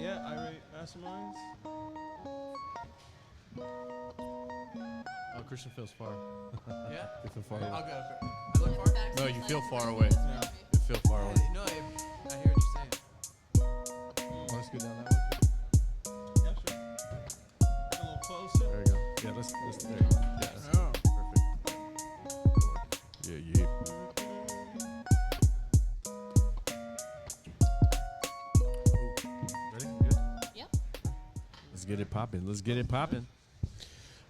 Yeah, irate masterminds. Oh, Christian feels far. Yeah? You feel far I'll away. go. I look far? No, you feel far away. Yeah. You feel far away. No, I hear what you're saying. Let's go down that way. Yeah, sure. A little closer. There we go. Yeah, let's there you go. Yeah, that's Oh. perfect. Yeah, yeah. Ready? Good? Yep. Let's get it popping. Let's get it popping.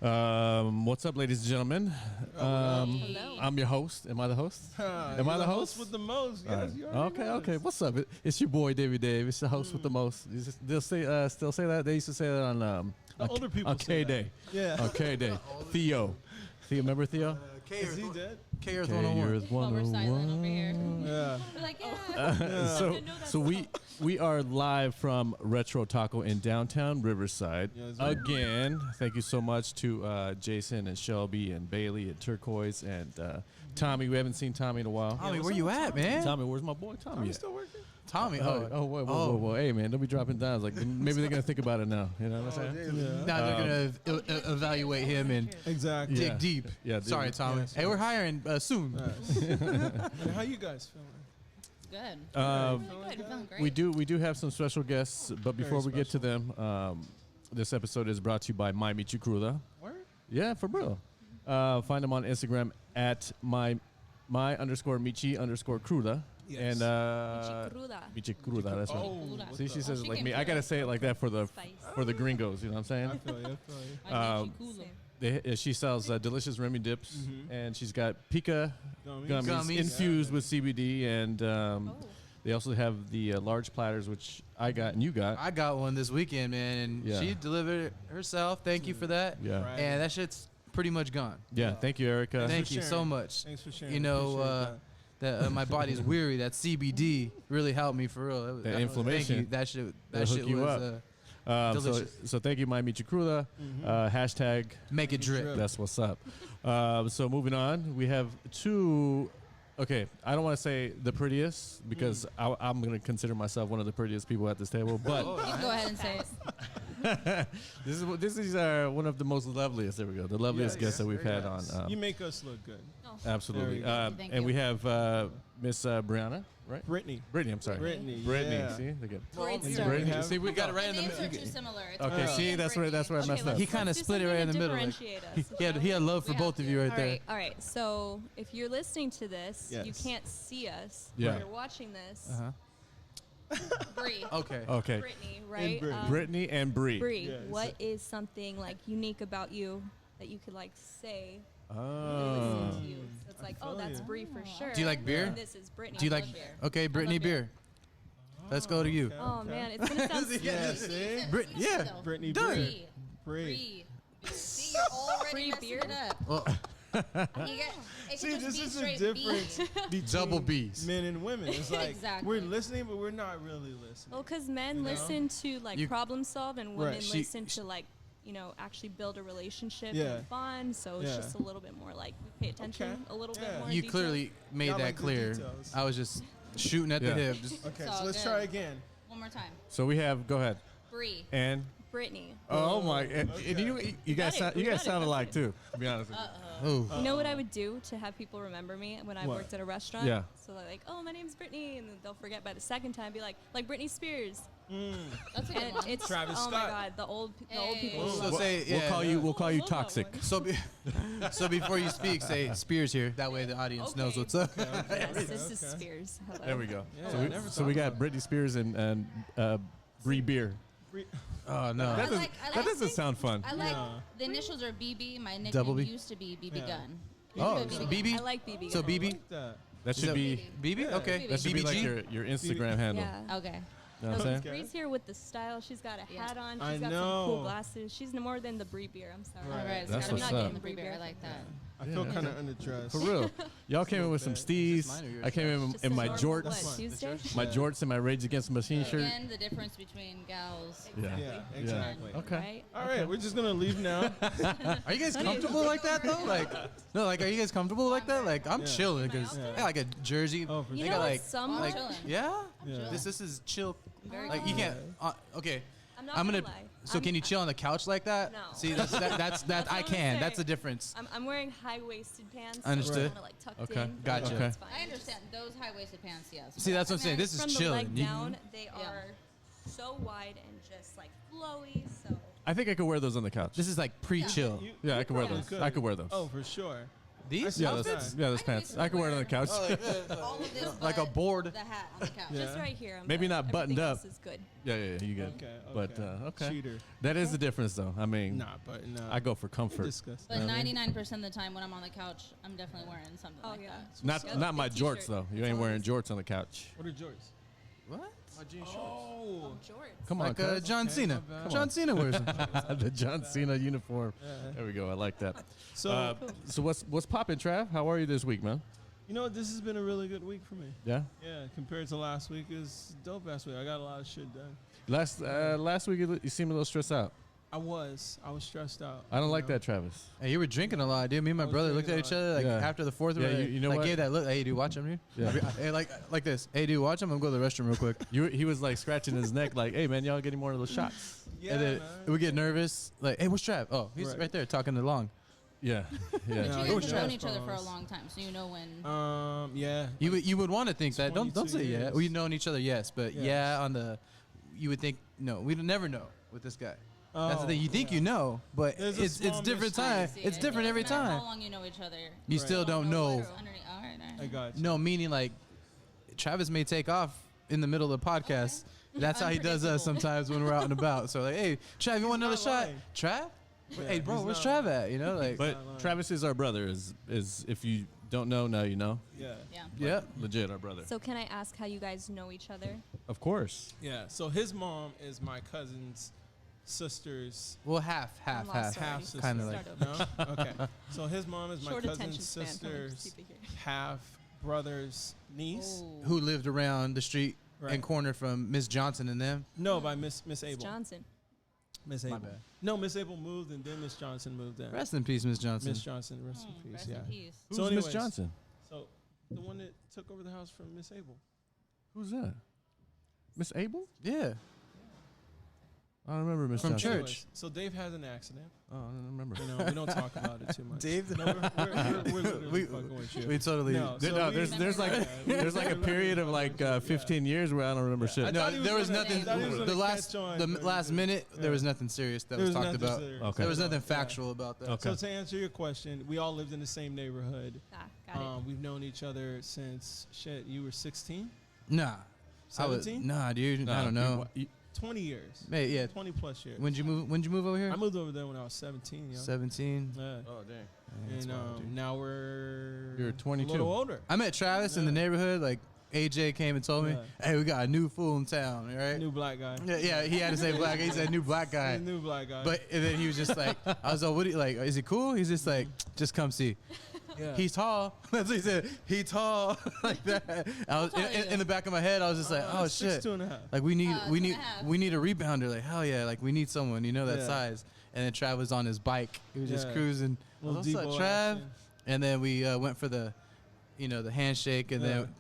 What's up, ladies and gentlemen? Hello. I'm your host. Am I the host? Am I the host? with the most? All Yes, right. you already Okay, know okay. this. What's up? It's your boy Davey Dave. It's the host with the most. They'll say, still say that. They used to say that on The older people on say K Day. Yeah. On K Day. Theo. Remember Theo? Is he dead? K Earth K 101. Earth Well, we're silent over 101. here. Yeah. We're like, yeah. So we are live from Retro Taco in downtown Riverside Yes, sir. again. Thank you so much to Jason and Shelby and Bailey and Turquoise and Tommy. We haven't seen Tommy in a while. Tommy, where you at, man? Tommy, where's my boy Tommy? Are you at? still working? Tommy. Oh, whoa. Hey, man, don't be dropping downs. Like, maybe they're going to think about it now. You know what I'm saying? Yeah. Now they're going to evaluate him and Exactly. Yeah. dig deep. Yeah, Sorry, Tommy. Yes, Hey, we're hiring soon. Nice. And how you guys feeling? Good. Um, Good. You're feeling great. we do have some special guests, but before we get to special. them, this episode is brought to you by My Michi Cruda. Word? Yeah, for real. Find them on Instagram at my underscore Michi underscore Cruda. Yes. And Michi Cruda. Michi Cruda, that's right. Oh. See, she says it like came me. I through. gotta say it like that for the Spice. gringos. You know what I'm I saying? feel you. I feel you. I um, made you cooler. She sells delicious Remy dips, Mhm. and she's got Pika Gummies. gummies, infused with CBD, and they also have the large platters, which I got and you got. I got one this weekend, man, and Yeah. she delivered it herself. Thank you for that. Yeah, Right. And that shit's pretty much gone. yeah. Thank you, Erica. Thank for you so sharing. much. Thanks for sharing. You know, Appreciate that my body's weary. That CBD really helped me for real. The inflammation. Thank you. That shit. That It'll shit hook you was up. So, delicious. so thank you, My Michi Cruda. Hashtag make it drip. that's what's up. So moving on, we have two. Okay, I don't want to say the prettiest because I'm going to consider myself one of the prettiest people at this table, but You can go ahead and say it. this is one of the most loveliest. There we go, the loveliest Yes. guests that we've Very had nice. on. You make us look good. Absolutely. There Thank And you. we have Miss Brianna, right? Brittany. Brittany, I'm sorry. Brittany. Brittany. Yeah. See, they get Great Yeah. start. Brittany. have- See, we got it right in the Names middle. are too similar. It's Okay, Brittany see, and that's where I Brittany. messed up. He kind of split it right in the middle. Like, he had love for We both have of you to. right All there. right, all right. So if you're listening to this, you Yes. can't see us. Yeah. If you're watching this, Uh-huh. Bree. Okay. Okay. Brittany, right? Brittany. Brittany and Bree. Bree, Yeah, it's what is something like unique about you that you could like say when Oh. listen to you? So it's like, oh, feel that's you. I for sure. Do you like beer? And this is Brittany. Do you like? love beer. Okay, Brittany love beer. beer. Let's go to you. Okay, Oh okay. man, it's gonna sound Yeah, sweet. see? Brit- yeah. Though. Brittany Done. Bree. Bree. See, you're already Free messing beer? it up. Well, You get, it See, could just this be is the straight difference B. between Double Bs. men and women. It's like Exactly. we're listening, but we're not really listening. Well, because men You know? listen to like You- problem solve, and women Right. listen to like actually build a relationship Yeah. and bond. So it's Yeah. just a little bit more like we pay attention Okay. a little Yeah. bit more. you detail. clearly made Y'all that like the clear. details. I was just shooting at Yeah. the hip. Just, Okay, It's so all let's good. try again. One more time. So we have. Go ahead. Bree. And Brittany. oh my, and you guys got it. you We guys got it. sound That's alike it. too. To be honest with you. oh, You know what I would do to have people remember me when I What? worked at a restaurant? Yeah. So they're like, oh, my name's Brittany, and then they'll forget by the second time, be like Britney Spears. That's a good And one. it's Travis oh Scott. my god, the old Hey. people. So love say yeah. We'll call you Love that toxic. one. So before you speak, say Spears here. That way the audience knows Okay. what's up. Yes, this is Okay. Spears. Hello. There we go. Yeah, so I we, never so we thought got Britney Spears and Bree Beer. Bree- Oh no. That doesn't, I that like- doesn't sound fun. I like Yeah. the initials are BB. My nickname Double B? used to be BB Yeah. Gun. Oh, Used to so be BB. I like BB. So Gun. BB. like that. That should be BB. Yeah. Okay. that should be like your Instagram handle. Yeah. Okay. You know what I'm Because saying? Bree's here with the style. She's got a Yeah. hat on. I She's got know. some cool glasses. She's more than the Brie beer. I'm sorry. Right. All right. It's That's gotta be what's not up. getting the Brie beer. I like that. I feel Yeah. kind of underdressed. For real. Y'all came in with some steez. mine or yours? I came in Just in a my normal, jorts. What, fine. Tuesday? My Yeah. jorts and my Rage Against the Machine shirt. Again, the difference between gals. Yeah. Yeah, exactly. Okay. Right? All right, we're just gonna leave now. Are you guys comfortable like that though? Like, no, like, are you guys comfortable like that? Like, I'm Yeah. chilling because Yeah. I got like a jersey. Oh, for They You sure. know got what? like, Some I'm like, chilling. yeah. Yeah. This is chill. I'm very Like you can't. Okay. I'm not I'm gonna gonna. lie. So can you chill on the couch like that? No. See, that's That's I what I'm can. That's the saying. difference. I'm wearing high-waisted pants. Understood. So kind of like tucked Okay. in. Gotcha. Okay. It's fine. I understand those high-waisted pants. Yes. See, that's what I'm saying. This is From the chilling. leg You- down, they Yeah. are so wide and just like flowy. So I think I could wear those on the couch. This is like pre-chill. You- Yeah, you I could wear probably those. I could wear those. Oh, for sure. These yeah, outfits? those, yeah, those I pants. used to I could wear it on the couch. all of this, Like a but board. The hat on the couch. Yeah. just right here. I'm Maybe good. not buttoned Everything up. else is good. Yeah, you good. Okay. But okay, Cheater. that is the difference, though. I mean, Nah, but no. I go for comfort. Disgusting. But Yeah. 99% of the time when I'm on the couch, I'm definitely wearing something Oh like yeah. that. Yeah, Not my big jorts t-shirt. though. You It's ain't wearing always- jorts on the couch. What are yours? What? My jean shorts. Oh, jorts. Come on, Like cuz. John Okay, Cena. my bad. John Cena wears them. The John Cena uniform. Yeah. There we go. I like that. So, So what's poppin', Trav? How are you this week, man? you know what? This has been a really good week for me. Yeah. Yeah, compared to last week, is dope last week. I got a lot of shit done. Last week you seemed a little stressed out. I was stressed out. I don't you like know? that, Travis. Hey, you were drinking a lot, dude. Me and my I was brother looked at drinking each a lot. other like Yeah. after the fourth Yeah, round. you know like, what? gave that look. Hey, dude, watch him, dude. Yeah. Hey, like this. Hey, dude, watch him. I'm going to the restroom real quick. He was like scratching his neck, like, "Hey, man, y'all getting more of those shots?" Yeah, and then man. we get nervous. Like, hey, where's Trav? Oh, he's Right. right there talking along. Yeah, But yeah. Yeah, you it guys was have known just each other for a phones. long time, so you know when. Yeah. You would want to think that. Don't 22 say yeah. years. We've known each other, yes, but Yes. yeah, on the you would think no. We'd never know with this guy. That's the thing. You think yeah. you know, but There's a it's small different mystery. time. I see It's it. different It every doesn't matter time. How long you know each other. You Right. still don't know. what's underneath. All right. I got you. No, meaning like Travis may take off in the middle of the podcast. That's how he does us Unpredictable. sometimes when we're out and about. So like, hey, Trav, you want another not shot? lying. Trav? Yeah, Hey, bro, he's where's not Trav at? You know, like, But not lying. Travis is our brother. Is if you don't know, now you know. Yeah. Yeah. yeah. Legit, our brother. So can I ask how you guys know each other? Of course. Yeah. So his mom is my cousin's sister's Well, half, I'm lost half already. sister. Kind of Start like. over. No? Okay. So his mom is my Short attention cousin's span. Come on, just sister's keep it here. half brother's niece. Ooh. Who lived around the street Right. and corner from Miss Johnson and them. No, by Miss It's Abel. Johnson. Miss My Abel. bad. No, Miss Abel moved and then Miss Johnson moved in. Rest in peace, Miss Johnson. Miss Johnson, rest in peace. Rest Yeah. in peace. Who's So Miss anyways, Johnson? So the one that took over the house from Miss Abel. Who's that? Miss Abel? Yeah. I don't remember Miss From Johnson. church. Anyways, so Dave has an accident. Oh, I don't remember. You know, we don't talk about it too much. Dave? No, we're literally We- fucking with you. We totally. No, There- so no, we- there's like there's like a period of like 15 years where I don't remember I shit. thought No, he was there was gonna- nothing. I thought he was The gonna last, catch on the during last the- minute, there yeah. was nothing serious that There was talked nothing about. serious. Okay. There was nothing Yeah. factual about that. Okay. So to answer your question, we all lived in the same neighborhood. Ah, got it. We've known each other since you were 16, Nah. I was, 17, nah, dude. Nah, I don't know. 20 years, Hey, yeah. 20 plus years. When'd you move over here? I moved over there when I was 17. Yo. 17. Yeah. Oh dang. That's And wild, dude. now we're You're 22. a little older. I met Travis in the Yeah. neighborhood. Like AJ came and told me, Yeah. "Hey, we got a new fool in town, all right?" New black guy. Yeah, he had to say black. He said new black He's a guy. new black guy. But and then he was just like, I was like, "What? Do you, like, is he cool?" He's just like, "Just come see." yeah. He's tall. That's what he said. He tall like that. I was How tall are in you? the back of my head. I was just like, "Oh shit!" 6'2.5". Like we need Oh, 2.5. we need a rebounder. Like hell yeah! Like we need someone that Yeah. size. And then Trav was on his bike. He was just Yeah. cruising. Little What's up, Debo Trav? action. And then we went for the handshake. And then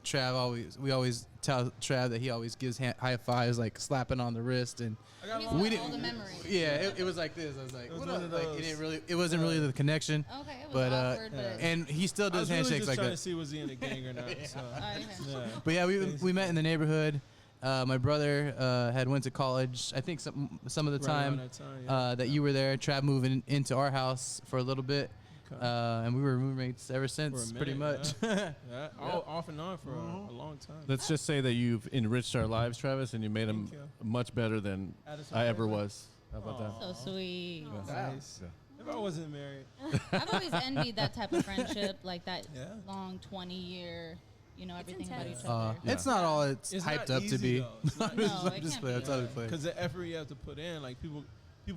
we always tell Trav that he always gives high fives, like slapping on the wrist. And I got He's along- we got all didn't- the memories. yeah, it was like this. I was like, It was what one up? of Like those- it wasn't really the connection. Okay, it was But awkward, but. and he still I does was really handshakes just like trying to that. see was he in a gang or not. So, Okay. yeah. But yeah, we met in the neighborhood. My brother had went to college. I think some of the Right around time that time, yeah. that you were there. Trav moving into our house for a little bit, Okay. and we were roommates ever since, For a pretty minute, much. Yeah, off and on for a long time. Let's just say that you've enriched our lives, Travis, and you made them Thank much better than Addison I ever Railroad. was. How about that? So sweet. Nice. If I wasn't married, I've always envied that type of friendship, like that Yeah. long 20-year, everything about intense. each other. Yeah. It's not all it's it's hyped not up to easy, be. though. It's not No, easy. it Just can't play. be. That's how we play. Because the effort you have to put in, like people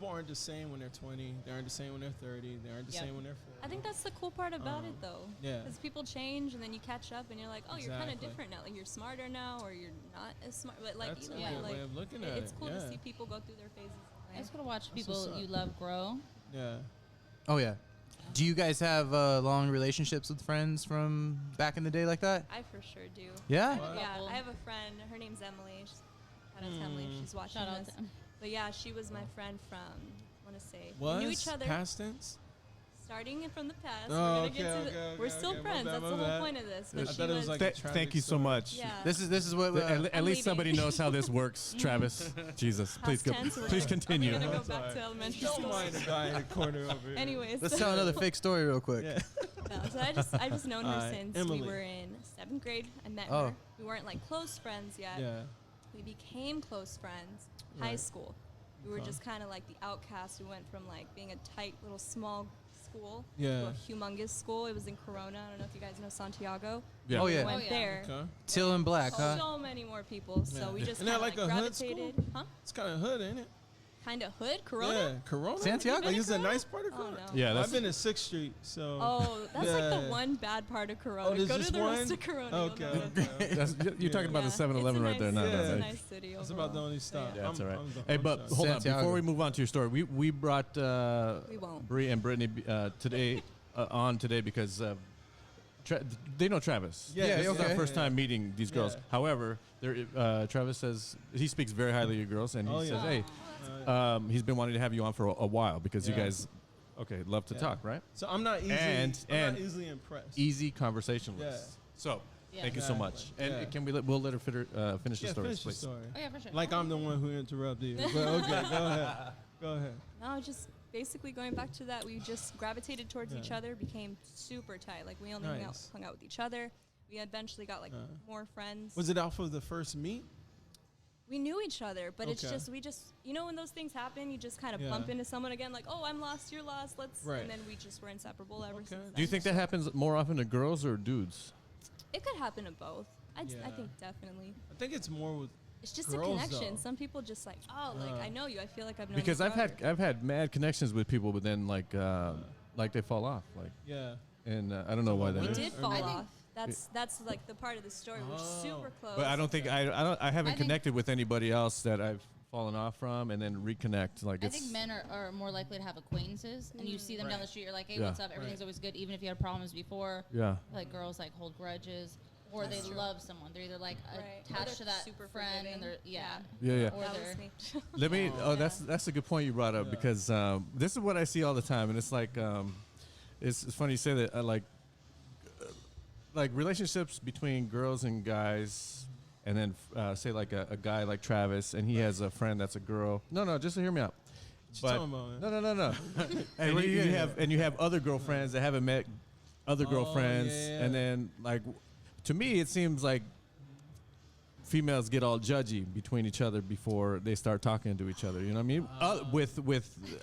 aren't the same when they're 20. They aren't the same when they're 30. They aren't the Yep. same when they're 40. I think that's the cool part about it, though. Yeah. Because people change, and then you catch up, and you're like, oh, you're kind of Exactly. different now. Like you're smarter now, or you're not as smart. But like, That's either a way, good like way of looking it- at it's it, cool yeah. to see people go through their phases. in life. It's cool to watch what's people up. you love grow. Yeah. Oh yeah. Do you guys have long relationships with friends from back in the day like that? I for sure do. Yeah. Wow. Yeah, Couple. I have a friend. Her name's Emily. She's Shout out to Emily if she's watching Shout out this. to him. But yeah, she was my friend from, I want to say, Was we knew each other past tense? starting in from the past. Oh, we're gonna okay, get to okay, we're okay, still okay. My friends. bad, That's my the whole bad. point of this. I But she thought it was was like a Thank you so tragic much. Yeah. This is what. At I'm least somebody leaving. knows how this works, Travis. Jesus, please Past tense, we're please gonna- continue. We're gonna go That's back all to right. elementary Don't school. mind the guy in the corner over here. Anyways, Let's tell another fake story real quick. Yeah. no, so I've just known her Alright, since Emily. we were in 7th grade. I met Oh. her. We weren't like close friends yet. Yeah. We became close friends high Right. school. We were Okay. just kind of like the outcasts. We went from like being a tight little small school to Yeah. a humongous school. It was in Corona. I don't know if you guys know Santiago. Yeah. Oh We yeah. went yeah. there. Okay. Till in black, huh? So many more people. So Yeah. we just Isn't that kind of like a hood school? gravitated. Huh? It's kind of hood, ain't it? Kind of hood. Corona. Yeah, Corona. Santiago? Like, You it's been a to nice part of Oh Corona. no. Yeah, I've that's been to 6th Street, so. Oh, that's like the Yeah. one bad part of Corona. Oh, there's Go to just the rest one? of Corona. Okay. You'll notice. That's, you're talking about the Yeah. 7-Eleven It's a right there. nice- No, Yeah. It's no, a no. nice city That's overall. about the only stop. Yeah, that's all right. I'm Hey, but hold on. Santiago. Before we move on to your story, we brought We won't. Bree and Brittany today on today because they know Travis. Yeah, This is okay. our first time meeting these girls. Yeah. However, Travis says he speaks very highly of girls, and he Oh, says, yeah. "Hey, he's been wanting to have you on for a while because you Yeah. guys, okay, love to Yeah. talk, right? So I'm not easily, And- I'm and not easily impressed. Easy conversationalist. Yeah. So, Yeah. thank you so much. Exactly. And Yeah. can we'll let her finish the Yeah, story, finish the please. story. Oh yeah, for sure. Like I'm the one who interrupted you. But okay, go ahead. Go ahead. No, just basically going back to that, we just gravitated towards each Yeah. other, became super tight. Like we only Nice. hung out with each other. We eventually got like more friends. Was it off of the first meet? We knew each other, but it's Okay. just you know when those things happen, you just kind of Yeah. bump into someone again, like, oh, I'm lost, you're lost, let's, Right. and then we just were inseparable ever Okay. since. Do you then. think that happens more often to girls or dudes? It could happen to both. I Yeah. think definitely. I think it's more with It's just Girls, a connection. though. Some people just like, oh, like Yeah. I know you. I feel like I've known Because you I've had mad connections with people, but then like they fall off, like, yeah. and I don't know why that We Women? is. did Or fall men? off. That's like the part of the story. We're Oh. super close. But I don't think I haven't I think- connected with anybody else that I've fallen off from and then reconnect. Like I it's think men are more likely to have acquaintances, and you see them down the street, you're like, hey, Yeah. what's up? Everything's always good, even if you had problems before. yeah. Like girls like hold grudges, or That's they true. love someone. They're either like Right. Or attached to they're that super friend, and they're forgiving. yeah. Yeah. Or that they're was me. Let me. Oh. Oh, that's a good point you brought up Yeah. because this is what I see all the time, and it's like it's funny you say that. Like relationships between girls and guys, and then say like a guy like Travis, and he has a friend that's a girl. No, just to hear me out. What you But- talking about, man? No. And what you you have other girlfriends that haven't met other Oh, girlfriends, yeah. and then like to me it seems like females get all judgy between each other before they start talking to each other. You know what I mean? With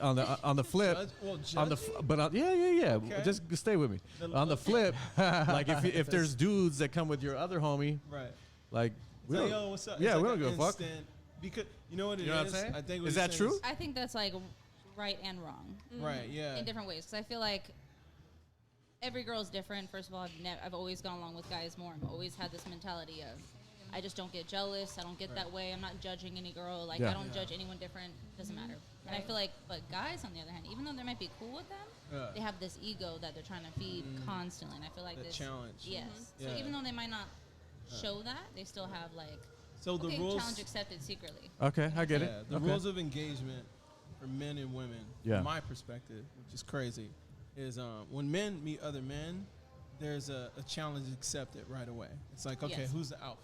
on the flip. Judge- well, On the judgy? but yeah. Okay. Just stay with me. The- On the flip, like if there's dudes that come with your other homie, right. like we Say, don't, yo, what's up? yeah, It's we like don't an give a fuck. instant- Because you know what it is. You know what I'm saying? I think what Is you're that saying true? I think that's like right and wrong Right. Yeah. in different ways. Because I feel like every girl is different. First of all, I've always gone along with guys more. I've always had this mentality of I just don't get jealous. I don't get that way. I'm not judging any girl. Like Yeah. I don't judge anyone different. Doesn't matter. And I feel like, but guys on the other hand, even though they might be cool with them, Yeah. they have this ego that they're trying to feed constantly. And I feel like That this challenge. Yes. So Yeah. even though they might not show that, they still have like So the okay, rules. challenge accepted secretly. Okay, I get Yeah, it. the Okay. rules of engagement for men and women, Yeah. from my perspective, which is crazy, is when men meet other men, there's a challenge accepted right away. It's like, okay, Yes. who's the alpha?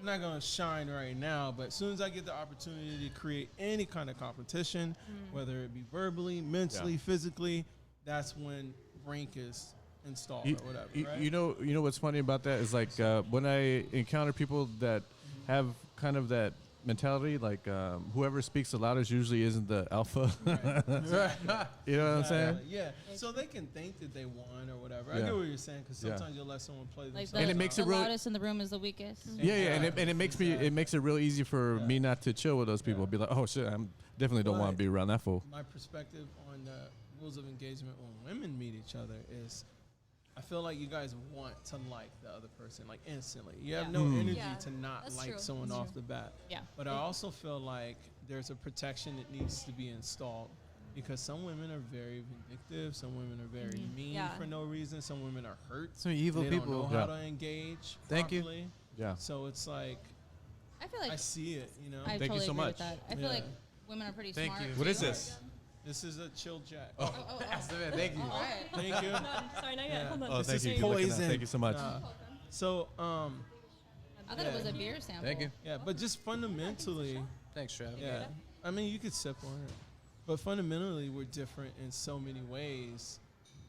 I'm not gonna shine right now, but as soon as I get the opportunity to create any kind of competition, whether it be verbally, mentally, Yeah. physically, that's when rank is installed You, or whatever. you- right? you know what's funny about that is like when I encounter people that have kind of that mentality, like whoever speaks the loudest usually isn't the alpha. You know what I'm saying? Yeah. So they can think that they won or whatever. I Yeah. get what you're saying because Yeah. sometimes you'll let someone play Like themselves. the, And it makes the it really- loudest in the room is the weakest. Yeah, and it makes me it makes it real easy for Yeah. me not to chill with those people. Yeah. Be like, oh shit, I'm definitely don't want Right. to be around that fool. My perspective on the rules of engagement when women meet each other is I feel like you guys want to like the other person like instantly. You have Yeah. no energy Yeah, to not that's like true. someone That's off the bat. Yeah. But I also feel like there's a protection that needs to be installed because some women are very vindictive, some women are very mean Yeah. for no reason, some women are hurt. Some evil They people. don't know how Yeah. to engage Thank you. properly. Yeah. So it's like I feel like I see it. You know. I Thank you totally so agree much. with that. I feel Yeah. like women are pretty Thank smart. you. What is too. this? This is a chill jack. Oh, Thank you. all right. Thank you. Sorry, not yet. Yeah. Hold on. Oh, This thank is you. You're looking at- poison. Thank you so much. So I thought it was a beer sample. Thank you. yeah, but just fundamentally, Thanks, Trav. yeah. I mean, you could sip on it, but fundamentally, we're different in so many ways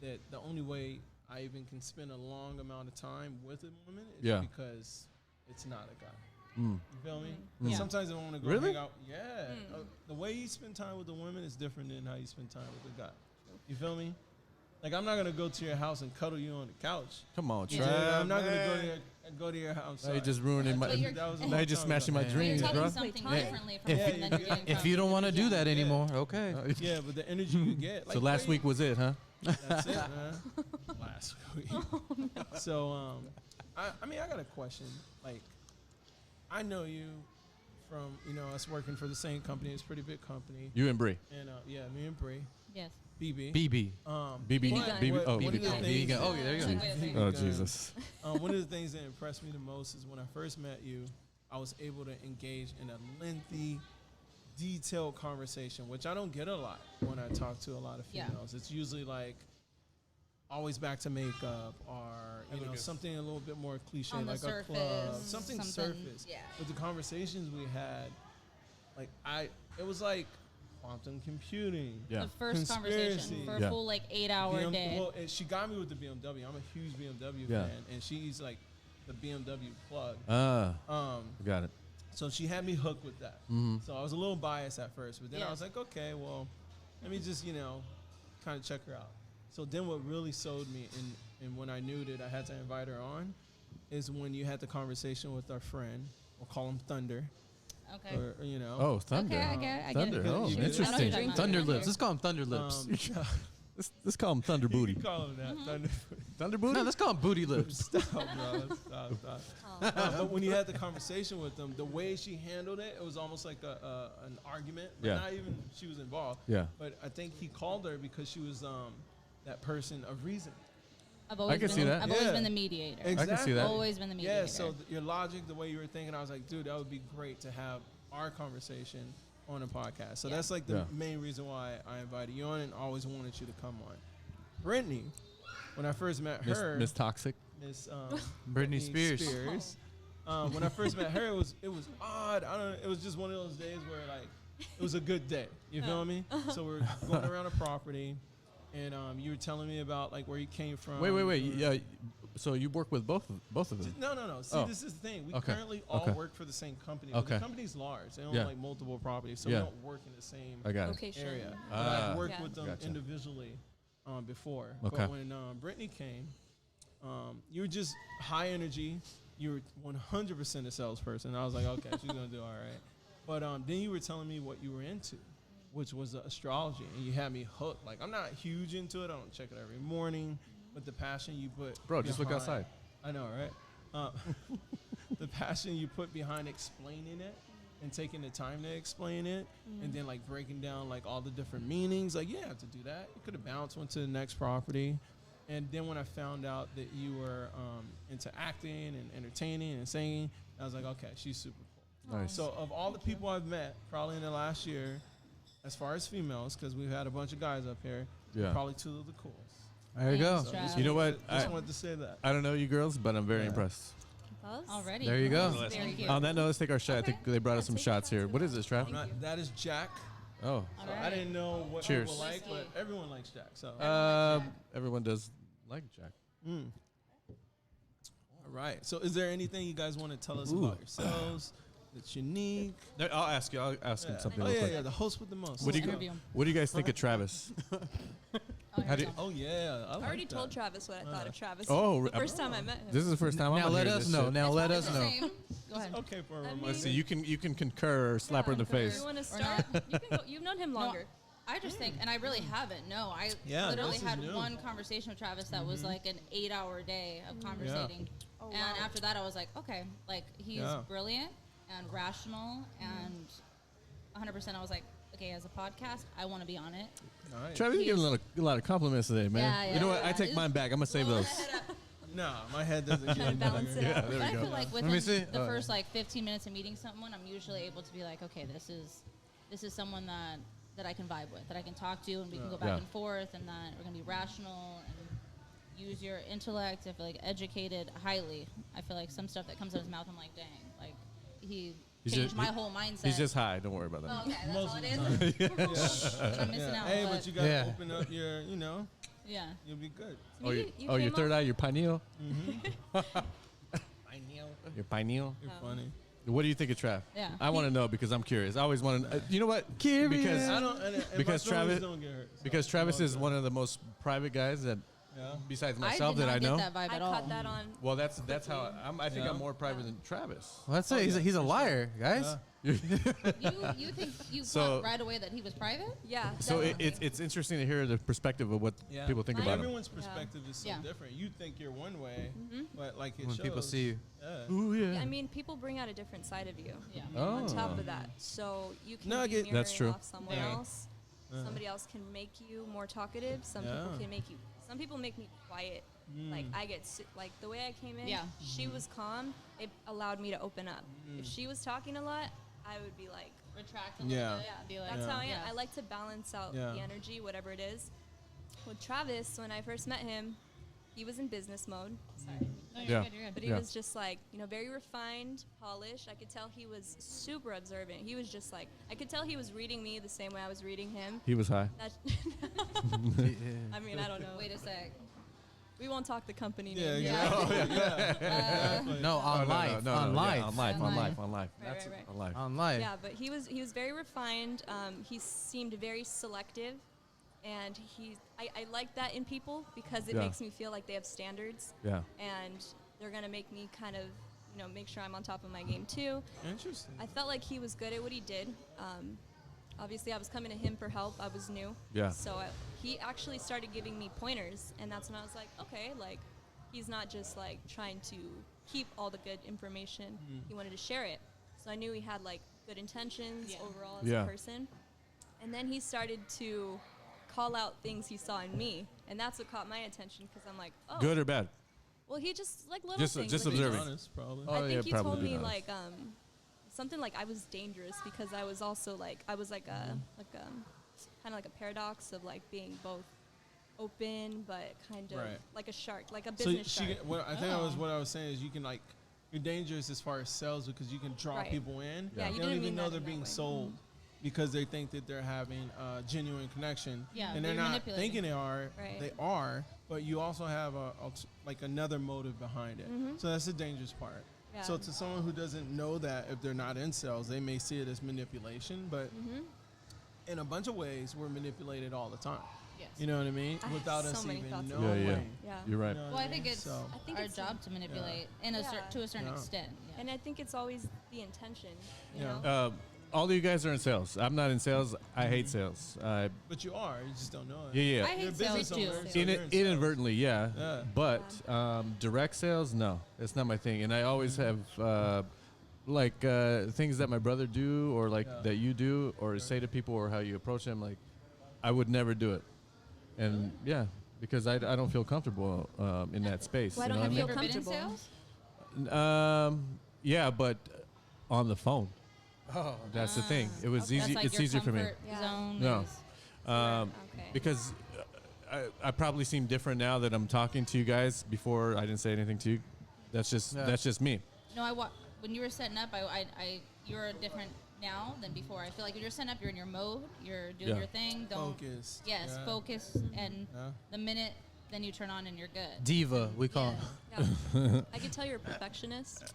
that the only way I even can spend a long amount of time with a woman is Yeah. because it's not a guy. Mm. You feel me? Yeah. Sometimes I want to go Really? hang out. Yeah. The way you spend time with the women is different than how you spend time with the guy. You feel me? Like, I'm not going to go to your house and cuddle you on the couch. Come on, Yeah. Trav. I'm not going man. to go to your house. Now you're just ruining my. But you're- That was a Now long you're just time smashing ago. my Yeah. You're dreams, telling bro. something Yeah. differently from If him you- than you're getting If from you don't want to do that Yeah. anymore, okay. Yeah, but the energy you get. Like So last wait, week was it, huh? That's it, man. Last week. So, I mean, I got a question. Like, I know you from, us working for the same company. It's a pretty big company. You and Bree. And, yeah, me and Bree. Yes. BB. BB. BB. but BB. what- Oh, one of the BB. things BB. Oh, yeah, there you go. Like, wait, wait. Oh, that- Jesus. One of the things that impressed me the most is when I first met you, I was able to engage in a lengthy, detailed conversation, which I don't get a lot when I talk to a lot of Yeah. females. It's usually like always back to makeup or something a little bit more cliche, On the like a club, surface, something something- surface. yeah. But the conversations we had, like it was like quantum computing. Yeah. The first conversation Conspiracy. for a Yeah. full 8-hour day. Well, and she got me with the BMW. I'm a huge BMW Yeah. fan, and she's like the BMW plug. Got it. So she had me hooked with that. Mm-hmm. So I was a little biased at first, but then I Yeah. was like, okay, well, let me just kind of check her out. So then what really sold me, and when I knew that I had to invite her on, is when you had the conversation with our friend. We'll call him Thunder. Okay. Or, Oh, Thunder. Okay, I get it. Thunder. Oh, You get it. interesting. I know Thunder Okay. Lips. Let's call him Thunder Lips. Let's call him Thunder You Booty. can call him that. Thunder. Thunder Booty? No, let's call him Booty Lips. Stop, bro. Stop. But when you had the conversation with them, the way she handled it, it was almost like an argument. But Yeah. not even she was involved. Yeah. But I think he called her because she was that person of reason. I've always can been, see that. I've always Yeah. been the mediator. I can see that. Always been the mediator. Yeah, so your logic, the way you were thinking, I was like, dude, that would be great to have our conversation on a podcast. So Yeah. that's like the Yeah. main reason why I invited you on and always wanted you to come on. Brittany, when I first met her, Miss Toxic. Miss Britney Spears. When I first met her, it was odd. I don't know. It was just one of those days where like it was a good day. You feel me? So we're going around a property, and you were telling me about like where you came from. Wait. Yeah. So you work with both of them? No. See, Oh. this is the thing. We Okay. currently all Okay. work for the same company. But Okay. the company's large. They own Yeah. like multiple properties, so Yeah. we don't work in the same I got it. Location. area. But Ah. I've worked Yeah. with them Gotcha. individually before. Okay. But when Brittany came, you were just high energy. You were 100% a salesperson. I was like, okay, she's gonna do all right. But then you were telling me what you were into, which was astrology, and you had me hooked. Like I'm not huge into it. I don't check it every morning, but the passion you put. Bro, just look behind- outside. I know, right? The passion you put behind explaining it and taking the time to explain it, and then like breaking down like all the different meanings. Like you didn't have to do that. You could have bounced, went to the next property. And then when I found out that you were into acting and entertaining and singing, I was like, okay, she's super cool. Nice. So of all the people I've met, probably in the last year, as far as females, because we've had a bunch of guys up here, Yeah. probably two of the coolest. There you go. Thanks, Trav. You know what? Just I wanted to say that. don't know you girls, but I'm very Yeah. impressed. Us? Already. There you go. Very cute. On that note, let's take our shot. I think they brought us some Take shots here. shots. What is this, Trav? I'm not, that is Jack. Oh. All So I right. didn't know what Cheers. people like, but Whiskey. everyone likes Jack. So Everyone does like Jack. all right. So is there anything you guys want to tell us about yourselves that's unique? I'll ask you. I'll ask him something Oh real yeah, quick. yeah. The host with the most. What do Let's you go. Interview him. What do you guys think of Travis? Oh, How do you- Oh yeah, I I already like told that. Travis what I thought of Travis. Oh, the first time I met him. This is the first time Now I'm let hearing us this know. shit. Now let us The know. same. Go ahead. Okay for a I reminder. Let's see. You can concur or slap her in the concur. face. You want to Or start? You can go. You've known him No, longer. I just think, and I really haven't. No, I Yeah, literally this is had new. one conversation with Travis that was like an 8-hour day of conversating. Oh, And wow. after that, I was like, okay, like he's Yeah. brilliant and rational and 100%. I was like, okay, as a podcast, I want to be on it. All right. Travis, you're getting a lot of compliments today, man. Yeah, you know yeah, what? I yeah. take mine back. I'm gonna save those. No, my head doesn't get Trying to balance bigger. it out. there But we I go. feel like Let me within see. the Oh, first yeah. like 15 minutes of meeting someone, I'm usually able to be like, okay, this is someone that I can vibe with, that I can talk to, and we can go back Yeah. and forth, and that we're gonna be rational and use your intellect. I feel like educated highly. I feel like some stuff that comes out of his mouth, I'm like, dang, like he He's changed just- my he- whole mindset. He's just high. Don't worry about that. Oh, okay, that's Most all of it the is. Yeah. I'm missing out. Hey, but but you gotta Yeah. open up your, you know, yeah. you'll be good. Oh, You- your, you oh, your came third off- eye, your pineal, I know. your pineal. You're Oh. funny. What do you think of Trav? Yeah. I want to know because I'm curious. I always want to. You know what? Because I don't. And Because my feelings Travis- don't get hurt. so because I'm Travis all is good. one of the most private guys that, Yeah. besides I myself, did that not I get know. that vibe I at all. caught that on. Well, that's how I think Yeah. I'm more private than Travis. Well, that's it. He's a liar, guys. Yeah. You think you So- caught right away that he was private? Yeah. So definitely. it's interesting to hear the perspective of what Yeah. people think Mine- about him. Everyone's perspective is so Yeah. different. You think you're one way, but like it When shows. people see you. Yeah. Ooh yeah. I mean, people bring out a different side of you. Yeah. On top Oh. of that, so you can No, I be get- mirroring That's true. off someone Yeah. else. Uh-huh. Somebody else can make you more talkative. Some people Yeah. can make you. Some people make me quiet. Like I get like the way I came in. Yeah. She was calm. It allowed me to open up. If she was talking a lot, I would be like, Retract a little Yeah. bit. yeah, Be like, that's how I am. yeah. I like to balance out Yeah. the energy, whatever it is. With Travis, when I first met him, he was in business mode. Sorry. No, you're Yeah. good. You're good. But he Yeah. was just like, very refined, polished. I could tell he was super observant. He was just like, I could tell he was reading me the same way I was reading him. He was high. That's I mean, I don't know. Wait a sec. We won't talk the company Yeah. name. Exactly. Yeah. No, on live. On live. Yeah, on live. On On live. live. On live. Right, right, right. On live. On live. Yeah, but he was very refined. He seemed very selective, and I like that in people because it Yeah. makes me feel like they have standards, Yeah. and they're gonna make me kind of make sure I'm on top of my game too. Interesting. I felt like he was good at what he did. Obviously, I was coming to him for help. I was new. Yeah. So he actually started giving me pointers, and that's when I was like, okay, like he's not just like trying to keep all the good information. He wanted to share it. So I knew he had like good intentions Yeah. overall as Yeah. a person. And then he started to call out things he saw in me, and that's what caught my attention because I'm like, oh, Good or bad? well, he just like little Just- things. just like, he observing. just- Honest, probably. Oh, I yeah, think he probably told me being like something like I was dangerous because I was also like I was like a kind of like a paradox of like being both open but kind of Right. like a shark, like a So business she, shark. what I think I was Oh. what I was saying is you can like you're dangerous as far as sales because you can draw Right. people in. Yeah, They you don't didn't even mean know that they're in that being way. sold because they think that they're having a genuine connection. Yeah, and they're they're not manipulating. thinking they are. Right. They are, but you also have like another motive behind it. So that's the dangerous part. Yeah. So to someone who doesn't know that, if they're not in sales, they may see it as manipulation, but in a bunch of ways, we're manipulated all the time. Yes. You know what I mean? I have Without so us many even thoughts knowing. about Yeah, yeah. Yeah. You're right. You know what Well, I mean? think it's So, I think our it's job to manipulate to a certain Yeah. extent. Yeah. And I think it's always the intention. You Yeah. know? All of you guys are in sales. I'm not in sales. I hate sales. but you are. You just don't know it. Yeah, yeah. I You're a hate sales business too. owner, so In you're in sales. inadvertently, yeah. Yeah. But direct sales, no, it's not my thing. And I always have things that my brother do, or like Yeah. that you do, or say to people, or how you approach them. Like, I would never do it. And yeah, because I don't feel comfortable in that space. Why you don't know you what feel I Ever been in comfortable? sales? mean? Yeah, but on the phone. Oh, That's the thing. It was That's easy. like It's your easier for me. comfort Yeah. zone No. is- Okay. Because I probably seem different now that I'm talking to you guys. Before I didn't say anything to you. That's just me. No, when you were setting up, you're different now than before. I feel like when you're setting up, you're in your mode. You're doing Yeah. your thing. Don't Focus. Yes, Yeah. focus. And Yeah. the minute then you turn on and you're good. diva, we call Yeah. him. Yeah. I could tell you're a perfectionist.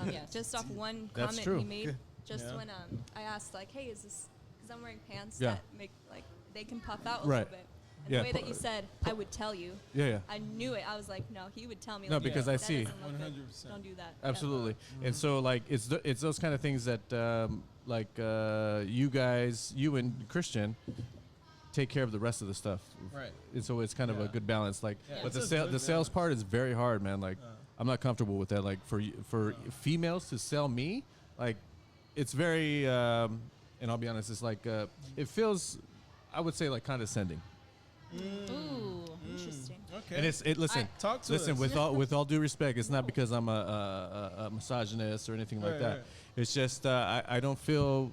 Yes. Just off one That's comment true. he made. Just Yeah. when I asked like, hey, is this because I'm wearing pants Yeah. that make like they can puff out a Right. little bit. And Yeah. the way that you said, I would tell you. Yeah, yeah. I knew it. I was like, no, he would tell me. No, like, because that I see. doesn't look good. 100%. Don't do that. Yeah. Absolutely. And so like it's those kind of things that you and Christian take care of the rest of the stuff. Right. And so it's kind of a Yeah. good balance. Like, Yeah. but It's a good the sales balance. part is very hard, man. Like, I'm not comfortable with that. Like for females to sell me, like it's very and I'll be honest, it's like it feels, I would say, like condescending. Ooh. Interesting. Okay. And listen, Talk to listen us. with all due respect, it's not because I'm a misogynist or anything like Right, that. right. It's just I don't feel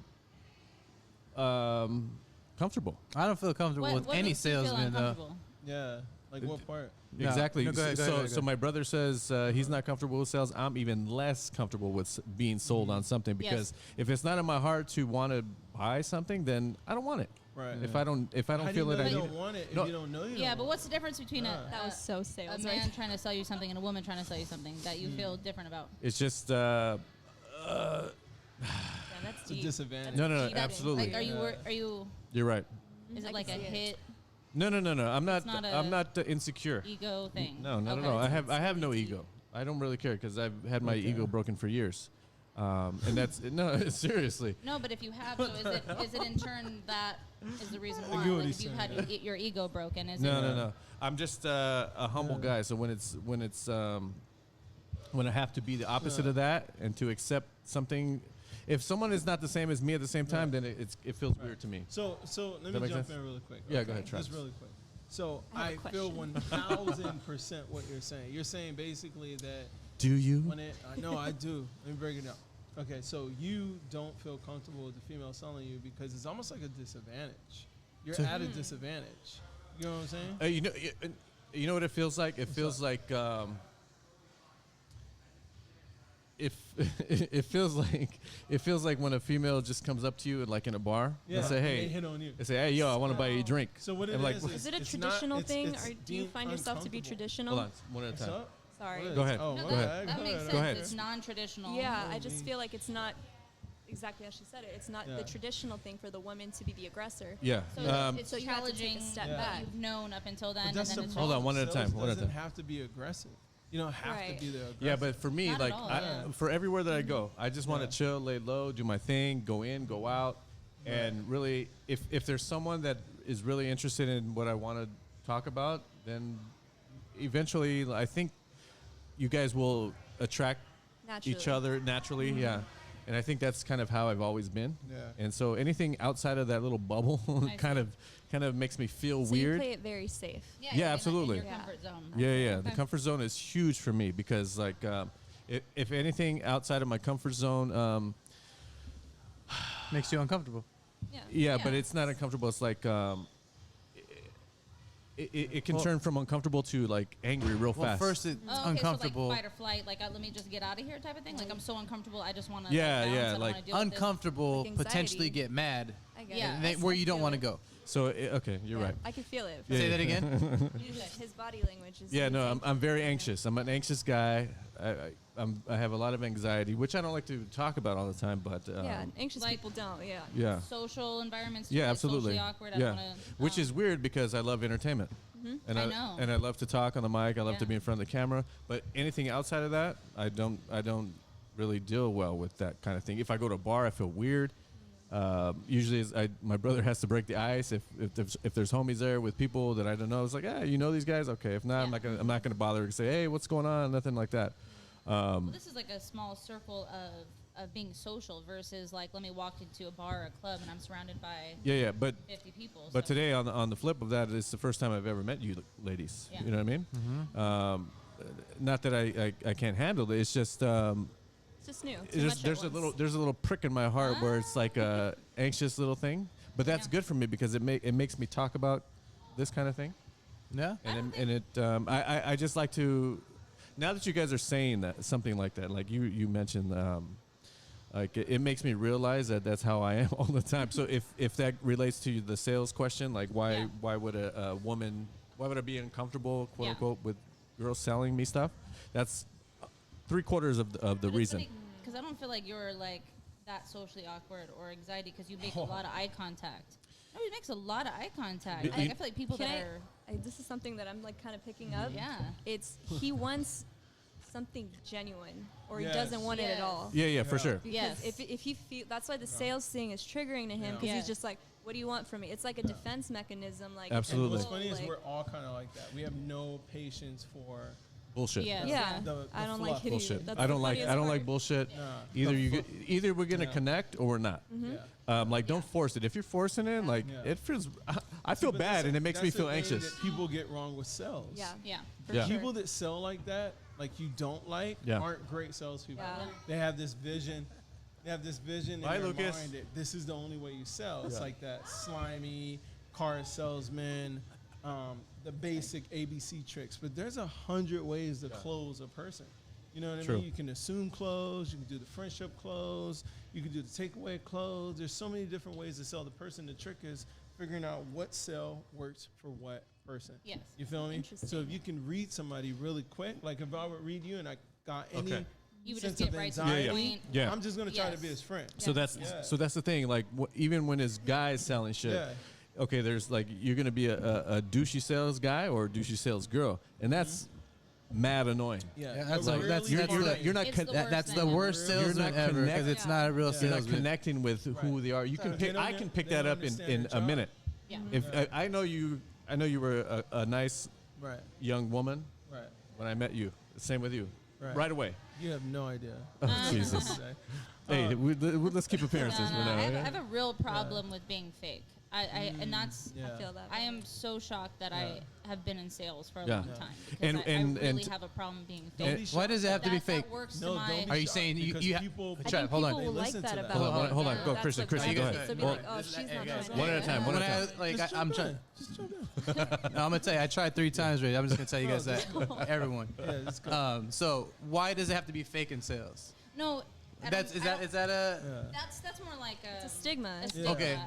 comfortable. I don't feel comfortable What, with what any makes you feel salesman though. uncomfortable? Yeah. Like what part? No, Exactly. no, go ahead, go so ahead, go so ahead. my brother says he's not comfortable with sales. I'm even less comfortable with being sold on something Yes. because if it's not in my heart to want to buy something, then I don't want it. Right. If I don't How do feel you that know I you need don't it. want it if No. you don't know you Yeah, don't but want what's the difference between That was so a sales. man right trying to sell you something and a woman trying to sell you something that you feel different about? It's just Yeah, that's It's a deep. disadvantage. no, Deep. absolutely. Like, are you? Yeah. Are you? You're right. Is I it can like a see it. hit No. I'm not. not I'm a not insecure. ego thing? No, not at Okay. all. I have no ego. I don't really care because I've had my Okay. ego broken for years, and that's no seriously. No, but if you have, so is it in turn that is the reason I why? get what Like he's if you've saying. had your ego broken, is No, it? no. I'm just a humble guy. So when I have to be the opposite of that and to accept something, if someone is not the same as me at the same time, then it feels weird to me. So let That me make jump sense? in really quick. Yeah, go ahead, Travis. Just really quick. So I I have a feel question. 1000% what you're saying. You're saying basically that Do you? when it, I know I do. Let me break it down. Okay, so you don't feel comfortable with the female selling you because it's almost like a disadvantage. You're So- at a disadvantage. You know what I'm saying? You know what it feels like? It feels like if it feels like when a female just comes up to you like in a bar Yeah. and say, and "Hey," they hit on you. they say, "Hey, yo, I want to buy you a drink." So what it And like, is Is it a it's traditional not- thing, it's or do you deemed find yourself to be uncomfortable. traditional? hold on, one at a What's time. up? Sorry. What is- Go ahead. Oh, No, my Go that, ahead. that Go makes ahead. sense. Go ahead. It's non-traditional. Yeah, I Oh, just me. feel like it's not exactly as she said it. It's not Yeah. the traditional thing for the woman to be the aggressor. Yeah. So it's So you have to take a challenging step Yeah. what back. you've known up until then, But and that's then the it's Hold on, one at a Sales time, one at a doesn't time. have to be aggressive. You don't have Right. to be the aggressive. Yeah, but for me, Not at like all, I, yeah. for everywhere that I go, I just want to Yeah. chill, lay low, do my thing, go in, go out, and really, if there's someone that is really interested in what I want to talk about, then eventually, I think you guys will attract Naturally. each other naturally. Yeah, and I think that's kind of how I've always been. Yeah. And so anything outside of that little bubble I kind see. of makes me feel So weird. you play it very safe. Yeah, in absolutely. your Yeah. comfort zone. Yeah. The Okay. comfort zone is huge for me because, like, if anything outside of my comfort zone, Makes you uncomfortable. Yeah. but Yeah. it's not uncomfortable. It's like it can Well- turn from uncomfortable to like angry real Well, fast. first it's Oh, okay, uncomfortable. So like fight or flight, like let me just get out of here type of thing. Like I'm so uncomfortable, I just want to. Yeah, like, bounce, yeah, I don't like wanna deal with this. Uncomfortable, Like potentially anxiety. get mad, I get Yeah. it. and I then, where still you don't feel want to it. go. So okay, you're Yeah, right. I can feel it. Yeah, Say that again. His body language is. Yeah, no, insane. I'm very anxious. I'm an anxious guy. I have a lot of anxiety, which I don't like to talk about all the time, but Yeah, anxious Like- people don't. Yeah. yeah. Social environments. Yeah, like, absolutely. Socially awkward. I Yeah, don't wanna, which is weird because I love entertainment, and I know. and I love to talk on the mic. I love to Yeah. be in front of the camera. But anything outside of that, I don't really deal well with that kind of thing. If I go to a bar, I feel weird. Usually, my brother has to break the ice. If there's homies there with people that I don't know, it's like, you know these guys, okay. If not, Yeah. I'm not gonna bother to say, hey, what's going on? Nothing like that. Well, this is like a small circle of being social versus like let me walk into a bar or a club and I'm surrounded by Yeah, but 50 people. But so. today, on the flip of that, it's the first time I've ever met you ladies. Yeah. You know what I mean? Not that I can't handle it. It's just It's just new. Too much at there's once. a little prick in my heart where it's like a anxious little thing. But that's Yeah. good for me because it makes me talk about this kind of thing. Yeah. I just like to. Now that you guys are saying that something like that, like you mentioned. Like it makes me realize that that's how I am all the time. So if that relates to the sales question, like Yeah. why would a woman, why would I be uncomfortable, quote Yeah. unquote, with girls selling me stuff? That's 3/4 of the reason. Because I don't feel like you're like that socially awkward or anxiety because you make a lot of eye contact. Nobody makes a lot of eye contact. You- Like, I feel like people Can that I- are this is something that I'm like kind of picking up. yeah. It's he wants something genuine, or Yes. he doesn't want it at Yes. all. Yeah, for Yeah. sure. Because Yes. if he feel that's why the sales thing is triggering to him Yeah. because Yeah. he's just like, what do you want from me? It's like a defense mechanism. Like Absolutely. And what's funny is like- we're all kind of like that. We have no patience for. Bullshit. Yeah. yeah, The I don't fluff. like it Bullshit. either. That's I don't the like funniest I don't like part. bullshit. Nah. Either we're gonna Yeah. connect or we're not. Mm-hmm. Yeah. Like don't force it. If you're forcing it, like Yeah. it feels. I feel But bad, that's and it makes me that's the feel thing anxious. that people get wrong with sales. Yeah. Yeah. For Yeah. sure. People that sell like that, like you don't like, Yeah. aren't great salespeople. Yeah. They have this vision. They have this vision Bye, in their Lucas. mind that this is the only way you sell. It's Yeah. like that slimy car salesman, the basic ABC tricks. But there's 100 ways to close a person. You know what I True. mean? You can assume close. You can do the friendship close. You can do the takeaway close. There's so many different ways to sell the person. The trick is figuring out what sell works for what person. Yes. You feel me? Interesting. So if you can read somebody really quick, like if I would read you and I got any Okay. You would sense just get of right to the anxiety, point. Yeah. I'm just gonna try to Yes. be his friend. So that's Yeah. so that's the thing. Like even when it's guys selling shit, Yeah. okay, there's like you're gonna be a douchey sales guy or a douchey sales girl, and that's mad annoying. Yeah, Yeah, that's But like really that's you're- that's you're the- not- you're not It's con- the that, worst that's the thing worst ever. You're salesman not ever because connected. it's not a real Yeah. You're not salesman. connecting with who they are. You can They pick. don't I get- can pick they that don't up understand in their a job. minute. Yeah. If I know you, I know you were a nice right, young woman right, when I met you. Same with you. right. Right away. You have no idea. Oh, Jesus. Hey, let's keep appearances for No, now. I yeah? have a real problem with being fake. And that's Yeah. I feel that. I am so shocked that I have been in sales for a Yeah. long Yeah. time And- because and- I really and- have a problem being Don't fake. be Why does it have to be That fake? works No, to my. don't be Are you shocked saying you- because you ha- people I Chat, think hold on. people will They like listen that to that. about Hold on, me. hold on. Go, That's Christian, what Christian, guys go do. ahead. So be Well, like, oh, she's not hey, trying guys, to one at a time, one When at a I, time. like Just I'm jump trying. in. Just jump in. No, I'm gonna tell you, I tried 3 times already. I'm just gonna tell you guys that, everyone. Yeah, it's good. So why does it have to be fake in sales? No, I That's don't- is I that don't- is that a Yeah. That's more like It's a stigma. A stigma. Okay.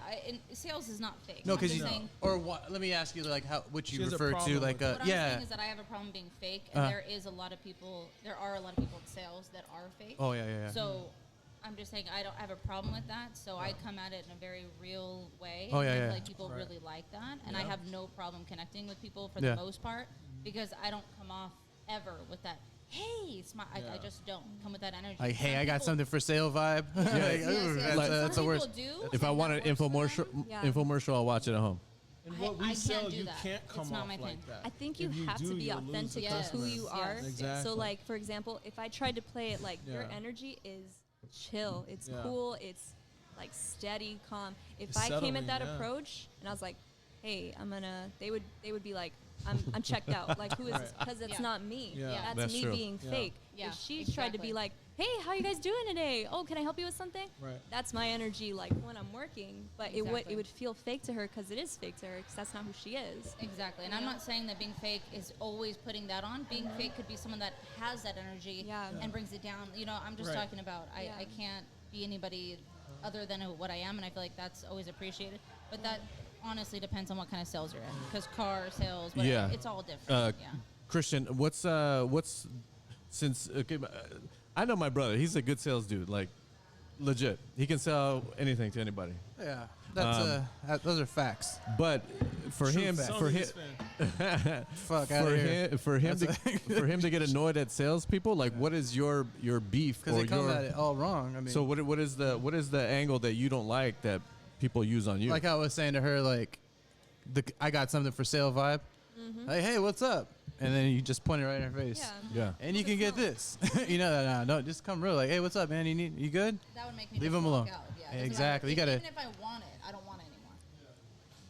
Sales is not fake. no? I'm Because just you saying, or what? Let me ask you like how what She you has a refer to problem like with a what I'm yeah. saying is that I have a problem being fake, and Uh. there is a lot of people. There are a lot of people in sales that are fake. Oh yeah. So I'm just saying I don't have a problem with that. So I come at it in a very real way. Oh, and yeah, I feel yeah. like people Right. really like that, and I Yeah. have no problem connecting with people for Yeah. the most part because I don't come off ever with that. Hey, smile. I Yeah. just don't come with that energy. Like hey, Some I got people- something for sale vibe. Like, Yes, ooh, yes, that's, yes. that's the Some worst. people do, If I and want that an works for infomercial, them. Yeah. infomercial, I'll watch it at home. And what I we can't sell, do you that. can't It's come not off my like thing. that. I think you If have do, to be you'll lose authentic the to Yes. who customer. you are. Yes. Exactly. So, like, for example, if I tried to play it like your Yeah. energy is chill, it's Yeah. cool, it's like steady, calm. If It's I came settling, at that yeah. approach and I was like, hey, they would be like, I'm checked out. Like, who is this? Right. Because it's Yeah. not me. Yeah. Yeah. That's That's me true. being Yeah. fake. Yeah, If she tried to be exactly. like, hey, how you guys doing today? Oh, can I help you with something? Right. That's my energy, like when I'm working. But it Exactly. would feel fake to her because it is fake to her because that's not who she is. Exactly. And You I'm know? not saying that being fake is always putting that on. Being fake could be someone that has that energy Yeah. and brings it down. You know, I'm just Right. talking about Yeah. I can't be anybody other than what I am, and I feel like that's always appreciated. But that honestly depends on what kind of sales you're in. Because car sales, whatever, Yeah. it's all different. Yeah. Christian, what's since I know my brother. He's a good sales dude. Like legit, he can sell anything to anybody. Yeah, that's those are facts. But for True him, fact. for him, Fuck out for of here. him, for him That's to for him to get annoyed at salespeople, like what is your beef Because or they come your at it all wrong. I mean, so what is the angle that you don't like that people use on you? like I was saying to her, like I got something for sale vibe. Like, hey, what's up? And then you just point it right in her face. Yeah. yeah, And you can get this. You know, no, just come real. Like, hey, what's up, man? You good? That would make me Leave just him walk alone. out. Yeah, it doesn't Exactly. matter. You gotta- Even if I want it, I don't want it anymore.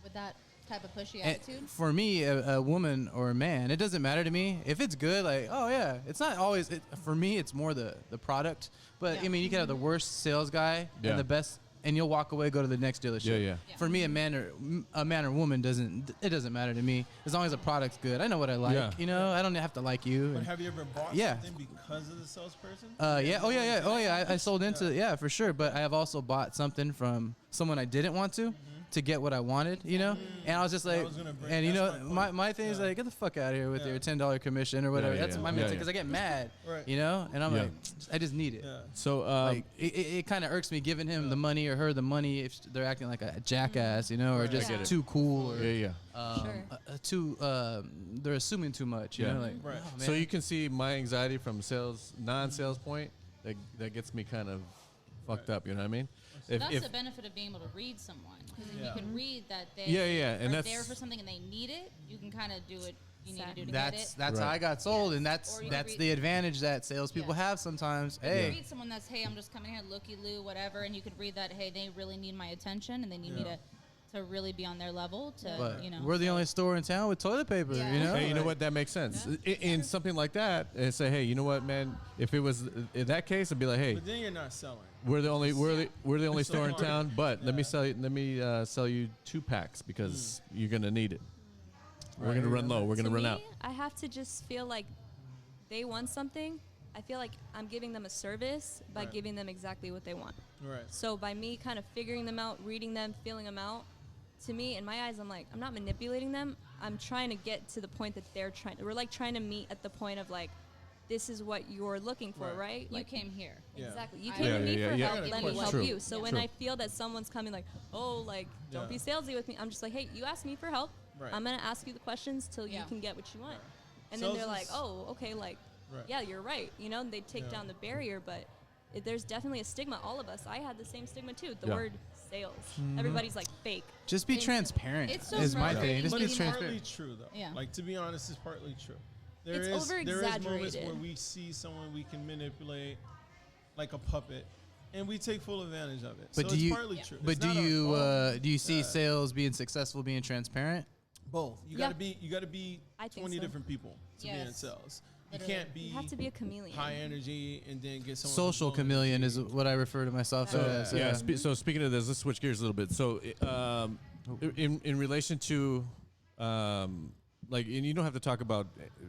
With that type of pushy And attitude. for me, a woman or a man, it doesn't matter to me if it's good. Like, oh yeah, it's not always. For me, it's more the product. But Yeah. I mean, you can have the worst sales guy Yeah. and the best, and you'll walk away, go to the next dealership. Yeah. Yeah. For me, a man or woman doesn't matter to me as long as the product's good. I know what I like. Yeah. You know, I don't have to like you. But And- have you ever bought Yeah. something because of the salesperson? yeah. Oh yeah. Oh yeah. I sold into yeah for sure. But I have also bought something from someone I didn't want to get what I wanted. You know, and I was just like, was gonna bring- and you know, that's my point. my thing is Yeah. like, get the fuck out of here with Yeah. your $10 commission or whatever. Yeah, That's yeah. my Yeah, mentality yeah. because I get mad. Right. You know, and I'm Yeah. like, I just need it. Yeah. So Like it kind of irks me giving him the money or her the money if they're acting like a jackass, you know, or Right. just I get it. too cool or yeah. Sure. they're assuming too much. You Yeah. know, like Right. oh, So man. you can see my anxiety from non-sales point that gets me kind of fucked up. You know what I mean? That's the benefit of being able to read someone. Because if Yeah. you can read that they Yeah, and are that's- there for something and they need it, you can kind of do what you need to do to that's get it. how Right. I got sold, Yes. and that's Or you that's read- the advantage that salespeople Yes. have sometimes. You Hey, read someone that's, hey, I'm just coming here, looky-loo, whatever, and you could read that, hey, they really need my attention and they need me Yeah. to to really be on their level to, But you know. we're the so- only store in town with toilet paper. Yeah. You know. Hey, you know Like, what? That makes sense. Yeah. In something like that, and say, hey, you know what, man? If it was in that case, I'd be like, hey, But then you're not selling. we're the only It's so store in hard. town, but let me Yeah. sell you 2 packs because you're gonna need it. We're Right. gonna run low. We're gonna To run me, out. I have to just feel like they want something. I feel like I'm giving them a service by Right. giving them exactly what they want. Right. So by me kind of figuring them out, reading them, feeling them out, to me, in my eyes, I'm like, I'm not manipulating them. I'm trying to get to the point that they're trying. We're like trying to meet at the point of like, this is what you're looking for, Right. right? You Like, came here. Yeah. exactly. You I- came Yeah, to me yeah, for yeah. help. Yeah, Let of me course. help True. you. So when True. I feel that someone's coming like, oh, like, don't Yeah. be salesy with me, I'm just like, hey, you asked me for help. Right. I'm gonna ask you the questions till Yeah. you can get what you want. Right. And then Sales they're like, is- oh, okay, like, Right. yeah, you're right. You know, and they take Yeah. down the barrier, but there's definitely a stigma. All of us, I had the same stigma too. The Yeah. word sales. Everybody's like fake. just be It's- transparent. it's so is my frustrating thing. Just But be it's transparent. partly true though. Yeah. Like to be honest, it's partly true. It's There is moments over-exaggerated. where we see someone we can manipulate like a puppet, and we take full advantage of it. But so do it's you? partly true. But It's do not a- you oh, do you see yeah. sales being successful being transparent? both? You Yeah. gotta be I think 20 so. different people to be in Yes. sales. Literally. You can't be You have to be a chameleon. high energy and then get someone Social who's low chameleon is energy. what I refer to myself So, as. Yeah. Yeah. So speaking of this, let's switch gears a little bit. So, in relation to, like, and you don't have to talk about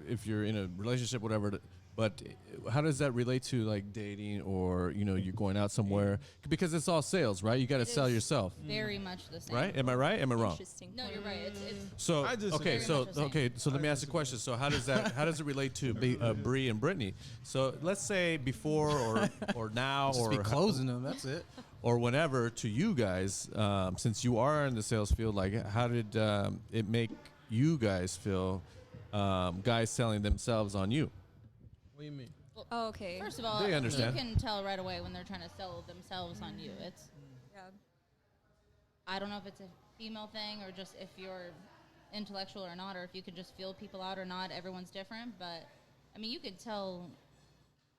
if you're in a relationship, whatever. But how does that relate to like dating or you're going out somewhere because it's all sales, right? You got to It sell is. yourself, Very much the same. right? Am I right? Am I wrong? Interesting. No, you're right. It's So I disagree. okay, Very so much the same. okay, so let I me ask you a disagree. question. So how does it relate to Bree and Brittany? So let's say before or now Just or be closing them. That's it. or whenever to you guys, since you are in the sales field, like how did it make you guys feel? Guys selling themselves on you. What do you mean? Oh, okay. First of all, They understand. you can tell right away when they're trying to sell themselves on you. It's Yeah. I don't know if it's a female thing or just if you're intellectual or not, or if you can just feel people out or not. Everyone's different, but I mean, you can tell.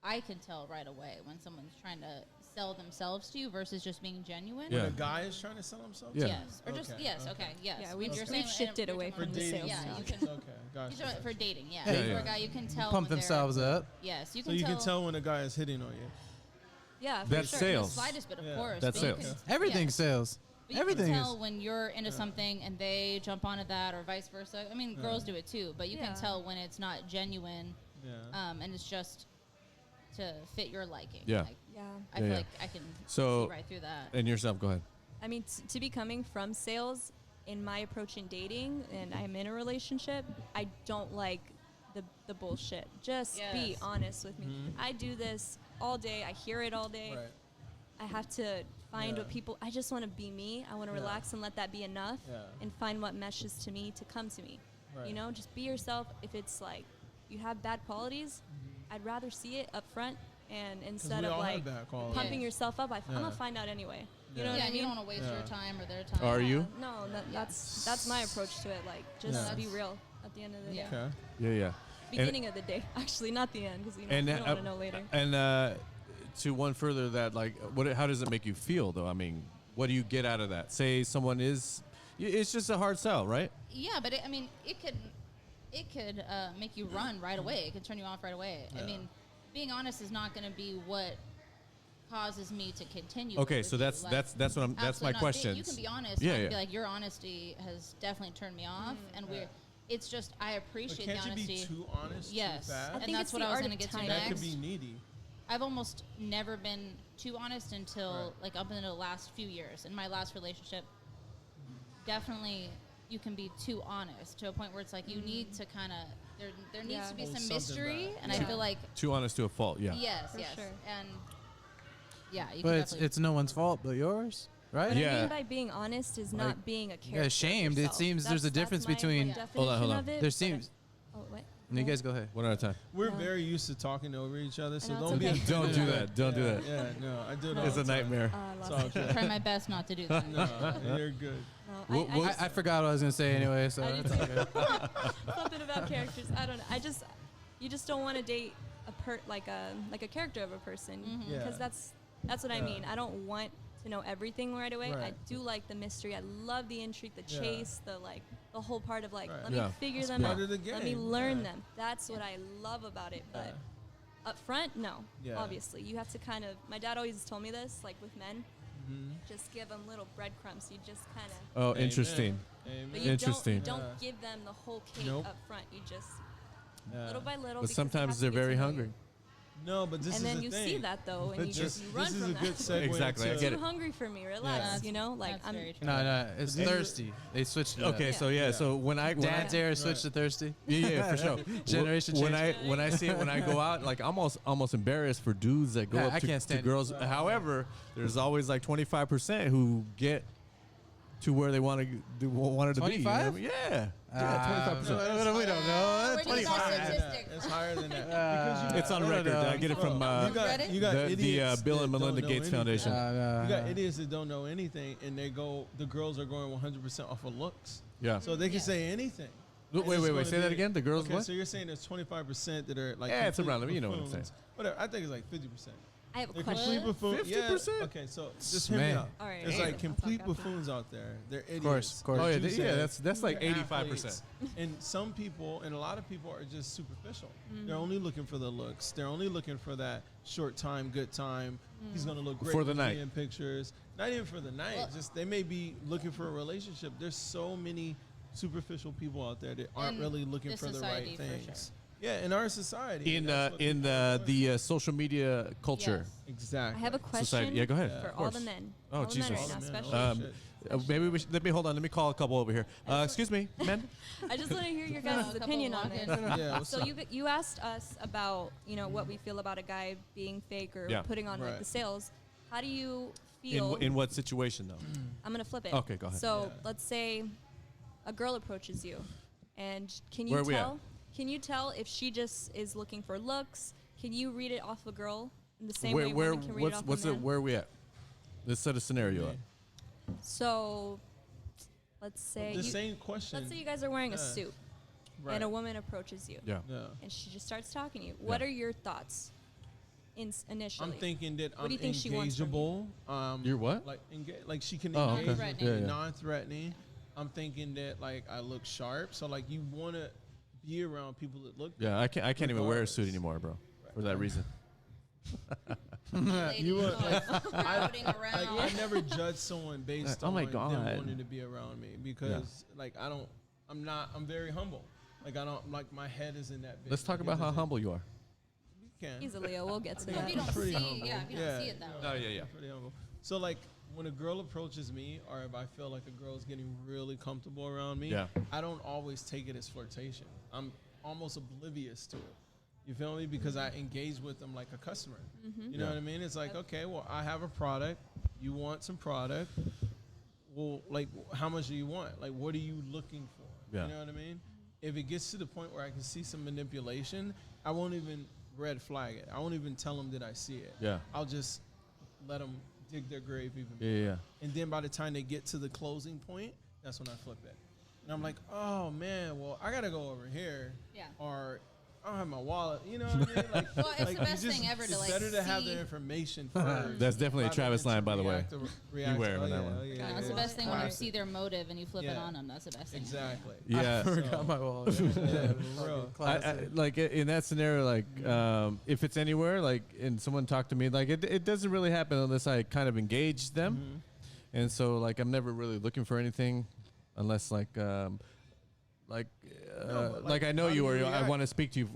I can tell right away when someone's trying to sell themselves to you versus just being genuine. Yeah. When a guy is trying to sell himself? Yeah. Yes, or just Okay, yes. okay. Okay, yes. Yeah, When we've you're we've saying- shifted you're away talking from For the dating. sales. Yeah, now. you can. Okay, gotcha. You're talking about for dating, yeah. Yeah, For yeah. a guy, you can tell. Pump when they're- themselves up. Yes, you So can you tell. can tell when a guy is hitting on you. Yeah, for That's sure. sales. The slightest bit, of Yeah. course. That's but you sales. can- Everything's yes. sales. But you Everything can is. tell when you're into something and they jump onto that, or vice versa. I mean, girls do it too, but you Yeah. can tell when it's not genuine, Yeah. and it's just to fit your liking. Yeah. Like, Yeah. I Yeah, feel yeah. like I can So- see right through that. And yourself, go ahead. I mean, to be coming from sales, in my approach in dating, and I'm in a relationship, I don't like the bullshit. Just be Yes. honest with me. I do this all day. I hear it all day. Right. I have to find Yeah. what people. I just want to be me. I want to Yeah. relax and let that be enough, Yeah. and find what meshes to me to come to me. Right. You know, just be yourself. If it's like you have bad qualities, I'd rather see it up front, and 'Cause instead we of all have like bad qualities. pumping Yeah. yourself up, I'm Yeah. gonna find out anyway. You Yeah. know what Yeah, I and mean? you don't want to waste Yeah. your time or their time. Are you? No, that's my approach to it. Like, just Yeah. be real at the end of the Yeah. day. Okay. Yeah, yeah. Beginning of the day, actually, not the end, because you And don't want to know later. And to one further that, like, how does it make you feel though? I mean, what do you get out of that? Say someone is, it's just a hard sell, right? Yeah, but I mean, it could make you run right away. It could turn you off right away. I Yeah. mean, being honest is not going to be what causes me to continue. Okay, with so you. that's Like, that's what I'm. That's my absolutely not. question. You can be honest. Yeah, and yeah. be like, your honesty has definitely turned me off, and Yeah. It's just I But appreciate can't the you honesty. be too honest Yes. too fast? I And think that's it's what the I was art gonna of get to timing. That could next. be needy. I've almost never been too honest until Right. like up into the last few years. In my last relationship, definitely you can be too honest to a point where it's like you need to kind of there needs Yeah. to be Hold some something mystery, back. and Yeah. I feel like Too honest to a fault. Yeah. yes, For yes, sure. and yeah, you But can it's definitely. no one's fault but yours, right? What I Yeah. mean by being honest is not Like, being a character. of ashamed. It yourself. seems there's a That's difference my, between- like, Hold definition hold on. of it, There but seems. oh, what? You guys go ahead. One at a time. We're No. very used to talking over each other, so I know, it's don't be. okay. offended Don't do by that. it. Don't do Yeah, that. Yeah, no, I do it all It's the a time. nightmare. I It's lost all it. good. Try my best not to do that. No, you're good. No, What- I I forgot what I was gonna say anyway, so I it's did okay. something about characters. I don't know. You just don't want to date like a character of a person Mhm. Yeah. because that's what I Yeah. mean. I don't want to to know everything right away. I Right. do like the mystery. I love the intrigue, the Yeah. chase, the whole part of like, Right. let me Yeah. figure That's them part out. of the Let me game, learn yeah. them. That's what I love about it. But Yeah. up front, no. Yeah. Obviously, you have to kind of. My dad always told me this, like with men, Mhm. just give them little breadcrumbs. You just kind of. Oh, Amen. interesting. Amen. But you Interesting. don't Yeah. give them the whole cake Nope. up front. You just Yeah. little by little. But because you sometimes have they're to get very to know hungry. you. No, but this And is then the you thing. see that though, and you This- just run this is from a that. good segue. Exactly, I into- get Too it. hungry for me. Relax. Yeah. You know, like That's I'm. very true. No, it's These are- thirsty. They switched it up. Okay, Yeah. so yeah, Yeah. so when I Dad's era Right. switched to thirsty. yeah, for sure. Generation when change. when I see it when I go out, like I'm almost embarrassed for dudes that go Yeah, up I to, can't to stand it. girls. However, there's always like 25% who get to where they want to wanted to be. You know what I 25? mean? Yeah, Ah, 25%. we don't know. Where do you got Higher than statistic that. It's from? higher than that. Because you It's on I don't record. know. I get it from you got Reddit? you got the idiots Bill that and don't Melinda know Gates anything. Foundation. You got idiots that don't know anything, and the girls are going 100% off of looks. Yeah. So they can Yeah. say anything. Wait, And it's wait. gonna Say that be- again. The girls Okay, what? so you're saying there's 25% that are like Yeah, it's complete around. You know what I'm buffoons. saying. Whatever. I think it's like 50%. I have a They're question. complete buffoons. 50%? Yeah. Okay, so just hear me Man. out. All right. There's Okay. like I'll complete talk after. buffoons out there. They're idiots. course, of course. Oh yeah, Like you yeah. said, That's like they're 85%. athletes. And some people, and a lot of people, are just superficial. Mm-hmm. They're only looking for the looks. They're only looking for that short time, good time. He's gonna look great For the with me night. in pictures. Not even for the night. Well- just they may be looking for a relationship. There's so many superficial people out there that aren't In really looking this for the society, right for sure. things. Yeah, in our society. In that's what in people are the doing. social media culture. Yes. exactly. I have a question Society. Yeah, go ahead. Yeah. for Of all course. the men. Oh, all the men Jesus. right now, All the men, especially. oh, Um, shit. Maybe we should, let me hold on. Let me call a couple over here. Excuse me, men. I just want to hear your A guys' couple opinion on walk-ins. this. Yeah, what's So up? you asked us about what we feel about a guy being fake or Yeah. putting on like Right. the sales. How do you feel? In what situation though? I'm gonna flip it. Okay, go ahead. So Yeah. let's say a girl approaches you, and can you Where are we at? tell? Can you tell if she just is looking for looks? Can you read it off a girl in the same way women can read it off what's a it? man? Where are we at? Let's set a scenario up. So let's say the you, same question. let's say you guys are wearing a Yeah. suit, right. and a woman approaches you, Yeah. Yeah. and she just starts talking to you. What Yeah. are your thoughts initially? I'm thinking that What I'm do you think she wants from you? engageable. You're what? Like she can Oh, engage okay. with Non-threatening. me, Yeah, yeah. non-threatening. I'm thinking that like I look sharp, so like you want to be around people that look. Yeah, I can't even wear a suit Regardless. anymore, bro. For that reason. Ladies You were- crowding Like around. I never judge someone based Oh my on God. them wanting to be around me because like I'm very humble. Like I don't like my head isn't that big. Let's talk Like, it about how doesn't- humble you are. You can. He's a Leo. We'll get to If that. you don't pretty see, humble. yeah, if you Yeah. don't see it that way. Oh yeah, yeah. Pretty humble. So like when a girl approaches me, or if I feel like a girl's getting really comfortable around me, Yeah. I don't always take it as flirtation. I'm almost oblivious to it. You feel me? Because I engage with them like a customer. You know Yeah. what I mean? It's like, okay, well, I have a product. You want some product. Well, like, how much do you want? Like, what are you looking for? Yeah. You know what I mean? If it gets to the point where I can see some manipulation, I won't even red flag it. I won't even tell them that I see it. Yeah. I'll just let them dig their grave even Yeah, more. yeah, yeah. And then by the time they get to the closing point, that's when I flip it. And I'm like, oh man, well I gotta go over here. Yeah. Or I don't have my wallet. You know what I mean? Like, Well, it's like the you best thing ever to, it's like, better to have see- the information first. That's definitely a rather Travis than line, to by the way. react Beware to- on that yeah, one. oh, yeah, Yeah, yeah, that's the yeah. best thing when you Classic. see their motive and you flip it Yeah. on them. That's the best thing. Exactly. Yeah. Forgot my wallet. Yeah, for real. Like in that scenario, like if it's anywhere, like and someone talked to me, like it doesn't really happen unless I kind of engage them, Mm-hmm. and so like I'm never really looking for anything, unless like but, like I know how do you or you I react? want to speak to you.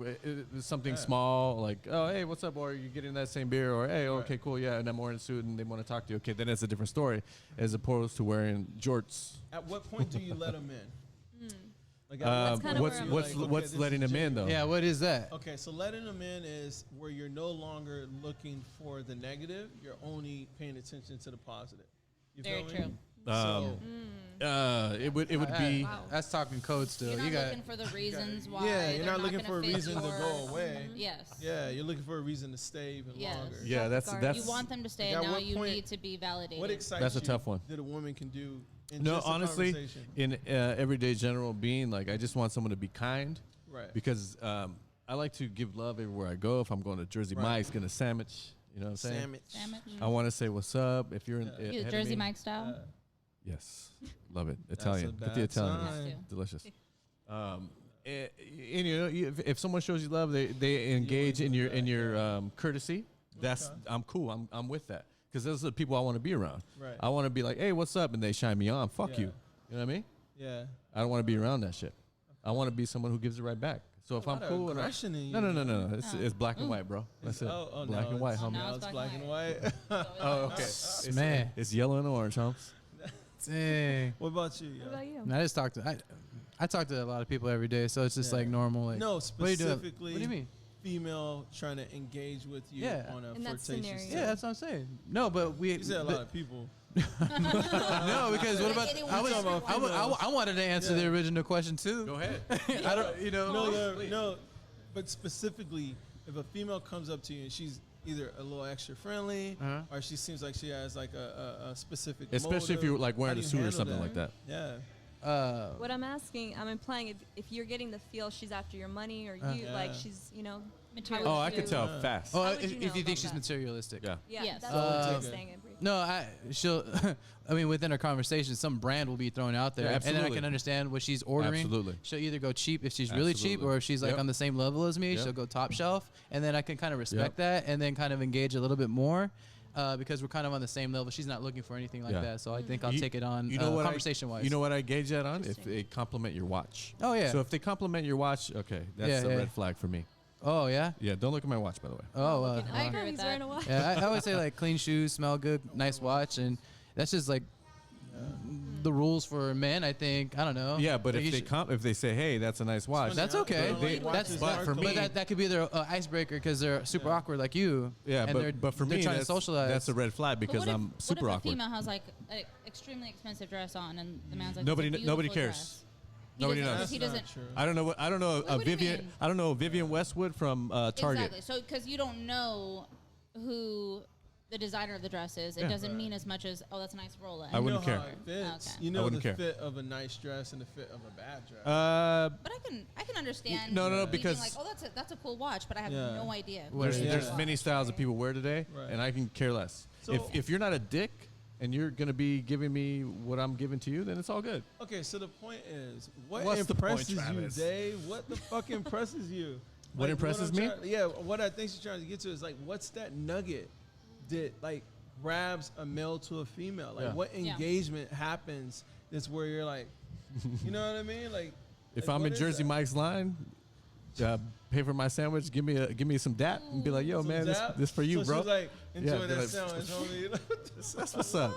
It's something Yeah. small, like oh hey what's up, or are you getting that same beer, or hey Right. okay cool yeah, and I'm wearing a suit and they want to talk to you. Okay, then it's a different story, as opposed to wearing jorts. At what point do you let them in? Like, That's kinda what's where I'm what's like, what's okay, this letting is them in genuine. though? Yeah, what is that? Okay, so letting them in is where you're no longer looking for the negative. You're only paying attention to the positive. You Very feel me? true. Um, So, it would be Wow. That's talking code still. You're not You got looking for the reasons why. yeah, you're they're not looking gonna for a fit reason to your- go away. Yes. Yeah, you're looking for a reason to stay even Yes. longer. yeah that's Guard. that's You want them to stay, Like, and at now what you point- need to be validated. What excites That's a you tough one. that a woman can do in no just a honestly conversation? in everyday general being, like I just want someone to be kind, Right. because I like to give love everywhere I go. If I'm going to Jersey Right. Mike's, get a sandwich, You know what I'm saying? Sandwich. I want to say what's up. If you're in You ahead of Jersey me. Mike style. Yes, love it. Italian. a Get the bad Italian. sign. Has to. Delicious. And you know, if someone shows you love, they engage in your courtcy. That's Okay. I'm cool. I'm with that because those are the people I want to be around. Right. I want to be like, hey, what's up? And they shine me on. Fuck Yeah. you. You know what I mean? Yeah. I don't want to be around that shit. I want to be someone who gives it right back. So if A I'm lot of cool and I, aggression in you. no. Oh. It's black and white, bro. That's it. Oh, Black no, and white, it's- homie. now Now it's it's black black and and white. Oh, okay. It's, Man. it's yellow and orange, homes. Dang. What about you? What Yo? about you? And I just talk to I talk to a lot of people every day, so it's just Yeah. like normal. Like, No, what are you doing? specifically. What do you mean? Female trying to engage with you Yeah. on a In that flirtatious. scenario. Yeah, that's what I'm saying. No, but we. You said a lot of people. No, because what about? Anyone I was. talking about females. I wanted to answer Yeah. the original question too. Go ahead. I don't. You know. No, but specifically, if a female comes up to you and she's either a little extra friendly Uh-huh. or she seems like she has like a specific Especially if motive, you're like wearing how a do you suit or handle something like that. Yeah. What I'm asking, I'm implying if you're getting the feel she's after your money or you, Yeah. like she's, you know, Material. Oh, I could tell Yeah. fast. Oh, How would if you you know think about she's that? materialistic. Yeah. yeah, Yes. that's what I'm Uh, saying. It briefly. No, she'll. I mean, within our conversation, some brand will be thrown out there, Yeah, and then I absolutely. can understand what she's ordering. Absolutely. She'll either go cheap if she's really cheap, Absolutely. or if she's like Yep. on the same level as me, Yep. she'll go top shelf, and then I can kind of respect that, and then kind of engage a little bit more, because we're kind of on the same level. She's not looking for anything like Yeah. that, so I think I'll You- take it on You know what? conversation wise. You know what I gauge that on? If Interesting. they compliment your watch. Oh yeah. So if they compliment your watch, okay, that's Yeah, a yeah. red flag for me. Oh yeah. Yeah, don't look at my watch, by the way. Oh. I agree with He's that. wearing a watch. Yeah, I always say like clean shoes, smell good, nice watch, and that's just like the rules for men. I think I don't know. Yeah, but Like, if you they should- if they say, hey, that's a nice watch. That's okay. They- That's but for me- but that could be their icebreaker because they're super Yeah. awkward like you. yeah, and they're, but for they're me, trying to that's, socialize. that's a red flag But because what if, I'm super what if awkward. a female has like an extremely expensive dress on and the man's like, Nobody- "It's a nobody beautiful cares. dress." Nobody doesn't- knows. That's He not doesn't. true. I don't know. I don't know What do you Vivian. mean? I don't know Vivian Westwood from Target. Exactly. So because you don't know who the designer of the dress is, it Yeah. doesn't Right. mean as much as that's a nice Rolex. I wouldn't you care. know how it fits. Okay. You I know wouldn't the care. fit of a nice dress and the fit of a bad dress. But I can understand. no, you because- being like, oh, that's a cool watch, but I have Yeah. no idea. What there's it is. there's Yeah. many styles that people wear today, Right. and I can care less. So- if you're not a dick and you're gonna be giving me what I'm giving to you, then it's all good. Okay, so the point is, what What's the point, impresses you, Travis? Dave? What the fuck impresses you? What impresses I'm me? Yeah, what I think she's trying to get to is like, what's that nugget that like grabs a male to a female? Like, Yeah. what Yeah. engagement happens that's where you're like, you know what I mean? Like, If like, I'm what in is Jersey that? Mike's line, pay for my sandwich. Give me some dap and be like, yo, Some man, dap? this for you, so bro. She's like, enjoy Yeah, that like- sandwich, homie. That's what's up.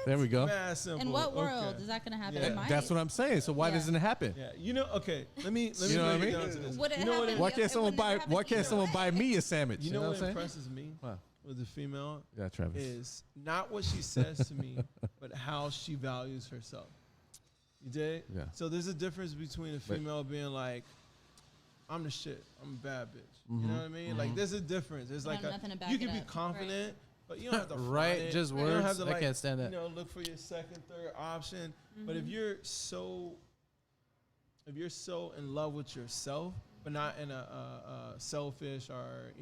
There we go. Mad simple. In what world Okay. is that going to happen? Yeah. It might. That's what I'm saying. So why Yeah. doesn't it happen? Yeah, you know. Okay, let me You know what I break it mean? down to this. Would it you know what happen? Why It can't someone would buy? never happen Why can't either someone way. buy me a sandwich? You know what what I'm saying? impresses me What? with a female Yeah, Travis. is not what she says to me, but how she values herself. You dig? Yeah. So there's a difference between a But- female being like, "I'm the shit. I'm a bad bitch." Mm-hmm. You know what I mean? Like there's a difference. There's like Nothing to back you it can be up. confident, but you don't have to front Right, it. just You don't have words. to, I can't stand that. You know, look for your second, third option. But if you're so in love with yourself, but not in a selfish or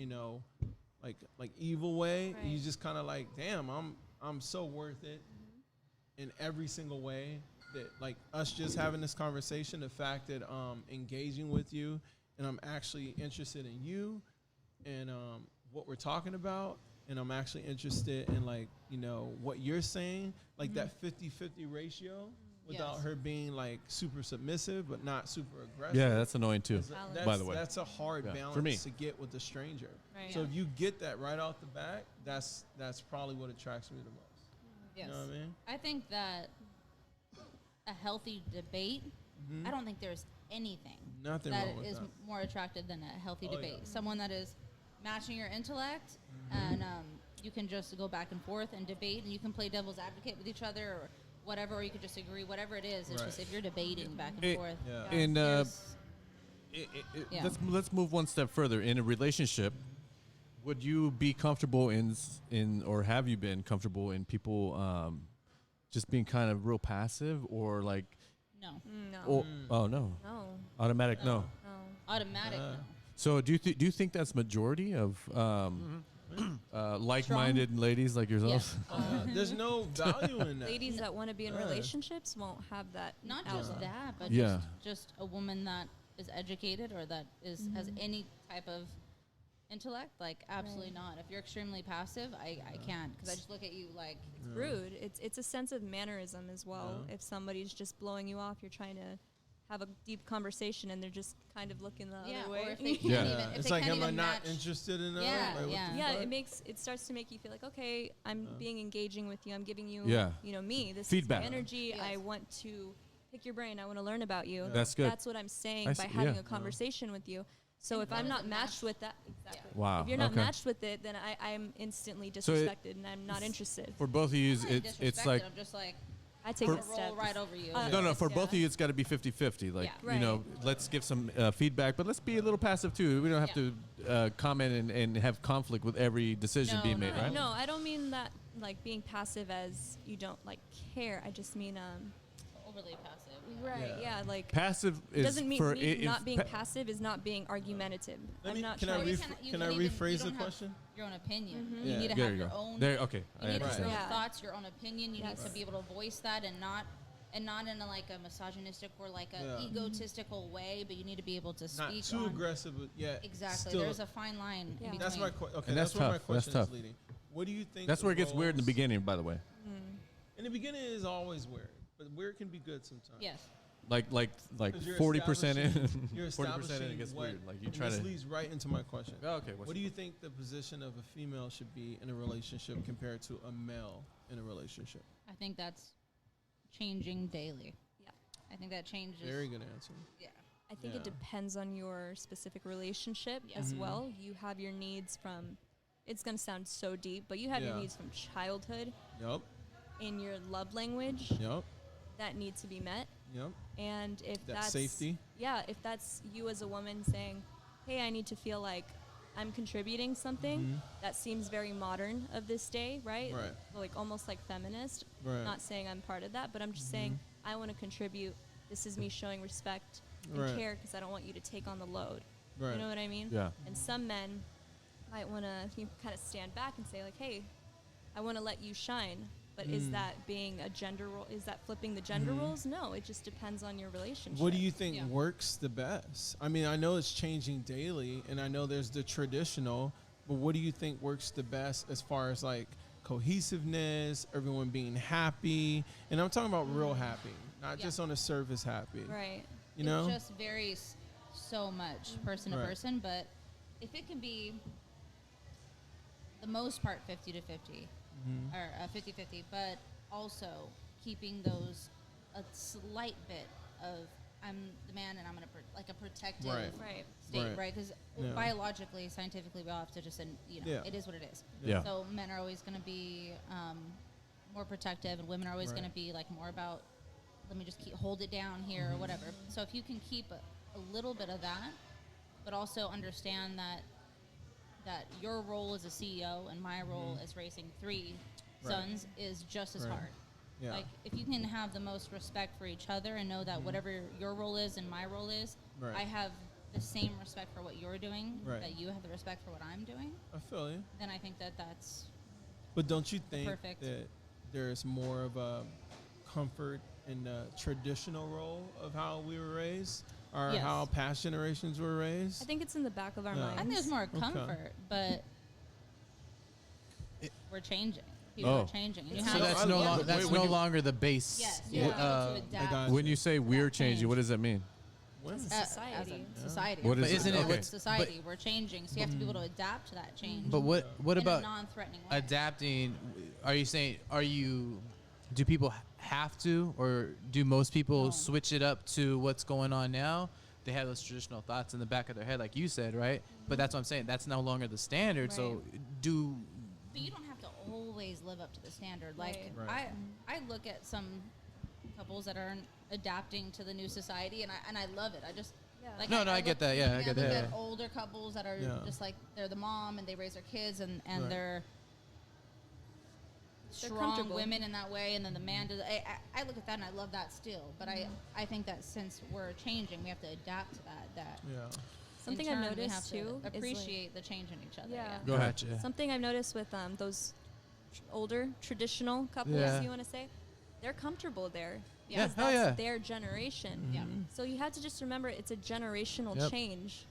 like evil way, Right. you just kind of like, damn, I'm so worth it in every single way. That like us just having this conversation, the fact that engaging with you and I'm actually interested in you and what we're talking about, and I'm actually interested in like what you're saying, like that 50-50 ratio, without Yes. her being like super submissive but not super aggressive. Yeah, that's annoying too. Balance. By the way. That's a hard Yeah, for balance me. to get with a stranger. Right. So if you get that right off the bat, that's probably what attracts me the most. Yes. You know what I mean? I think that a healthy debate, I don't think there's anything Nothing that wrong with is that. more attractive than a healthy Oh, debate. yeah. Someone that is matching your intellect and you can just go back and forth and debate and you can play devil's advocate with each other or whatever, or you could just agree, whatever it is. It's Right. just if you're debating back and It- forth. Yeah. And there's- Yeah. let's move one step further. In a relationship, would you be comfortable in or have you been comfortable in people just being kind of real passive or like no. No. oh no No. automatic no. No. Automatic. Uh, no. So do you think that's majority of like-minded ladies like yourselves. There's no value in that. Ladies that want to be in Yeah. relationships won't have that. Not outlet. just that, but Yeah. just a woman that is educated or that is has any type of intellect. Like, absolutely not. If you're extremely passive, I can't, because I just look at you like, It's rude. It's a sense of mannerism as well. Yeah. If somebody's just blowing you off, you're trying to have a deep conversation and they're just kind of looking the yeah, other way. or if they can't Yeah. even, if It's they like, can't am I even not match, interested in that? Yeah, Like, what yeah. the yeah, fuck? it starts to make you feel like, okay, I'm being engaging with you. I'm giving you, Yeah. me. This Feedback. is my energy. Yes. I want to pick your brain. I want to learn about you. That's good. That's what I'm saying I by see- having yeah. a conversation with you. So And if what I'm is not a matched match? with that, exactly. Wow. If you're not okay. matched with it, then I'm instantly So it- disrespected and I'm not interested. For both of you, I'm not it's disrespected, like I'm just like, I take I'm a gonna step. roll right over you. no. For Yeah. both of you, it's got to be 50-50. Like Yeah. you know, let's give some feedback, but let's be a little passive too. We don't have to comment and have conflict with every decision No, being no, made, no. right? No, I don't mean that like being passive as you don't like care. I just mean Overly passive. right, yeah, like Passive is doesn't mean for me not if being pa- passive is not being argumentative. Let I'm me- not can I trying. ref- You can I can't even- rephrase you the don't have question? Your own opinion. Yeah. You need to There have you your go. own. There, okay, You I need your understand. own Yeah. thoughts, your own opinion. You need Yes. to be able to voice that and not in a misogynistic or like a Yeah. egotistical way, but you need to be able to Not speak too on. aggressive, but yet Exactly. still- There's a fine line in Yeah. between. That's my question. Okay, And that's that's where my tough. That's question tough. is leading. What do you think? That's the where it gets weird in the roles- beginning, by the way. In the beginning, it is always weird, but weird can be good sometimes. Yes. Like 'Cause you're 40% in, establishing- You're 40% in, it establishing gets what- weird. Like you and try this to. leads right into my question. Oh, okay. What do you think the position of a female should be in a relationship compared to a male in a relationship? I think that's changing daily. Yeah. I think that changes. Very good answer. Yeah. I think Yeah. it depends on your specific relationship Yeah. as Mhm. well. You have your needs from. It's gonna sound so deep, but you have your Yeah. needs from childhood Yup. in your love language Yup. that need to be met. Yup. And if That that's safety. yeah, if that's you as a woman saying, "Hey, I need to feel like I'm contributing something," that seems very modern of this day, right? Right. Like almost like feminist. Right. Not saying I'm part of that, but I'm just saying I want to contribute. This is me showing respect and Right. care because I don't want you to take on the load. Right. You know what I mean? Yeah. And some men might want to kind of stand back and say like, "Hey, I want to let you shine." But is that being a gender role? Is that flipping the gender roles? No, it just depends on your relationship. What do you think Yeah. works the best? I mean, I know it's changing daily, and I know there's the traditional, but what do you think works the best as far as like cohesiveness, everyone being happy? And I'm talking about real happy, not Yeah. just on the surface happy. Right. You know? It just varies so much person to Right. person, but if it can be the most part 50 to 50 Mm-hmm. or 50-50, but also keeping those a slight bit of I'm the man and I'm gonna like a protective Right. Right. state, Right. right? Because Yeah. biologically, scientifically, we all have to just Yeah. it is what it is. Yeah. So men are always going to be more protective, and women are always Right. going to be like more about let me just hold it down here or whatever. So if you can keep a little bit of that, but also understand that your role as a CEO and my role as raising three Right. sons is just as Right. hard. Yeah. Like if you can have the most respect for each other and know that whatever your role is and my role is, Right. I have the same respect for what you're doing, Right. that you have the respect for what I'm doing, I feel you. then I think that's But don't you think perfect. that there's more of a comfort in the traditional role of how we were raised, or Yes. how past generations were raised? I think it's in the back of our Yeah. minds. I think there's more Okay. comfort, but we're changing. People Oh. are changing. And you So have that's I no love lo- it. that's When no you- longer the base. yes, Yeah. you have to I adapt got When you say we're changing, change. what does that mean? When? As a as society. a society. What is But it? isn't it- Okay. As a society, we're changing, so you have to be able to adapt to that change. But what in a about non-threatening way. adapting? Are you saying do people have to, or do most people No. switch it up to what's going on now? They have those traditional thoughts in the back of their head, like you said, right? But that's what I'm saying. That's no longer the standard. So do But you don't have to always live up to the standard. Like Right. I look at some couples that are adapting to the new society, and I love it. I just Yeah. like No, no, I get that. Yeah, I get look that. at older couples that are Yeah. just like they're the mom and they raise their kids and Right. they're strong comfortable. women in that way, and then the man does. I look at that and I love that still, but I think that since we're changing, we have to adapt to that. Yeah. Something in I've turn, we have noticed to too is, like- appreciate the change in each other. Yeah. Yeah. Go ahead. Gotcha. Something I've noticed with those older traditional couples, Yeah. you want to say, they're comfortable there. Yeah. Because Hell that's yeah. their generation. Yeah. So you have to just remember it's a generational Yep. change.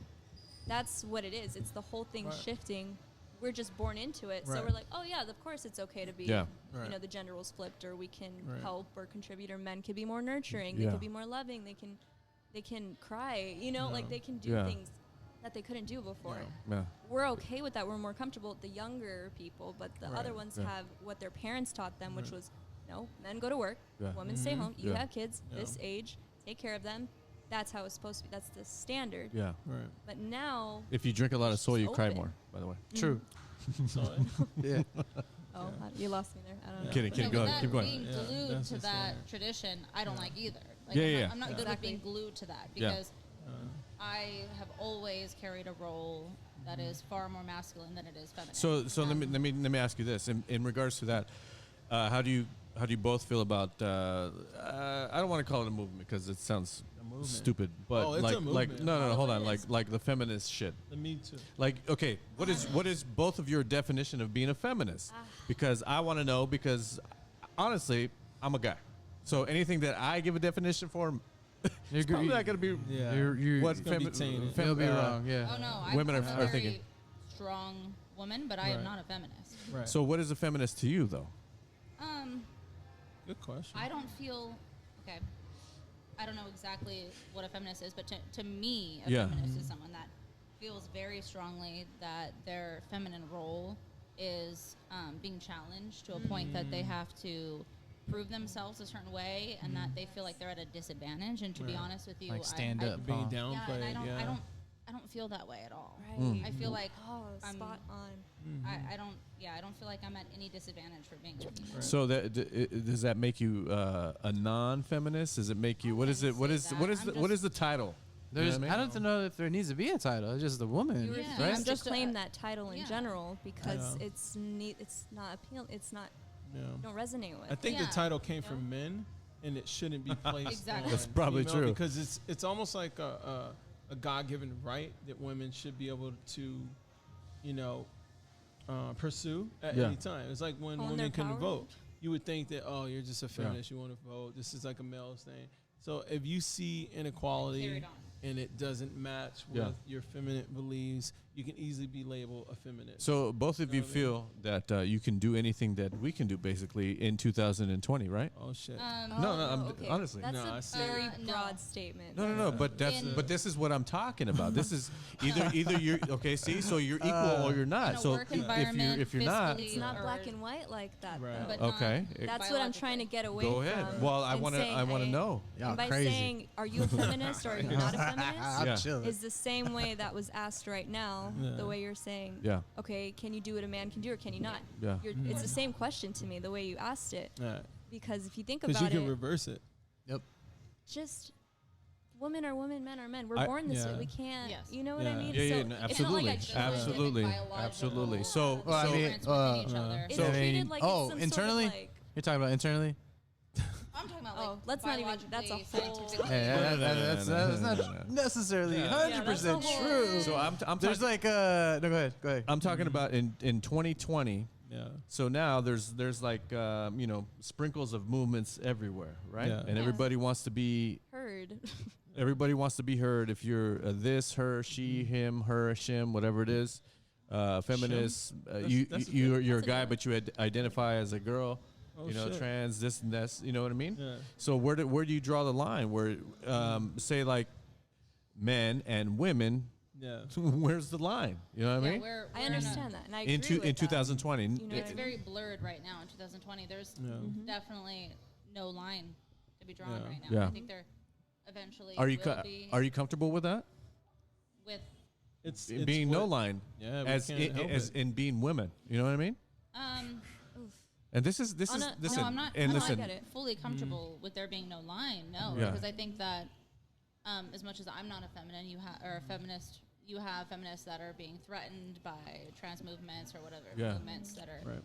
That's what it is. It's the whole thing Right. shifting. We're just born into it. So Right. we're like, oh yeah, of course it's okay to be, Yeah. Right. you know, the gender roles flipped, or we can Right. help or contribute, or men can be more nurturing. Yeah. They can be more loving. They can cry. You know, Yeah. like they can do Yeah. things that they couldn't do before. Yeah. Yeah. We're okay with that. We're more comfortable with the younger people, but the other Right. ones Yeah. have what their parents taught them, which Right. was, no, men go to work, Yeah. women stay Mhm. home. You Yeah. have kids Yeah. this age, take care of them. That's how it's supposed to be. That's the standard. Yeah. Right. But now, If you drink a lot of It's soy, you just cry open. more. By the way. True. So Yeah. oh, you lost me there. I don't know. Kidding, But- kidding. No, Go but ahead, that keep going. being Yeah, glued that's to just that it. tradition, I don't like either. Like, Yeah, I'm, yeah, not, I'm not good with Exactly. being glued to that Yeah. because I have always carried a role that is far more masculine than it is feminine. So let me ask you this in regards to that. How do you both feel about? I don't want to call it a movement because it sounds movement. stupid. But Oh, it's a like movement. no, Oh, hold it on. is. Like the feminist shit. the Me Too. Like, okay, what is both of your definition of being a feminist? Because I want to know. Because honestly, I'm a guy, so anything that I give a definition for, it's probably not going to be Yeah. You're what It's gonna be tainted. You'll be wrong. Yeah. oh no, I'm women a are very thinking. strong woman, but I am Right. not a feminist. Right. So what is a feminist to you, though? Good question. I don't feel okay. I don't know exactly what a feminist is, but to me, a Yeah. feminist is someone that feels very strongly that their feminine role is being challenged to a point that they have to prove themselves a certain way, and that they feel like they're at a disadvantage. And to be Right. honest with you, Like stand I, up. Being huh? Yeah, and I downplayed. don't, Yeah. I don't feel that way at all. Right. I feel like Oh, I'm- spot on. I don't. Yeah, I don't feel like I'm at any disadvantage for being a female. Right. So does that make you a non-feminist? Does it make you? What is it? What say is that. what is I'm the, what just- is the title? You know There's, what I I mean? don't know if there needs to be a title. It's just the woman, You Yeah. refuse right? I'm to just claim a- that title in yeah. general because Yeah. it's not appeal. It's not Yeah. don't resonate with. I think Yeah. the title came No? from men, and it shouldn't be placed. Exactly. on That's probably female true. because it's almost like a God-given right that women should be able to, you know, pursue at Yeah. any time. It's like when Own women their couldn't power. vote. You would think that, oh, you're just a feminist, you want to vote. This is like a male's thing. So if you see inequality Carried on. and it doesn't match with Yeah. your feminine beliefs, you can easily be labeled a feminist. So both of You you know what I mean? feel that you can do anything that we can do basically in 2020, right? Oh shit. No, I'm honestly. That's No, I a see. very No. broad statement. No. But that's In- but this is what I'm talking about. This is either you're okay. See, so you're equal or you're In not. a So work environment, if you're not, It's not or- black and white like that, Right. though. But Okay. not That's what I'm trying to biologically. get away go ahead. from. Well, I and want to saying know. Y'all And by crazy. saying, are you a feminist or are you not a feminist? I'm Yeah. chilling. Is the same way that was asked right now, Yeah. the way you're saying, Yeah. okay, can you do what a man can do or can you not? Yeah. It's the same question to me, the way you asked it. Yeah. Because if you think Because you about can it, reverse it. Yep. just women are women, men are men. We're I- born this way. Yeah. We can't, Yes. you know what Yeah. I mean? Yeah, yeah, So no, it's not absolutely. like I There's chose it. Absolutely. biological, Absolutely. So- Well, I mean, difference within each other. It's So, I treated mean- like oh, it's some internally? Sort of like, You're talking about internally? I'm talking about Oh, like let's not even- that's a biologically, whole- scientifically. Hey, that's no, not no. necessarily Yeah. 100% Yeah, that's a true. whole- So I'm There's talking, like no, go ahead. I'm talking about in 2020. Yeah. So now there's like sprinkles of movements everywhere, right? Yeah. And Yeah. everybody wants to be heard. everybody wants to be heard. If you're this, her, she, him, her, shim, whatever it is, feminist. That's a You're a That's a guy, good but you identify as a girl. Oh, you know, shit. trans, this and that. You know what I mean? Yeah. So where do you draw the line? Where say like men and women, Yeah. where's the line? You know what I Yeah, mean? I understand that, and I agree In with that. 2020, You know It's what I mean? very blurred right now in 2020. There's Yeah. definitely no line to be drawn Yeah. right now. Yeah. I think there eventually are you will be are you comfortable with that? with It's Being no what- line, Yeah. We as can't help as it. in being women. You know what I mean? Oof. And this is On a- no, listen. no, I'm not. and I'm listen, not get it. fully comfortable with there being no line. No, Yeah. because I think that as much as I'm not a feminine, or a feminist, you have feminists that are being threatened by trans movements or whatever Yeah. movements that are. Right.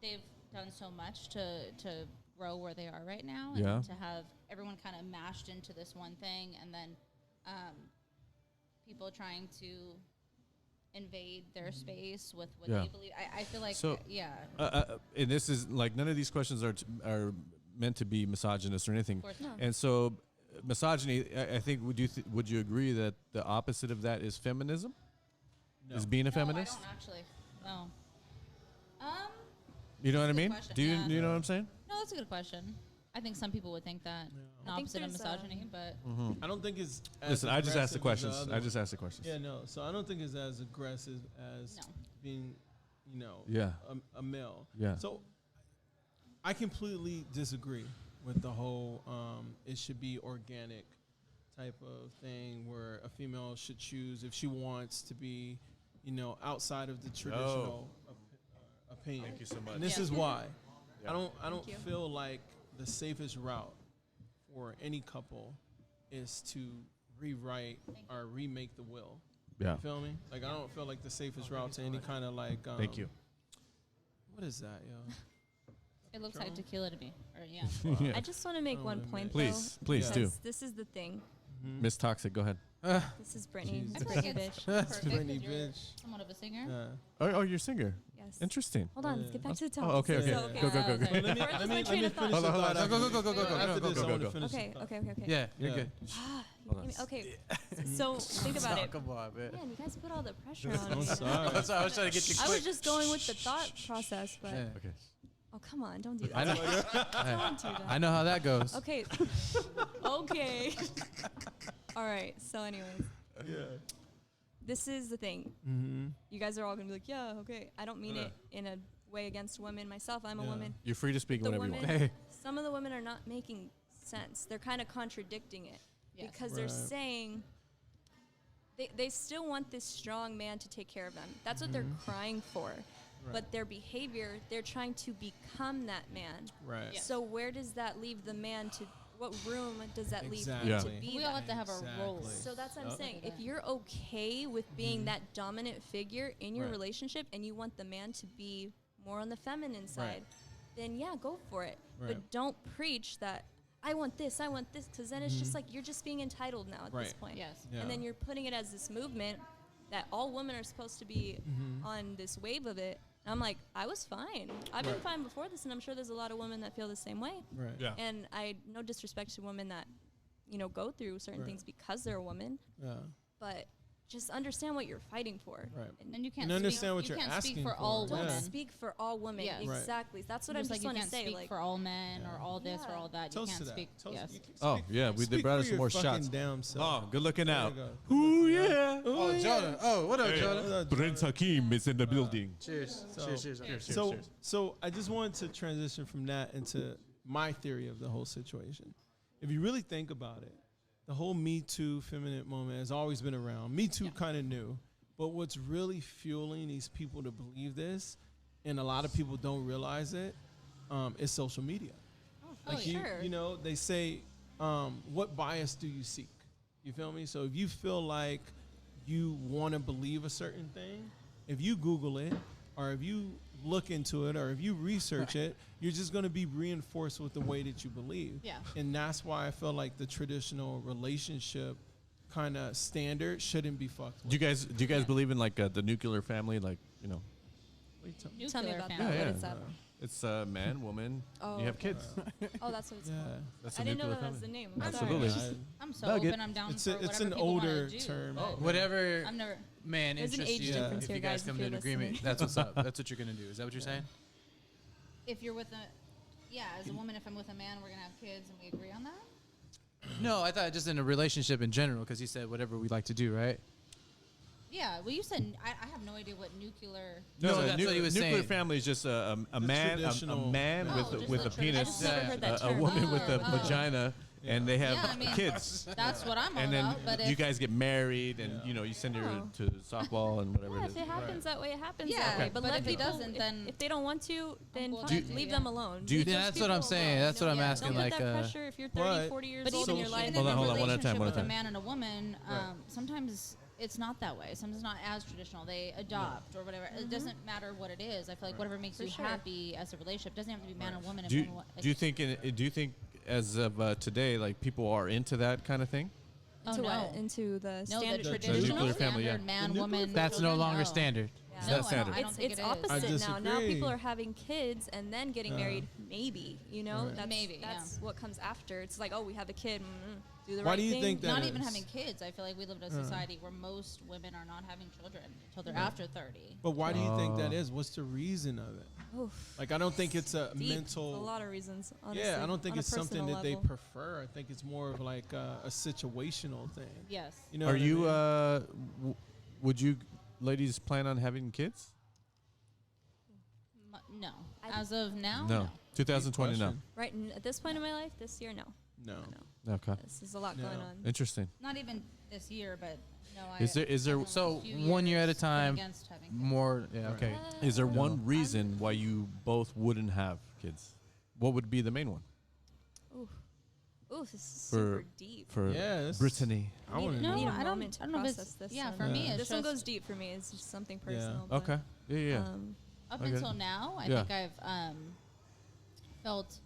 They've done so much to grow where they are right now, and Yeah. to have everyone kind of mashed into this one thing, and then people trying to invade their space with what Yeah. they believe. I feel like, So- yeah, And this is like none of these questions are meant to be misogynist or anything. of course not. And so, misogyny. I think would you agree that the opposite of that is feminism? No. Is being a No, feminist? I don't actually. No. You know what I That's a good mean? question, Do you yeah. do you know what I'm saying? No, that's a good question. I think some people would think that an I think opposite of there's, misogyny, but I don't think it's. As Listen, I just asked the aggressive as questions. other I just one. asked the questions. Yeah, no. So I don't think it's as aggressive as No. being, you know, Yeah. a male. Yeah. So I completely disagree with the whole it should be organic type of thing where a female should choose if she wants to be, you know, outside of the traditional opinion. Thank you so much. And this Yeah. is why. Yeah. I don't you. feel like the safest route for any couple is to rewrite or remake the will. Yeah. You feel me? Like I don't feel like the safest route to any kind of like Thank you. What is that, yo? it looks like tequila to me. Or yeah. Yeah. I just want to make Oh, one man. point, Please, though, please do. because this is the thing. Miss Toxic, go ahead. This is Brittany. Jesus. I Brittany, think it's bitch. perfect Brittany, 'cause you're bitch. somewhat of a singer. Yeah. Oh, you're a singer. Yes. Interesting. Hold on, Oh, let's yeah. get back to the Oh, topic. okay, okay. So, Go, go, go, go. But let me Where was my let train me of thought? finish Hold the on, hold thought. on. Go, after- go, go, go, go, After go, this, go, I go, want to go. finish. the Okay, thought. okay. Yeah, you're Yeah. good. Hold on. Okay. So think about it. Come on, man. Man, you guys put all the pressure on I'm me. sorry. That's why I was trying to get you I quick. was just going with the thought process, but Yeah. Okay. oh come on, don't do that. I know. Don't do that. I know how that goes. Okay. Okay. All right. So, anyways, Yeah. this is the thing. Mm-hmm. You guys are all gonna be like, yeah, okay. I don't mean Yeah. it in a way against women. Myself, I'm a Yeah. woman. You're free to speak The whenever you women, want. Hey. some of the women are not making sense. They're kind of contradicting it Yes. because they're Right. saying they still want this strong man to take care of them. That's what they're crying for. Right. But their behavior, they're trying to become that man. Right. Yeah. So where does that leave the man to? What room does that leave him Yeah. to be? We all that? have to have a role. Exactly. So that's what I'm Yep. saying. Yeah. If you're okay with being that dominant figure in your Right. relationship and you want the man to be more on the feminine side, then yeah, go for it. Right. But don't preach that I want this, because then it's just like you're just being entitled now at this Right. point. Yes. Yeah. And then you're putting it as this movement that all women are supposed to be on this wave of it. And I'm like, I was fine. I've been Right. fine before this, and I'm sure there's a lot of women that feel the same way. Right. Yeah. And I no disrespect to women that, go through certain Right. things because they're a woman, Yeah. but just understand what you're fighting for. Right. And you can't And understand speak, what you you're can't asking speak for for. all Don't Yeah. women. speak for all women. Yes. Right. Exactly. That's what Just I'm like just you want to can't say. speak Like, for all men or Yeah. all this or Yeah. all that. Toast you to can't that. speak. Toast- Yes. you can Oh, speak- yeah, they speak brought for us some your more fucking shots. Damn self. Oh, good looking There out. you go. Ooh, yeah. Oh, Jonah. Oh, what up, Hey. Jonah? Prince Hakeem is in the building. Cheers. So- Cheers, cheers, cheers, cheers. So, so I just wanted to transition from that into my theory of the whole situation. If you really think about it, the whole Me Too feminine moment has always been around. Me Too kind of new, but what's really fueling these people to believe this, and a lot of people don't realize it, is social media. oh, sure. You know, they say, what bias do you seek? You feel me? So if you feel like you want to believe a certain thing, if you Google it, or if you look into it, or if you research it, you're just going to be reinforced with the way that you believe. Yeah. And that's why I feel like the traditional relationship kind of standard shouldn't be fucked with. Do you guys believe in like the nuclear family? Like, you know, What you talking- Nuclear Tell me about family. that. Yeah, What yeah. is that? it's man, woman. Oh, you have okay. kids. Oh, that's what it's Yeah. called. That's I a didn't know nuclear that was the family. name. I'm Absolutely. sorry. I'm so Nugget. open. I'm down It's, for a, whatever it's an people older wanna do, term. but Whatever I've never. man There's an interests age you. difference If here, you guys guys, come if to an you're agreement, listening. that's what's up. That's what you're gonna do. Is that what you're saying? If you're with as a woman, if I'm with a man, we're gonna have kids, and we agree on that. No, I thought just in a relationship in general, because you said whatever we like to do, right? Yeah. Well, you said I have no idea what nuclear. No, that's what he was nuclear saying. family is just a man, a traditional- man No, with just with the a penis, I just never heard that a term. woman with a Oh. vagina, and they have Yeah, I mean, kids. That's what I'm all And then about. But you if guys get married, and Yeah. you know you send her Oh. to softball and whatever Yeah, it if is. it happens that way, it happens Yeah, that way. okay. But but let if it people, doesn't, then if they don't want to, then cool with fine, that, leave yeah. them alone. Do you- Leave Yeah, those that's what I'm people saying. alone. That's what I'm Yeah. asking. Don't Like, put that pressure if you're 30, But- 40 years But old even, and you're social- like, even in Hold on, a hold on, one at a time, relationship one at with a a time. man and a woman, Right. sometimes it's not that way. Sometimes it's not as traditional. They adopt or whatever. It doesn't matter what it is. I feel like whatever makes For you sure. happy as a relationship doesn't have to be man and woman. Do you, and woman. do you think do you think as of today, like people are into that kind of thing? Oh, Into what? no. Into the No, standard the traditional. nuclear family, yeah. standard man, The nuclear woman. That's no children, longer no. standard. Yeah. Is No, that standard? I don't think It's it is. opposite now. Now disagree. people are having kids and then getting married. Maybe, you know, Right. that's Maybe, yeah. that's what comes after. It's like, oh, we have a kid. Do the Why right do you thing. think that Not is? even having kids. I feel like we live in a society where most women are not having children until they're after 30. But why do you think that Oh. is? What's the reason of it? Oof. Like, I don't think it's a Deep. mental. A lot of reasons. Honestly, Yeah, I don't think on a it's something personal that they level. prefer. I think it's more of like a situational thing. Yes. You know? Are what I you? mean? Would you ladies plan on having kids? No. I- As of now, No. 2020 now. Question. Right at this point in my life, this year, no. No. No. Okay. This is a lot No. going on. Interesting. Not even this year, but no. Is there- is there- in the last So, few 1 year at a years, been time, against having kids. More. Yeah. Okay. Is there Uh, one reason why you both wouldn't have kids? What would be the main one Ooh, this is For- super deep. for Yeah, this- Brittany? I want to No, need know. a I don't- moment to I don't know if process it's- this. yeah, one. for me, it's this one just- goes deep for me. It's just something Yeah. personal. but, Okay. Yeah. Up Okay. until now, I Yeah. think I've felt,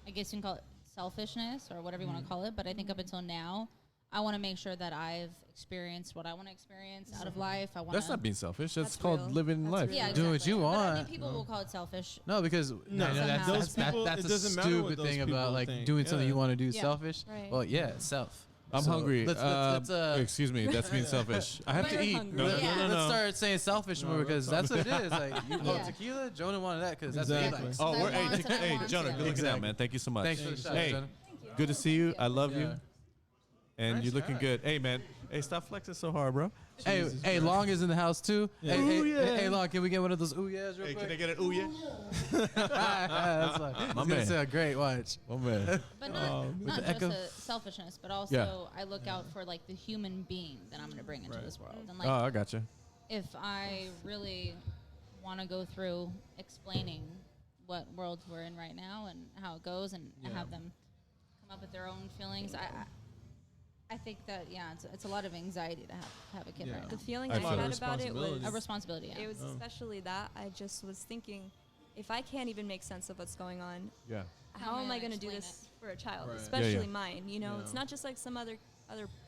I guess you can call it selfishness or whatever you want to call it. But I think up until now, I want to make sure that I've experienced what I want to experience out of life. I want That's not being selfish. That's, That's called real. living That's life. real. yeah, Do what exactly. you But I want. think people will call it selfish. No, because No, somehow. those people. that's It a doesn't matter what stupid those thing about people like think. doing something Yeah. you want to do Yeah. selfish. Right. Well, yeah, it's self. I'm So hungry. let's, Excuse me. That's being selfish. I have We're to eat. hungry. No, no, Yeah. no, no, Let's no. start saying selfish No, more because that's that's what it is. Like, you Yeah. want tequila? Jonah wanted that because that's Exactly. what he likes. Oh, I we're want it, I hey, want Jonah, it. good looking out, Exactly. man. Thank you so much. Thanks for the Thank shot, you. Hey, Jonah. good to see you. I love Yeah. you. And Nice you're looking hat. good. Hey, man. Hey, stop flexing so hard, bro. Hey, Jesus hey, Christ. Long is in the house too. Yeah. Hey, Ooh, hey, yeah. hey, Long, can we get one of those ooh yeahs real Hey, can I quick? get an ooh yeah? That's like, it's man. gonna sound great. Watch. Oh, man. But not, Oh, not the just echo. the selfishness, but also I look out for like the human being that I'm going to bring into Right. this world. And like, Oh, I got you. if I really want to go through explaining what world we're in right now and how it goes, and Yeah. have them come up with their own feelings, I think that it's a lot of anxiety to have a kid Yeah. right The now. feeling I I, feel had it. about it was A responsibility. Yeah. it was Oh. especially that I just was thinking, if I can't even make sense of what's going on, Yeah. how am I going to do explain this for a child, Right. especially Yeah. mine? You know, Yeah. it's not just like some other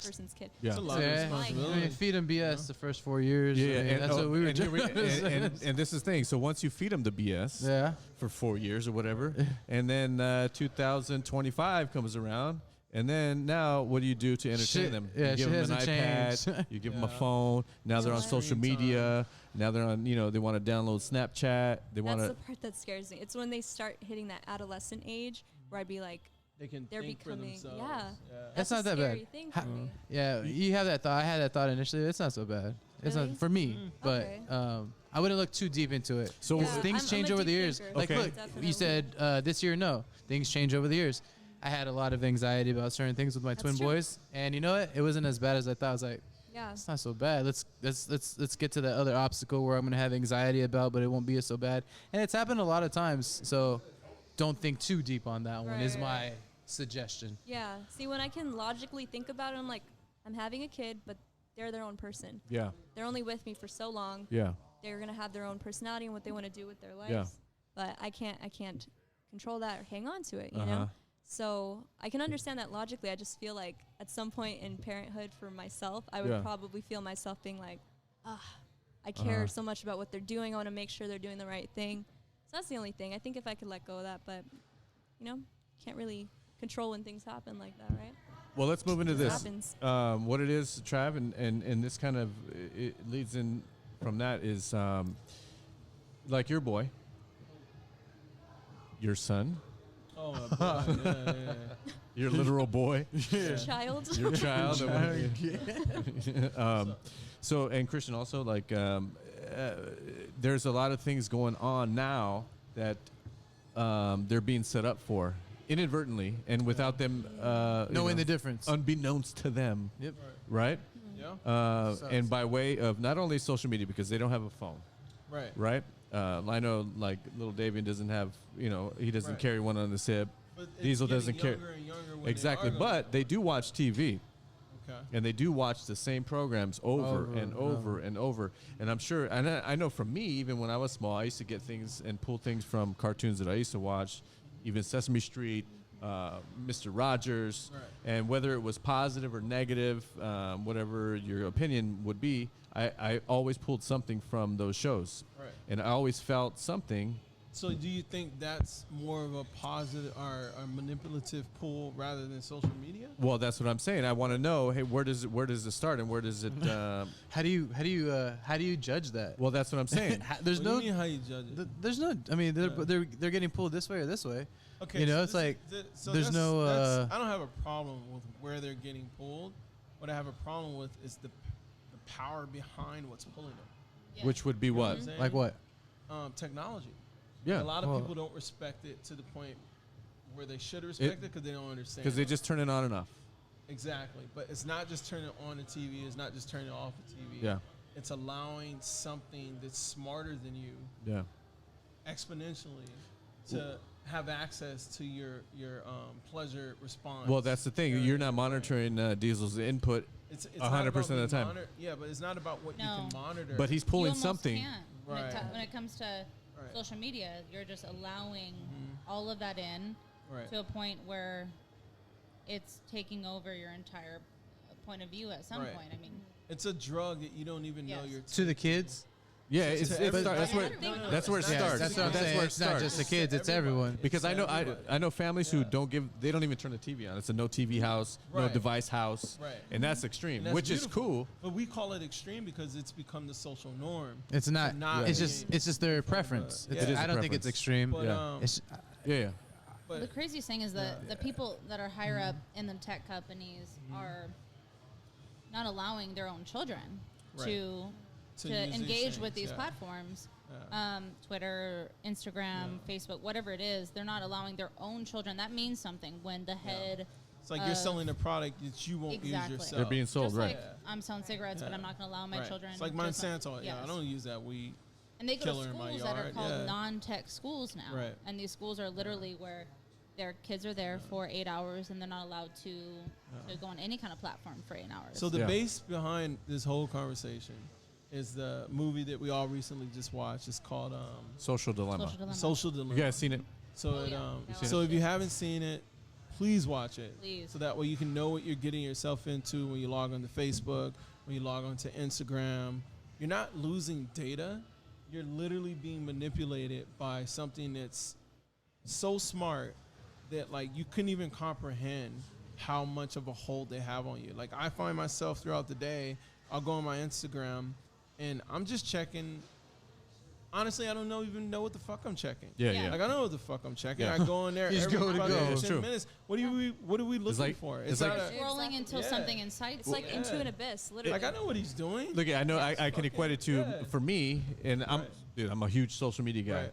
person's kid. Yeah. It's a lot Yeah. of I responsibility. mean, feed him BS the first 4 years. Yeah, I mean, and, that's what we were and, here doing. and this is the thing. So once you feed them the BS Yeah. for 4 years or whatever, and then 2025 comes around, and then now what do you do to entertain Shit- them? yeah, you give shit them an hasn't iPad, changed. you give them a Yeah. phone. Now they're on Yeah. social Screen time. media. Now they're on. They want to download Snapchat. They want That's the to. part that scares me. It's when they start hitting that adolescent age where I'd be like, They can They're think for becoming- themselves. yeah. That's a not that scary bad. thing Ha- for me. Yeah, you have that thought. I had that thought initially. It's not so bad. It's Really? not for me, Mm. but Okay. I wouldn't look too deep into it. So Because Yeah, things I'm change a over the deep years. thinker. Like, Okay. look, Definitely. you said this year, no. Things change over the years. I had a lot of anxiety about certain things with my That's twin true. boys, and you know what? It wasn't as bad as I thought. I was like, Yeah. it's not so bad. Let's get to that other obstacle where I'm gonna have anxiety about, but it won't be so bad. And it's happened a lot of times. So don't think too deep on that one. Is Right. my suggestion. Yeah. See, when I can logically think about it, I'm like, I'm having a kid, but they're their own person. Yeah. They're only with me for so long. Yeah. They're gonna have their own personality and what they want to do with their lives. Yeah. But I can't control that or hang on to it. You Uh-huh. know. So I can understand that logically. I just feel like at some point in parenthood for myself, I would Yeah. probably feel myself being like, I care Uh-huh. so much about what they're doing. I want to make sure they're doing the right thing. So that's the only thing. I think if I could let go of that, but can't really control when things happen like that, right? Well, let's move into It this. happens. What it is, Trav, and this kind of it leads in from that is like your boy, your son, Oh, my God. Yeah. your literal boy, Child. your child. So, and Christian also, like, there's a lot of things going on now that they're being set up for inadvertently and without them Knowing the difference. unbeknownst to them, Yep. right? Yeah. And by way of not only social media, because they don't have a phone, Right. right? I know, like, little Davian doesn't have, he doesn't Right. carry one on his hip. But it's Diesel getting doesn't care. younger and younger when Exactly, They are but they do watch TV. okay. And they do watch the same programs over Over and and over and over. And I'm sure, and I know from me, even when I was small, I used to get things and pull things from cartoons that I used to watch, even Sesame Street, Mr. Rogers, Right. and whether it was positive or negative, whatever your opinion would be, I always pulled something from those shows, Right. and I always felt something. So do you think that's more of a positive or a manipulative pull rather than social media? Well, that's what I'm saying. I want to know, hey, where does it start, and where does it? How do you judge that? Well, that's what I'm saying. There's What no do you mean how you judge it? there's no. I mean, they're getting pulled this way or this way. Okay, you know, so it's this- like so there's no. I don't have a problem with where they're getting pulled. What I have a problem with is the power behind what's pulling them. Yeah. Which would be You know what? I'm saying? Like what? Technology. Yeah, A lot of Well- people don't respect it to the point where they should respect it because they don't understand. because they just turn it on and off. Exactly, but it's not just turning on the TV. It's not just turning off the TV. Yeah, It's allowing something that's smarter than you yeah. exponentially to have access to your pleasure response. Well, that's the thing. Your- You're not monitoring Diesel's input. It's 100% of the time. Yeah, but it's not about what No. you can monitor. But he's You pulling almost something. can't. When, Right. when it comes to Right. social media, you're just allowing Mhm. all of that in Right. to a point where it's taking over your entire point of view at some Right. point. I mean, It's a drug that you don't even know Yes. you're To the kids. Yeah, To it's everybody. that's where No, that's where it it's not starts. just that's what I'm That's saying. where it It's not starts. just the It's kids; it's everybody. everyone. Because I know Everybody. I know families who Yeah. they don't even turn the TV on. It's a no TV house, no Right. device house, Right. and that's extreme, And that's which is beautiful. cool. But we call it extreme because it's become the social norm. It's not. not It's being- just their preference. Yeah. It's, It is I a don't think it's preference. extreme. But Yeah. It's, Yeah, yeah. but the craziest thing is that the people that are higher up in the tech companies are not allowing their own children Right. to To use these engage with things, these yeah. platforms. Yeah. Twitter, Instagram, Facebook, whatever it is, they're not allowing their own children. That means something when the head. It's like you're selling a product that you won't Exactly. use yourself. They're being sold, Just right? like I'm selling cigarettes, but Yeah. I'm not going to allow my Right. children. It's like to Monsanto. smoke. Yeah, I Yes. don't use that weed. And they go killer to in my schools that are yard, called yeah. non-tech schools now. Right. And these schools are literally where their kids are there for 8 hours and they're not allowed to go on any kind of platform for 8 hours. So the Yeah. base behind this whole conversation is the movie that we all recently just watched. It's called Social dilemma. Social dilemma. Social Dilemma. You guys seen it? So Oh, it, yeah. That so was if you it. haven't seen it, please watch it. Please. So that way you can know what you're getting yourself into when you log on to Facebook, when you log on to Instagram. You're not losing data. You're literally being manipulated by something that's so smart that like you couldn't even comprehend how much of a hold they have on you. Like I find myself throughout the day, I'll go on my Instagram and I'm just checking. Honestly, I don't even know what the fuck I'm checking. Yeah, Yeah. yeah. Like I know what the fuck I'm checking. Yeah. I go in there You just every go to fucking go. 10 It's true. minutes. What are we looking like- for? it's not like- a- Scrolling until Yeah. something incites It's like Yeah. into an abyss, literally. like I know what he's doing. Look, I know I can equate it to yeah. for me, and Right. I'm a huge social media guy. Right.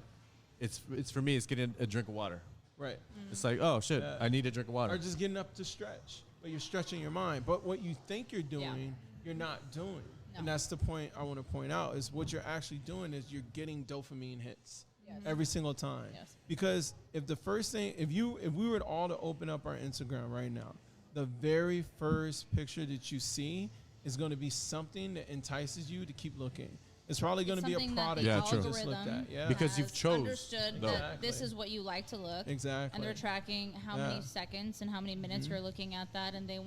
It's for me. It's getting a drink of water. Right. It's like, oh shit, Yeah. I need a drink of water. Or just getting up to stretch. But you're stretching your mind. But what you think you're doing, you're not doing. And No. that's the point I want to point out is what you're actually doing is you're getting dopamine hits Yes. every single time. Yes. Because if the first thing if we were all to open up our Instagram right now, the very first picture that you see is going to be something that entices you to keep looking. It's probably going to be a something that product the Yeah, you true. just looked algorithm at. Yeah. Because you've has chose, understood though. that this Exactly. is what you like to look. Exactly. And they're tracking how Yeah. many seconds and how many minutes you're looking at that, and they